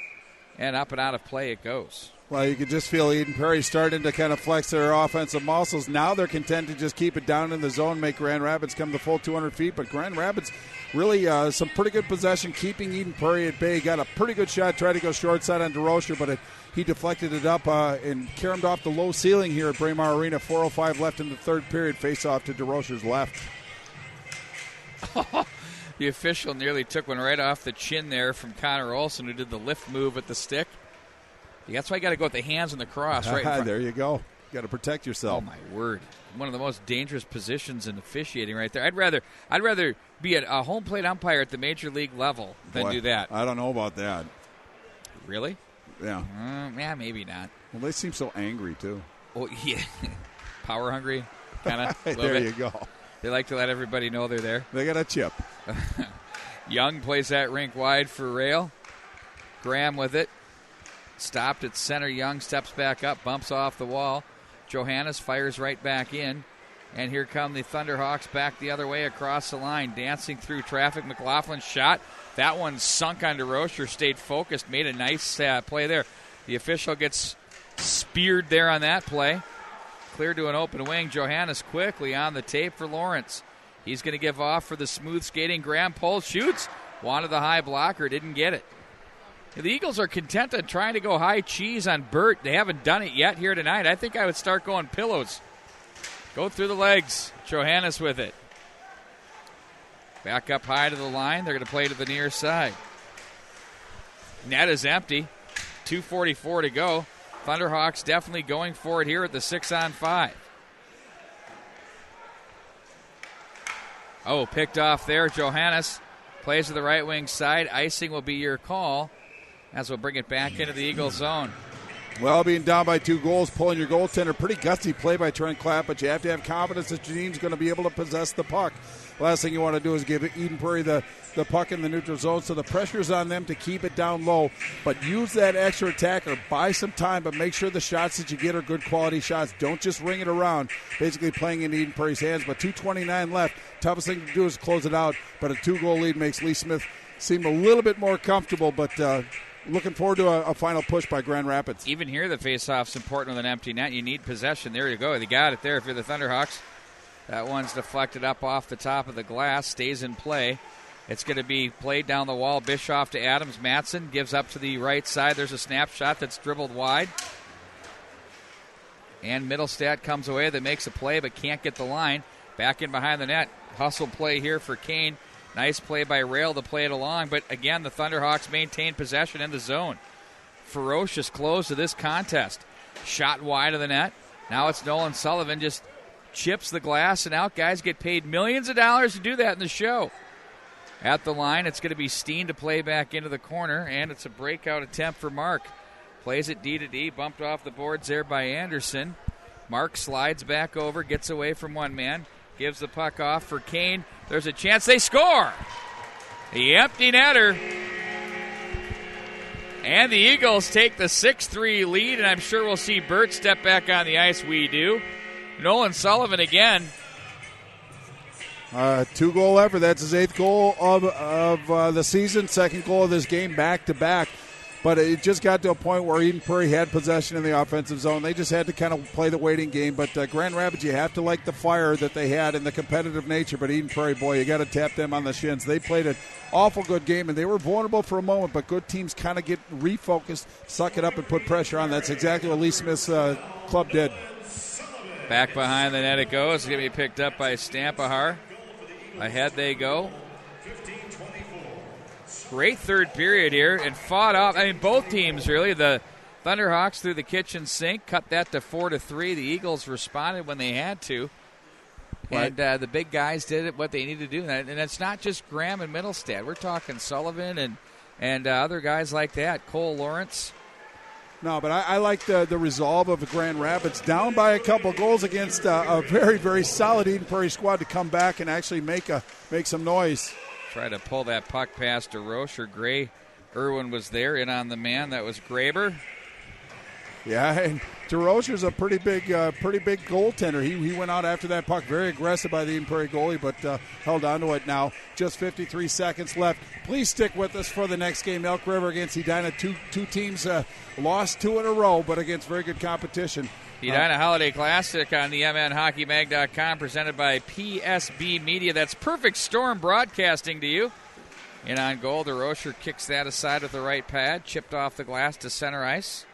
and up and out of play it goes. Well, you can just feel Eden Prairie starting to kind of flex their offensive muscles. Now they're content to just keep it down in the zone, make Grand Rapids come the full 200 feet. But Grand Rapids really some pretty good possession, keeping Eden Prairie at bay. Got a pretty good shot, tried to go short side on DeRocher, but he deflected it up and caromed off the low ceiling here at Braemar Arena. 4:05 left in the third period. Face off to DeRocher's left. The official nearly took one right off the chin there from Connor Olson, who did the lift move with the stick. That's why you got to go with the hands on the cross right in front. There you go. You got to protect yourself. Oh my word! One of the most dangerous positions in officiating right there. I'd rather be a home plate umpire at the major league level than do that. I don't know about that. Really? Yeah. Yeah, maybe not. Well, they seem so angry too. Oh yeah, power hungry, kind of. There you go. They like to let everybody know they're there. They got a chip. Young plays that rink wide for Rail. Graham with it. Stopped at center. Young steps back up, bumps off the wall. Johannes fires right back in. And here come the Thunderhawks back the other way across the line. Dancing through traffic. McLaughlin's shot. That one sunk on DeRocher. Stayed focused. Made a nice play there. The official gets speared there on that play. Clear to an open wing. Johannes quickly on the tape for Lawrence. He's going to give off for the smooth skating Graham. Pulls, shoots. Wanted the high blocker, didn't get it. The Eagles are content on trying to go high cheese on Burt. They haven't done it yet here tonight. I think I would start going pillows. Go through the legs. Johannes with it. Back up high to the line. They're going to play to the near side. Net is empty. 2:44 to go. Thunderhawks definitely going for it here at the 6-on-5. Oh, picked off there. Johannes plays to the right wing side. Icing will be your call as we'll bring it back into the Eagles zone. Well, being down by 2 goals, pulling your goaltender, pretty gutsy play by Trent Clapp, but you have to have confidence that your team's going to be able to possess the puck. Last thing you want to do is give Eden Prairie the puck in the neutral zone, so the pressure's on them to keep it down low, but use that extra attacker, buy some time, but make sure the shots that you get are good quality shots. Don't just ring it around, basically playing in Eden Prairie's hands, but 2:29 left. Toughest thing to do is close it out, but a 2-goal lead makes Lee Smith seem a little bit more comfortable, but looking forward to a final push by Grand Rapids. Even here, the faceoff's important with an empty net. You need possession. There you go. You got it there if you're the Thunderhawks. That one's deflected up off the top of the glass, stays in play. It's going to be played down the wall. Bischoff to Adams. Matson gives up to the right side. There's a snapshot that's dribbled wide. And Middlestat comes away that makes a play but can't get the line. Back in behind the net. Hustle play here for Kane. Nice play by Rail to play it along, but again, the Thunderhawks maintain possession in the zone. Ferocious close to this contest. Shot wide of the net. Now it's Nolan Sullivan just chips the glass and out. Guys get paid millions of dollars to do that in the show. At the line, it's going to be Steen to play back into the corner, and it's a breakout attempt for Mark. Plays it D to D, bumped off the boards there by Anderson. Mark slides back over, gets away from one man, gives the puck off for Kane. There's a chance they score. The empty netter. And the Eagles take the 6-3 lead, and I'm sure we'll see Burt step back on the ice. We do. Nolan Sullivan again. 2-goal effort. That's his 8th goal of the season. 2nd goal of this game back-to-back. But it just got to a point where Eden Prairie had possession in the offensive zone. They just had to kind of play the waiting game. But Grand Rapids, you have to like the fire that they had and the competitive nature. But Eden Prairie, boy, you got to tap them on the shins. They played an awful good game, and they were vulnerable for a moment. But good teams kind of get refocused, suck it up, and put pressure on. That's exactly what Lee Smith's club did. Back behind the net it goes. It's going to be picked up by Stampahar. Ahead they go. Great third period here and fought off. I mean, both teams really. The Thunderhawks through the kitchen sink, cut that to 4-3. The Eagles responded when they had to. Right. And the big guys did what they needed to do. And it's not just Graham and Middlestad. We're talking Sullivan and other guys like that. Cole Lawrence. No, but I like the resolve of the Grand Rapids. Down by a couple goals against a very, very solid Eden Prairie squad to come back and actually make some noise. Try to pull that puck past DeRoche or Gray. Irwin was there in on the man. That was Graber. Yeah, and DeRocher's a pretty big goaltender. He went out after that puck, very aggressive by the Eden Prairie goalie, but held on to it now. Just 53 seconds left. Please stick with us for the next game. Elk River against Edina. Two teams lost 2 in a row, but against very good competition. The Edina Holiday Classic on the MNHockeyMag.com, presented by PSB Media. That's Perfect Storm broadcasting to you. In on goal, DeRocher kicks that aside with the right pad, chipped off the glass to center ice.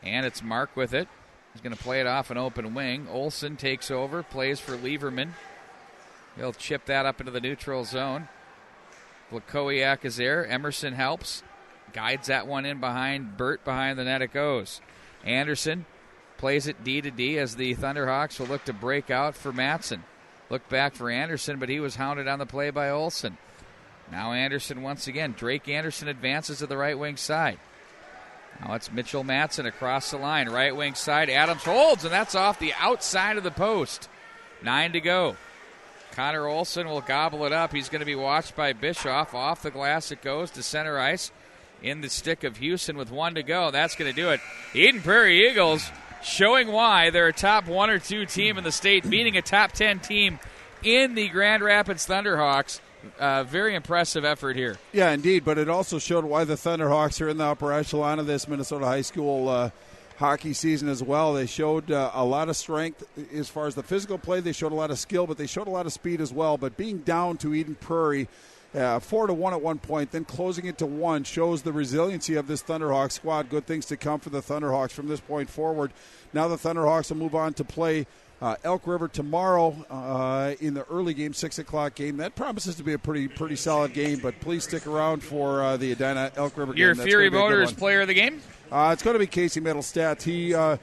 And it's Mark with it. He's going to play it off an open wing. Olsen takes over, plays for Lieberman. He'll chip that up into the neutral zone. Blakowiak is there. Emerson helps. Guides that one in behind Burt. Behind the net it goes. Anderson plays it D to D as the Thunderhawks will look to break out for Matson. Look back for Anderson, but he was hounded on the play by Olsen. Now Anderson once again. Drake Anderson advances to the right wing side. Now it's Mitchell Matson across the line. Right wing side. Adams holds, and that's off the outside of the post. 9 to go. Connor Olsen will gobble it up. He's going to be watched by Bischoff. Off the glass it goes to center ice. In the stick of Houston with 1 to go. That's going to do it. The Eden Prairie Eagles showing why they're a top 1 or 2 team in the state, beating a top 10 team in the Grand Rapids Thunderhawks. Very impressive effort here. Yeah, indeed, but it also showed why the Thunderhawks are in the upper echelon of this Minnesota high school hockey season as well. They showed a lot of strength as far as the physical play. They showed a lot of skill, but they showed a lot of speed as well. But being down to Eden Prairie 4-1 at one point, then closing it to 1 shows the resiliency of this Thunderhawks squad. Good things to come for the Thunderhawks from this point forward. Now the Thunderhawks will move on to play Elk River tomorrow in the early game, 6 o'clock game. That promises to be a pretty solid game, but please stick around for the Edina Elk River game. Your Fury Voters player of the game? It's going to be Casey Mittelstadt. He a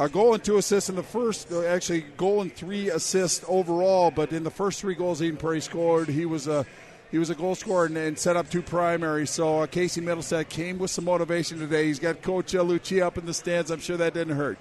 goal and 2 assists in the first, actually goal and 3 assists overall, but in the first 3 goals Eden Prairie scored, he was a goal scorer and set up 2 primaries. So Casey Mittelstadt came with some motivation today. He's got Coach Lucci up in the stands. I'm sure that didn't hurt.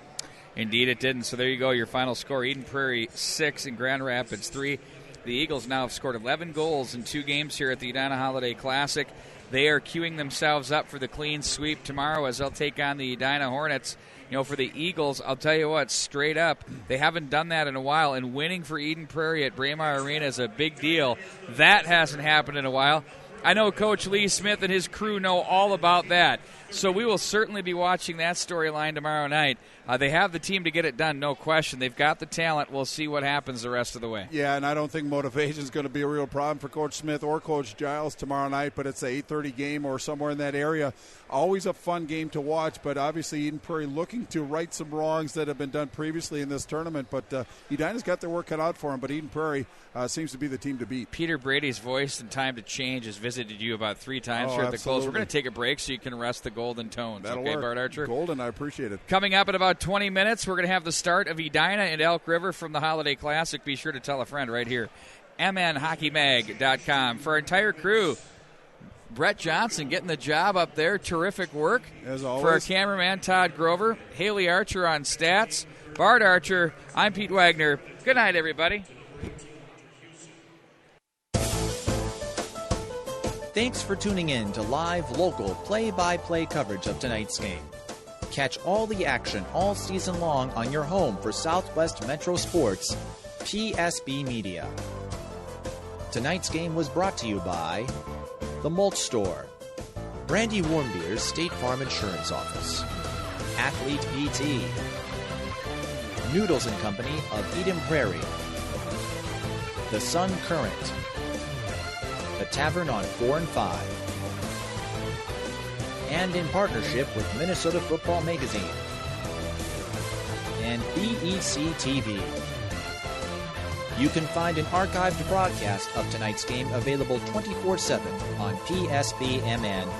Indeed it didn't. So there you go, your final score. Eden Prairie 6 and Grand Rapids 3. The Eagles now have scored 11 goals in 2 games here at the Edina Holiday Classic. They are queuing themselves up for the clean sweep tomorrow as they'll take on the Edina Hornets. You know, for the Eagles, I'll tell you what, straight up, they haven't done that in a while, and winning for Eden Prairie at Braemar Arena is a big deal. That hasn't happened in a while. I know Coach Lee Smith and his crew know all about that, so we will certainly be watching that storyline tomorrow night. They have the team to get it done, no question. They've got the talent. We'll see what happens the rest of the way. Yeah, and I don't think motivation is going to be a real problem for Coach Smith or Coach Giles tomorrow night, but it's a 8:30 game or somewhere in that area. Always a fun game to watch, but obviously Eden Prairie looking to right some wrongs that have been done previously in this tournament, but Edina's got their work cut out for them, but Eden Prairie seems to be the team to beat. Peter Brady's voice and Time to Change has visited you about 3 times here at the close. We're going to take a break so you can rest the golden tones. That'll okay, work. Bart Archer? Golden, I appreciate it. Coming up in about 20 minutes, we're going to have the start of Edina and Elk River from the Holiday Classic. Be sure to tell a friend right here. MNHockeyMag.com. For our entire crew, Brett Johnson getting the job up there. Terrific work. As always. For our cameraman, Todd Grover. Haley Archer on stats. Bart Archer. I'm Pete Wagner. Good night, everybody. Thanks for tuning in to live, local, play-by-play coverage of tonight's game. Catch all the action all season long on your home for Southwest Metro Sports, PSB Media. Tonight's game was brought to you by The Mulch Store, Brandy Warmbier's State Farm Insurance Office, Athlete PT, Noodles & Company of Eden Prairie, The Sun Current, The Tavern on 4 and 5, and in partnership with Minnesota Football Magazine and BEC TV. You can find an archived broadcast of tonight's game available 24/7 on PSBMN.com.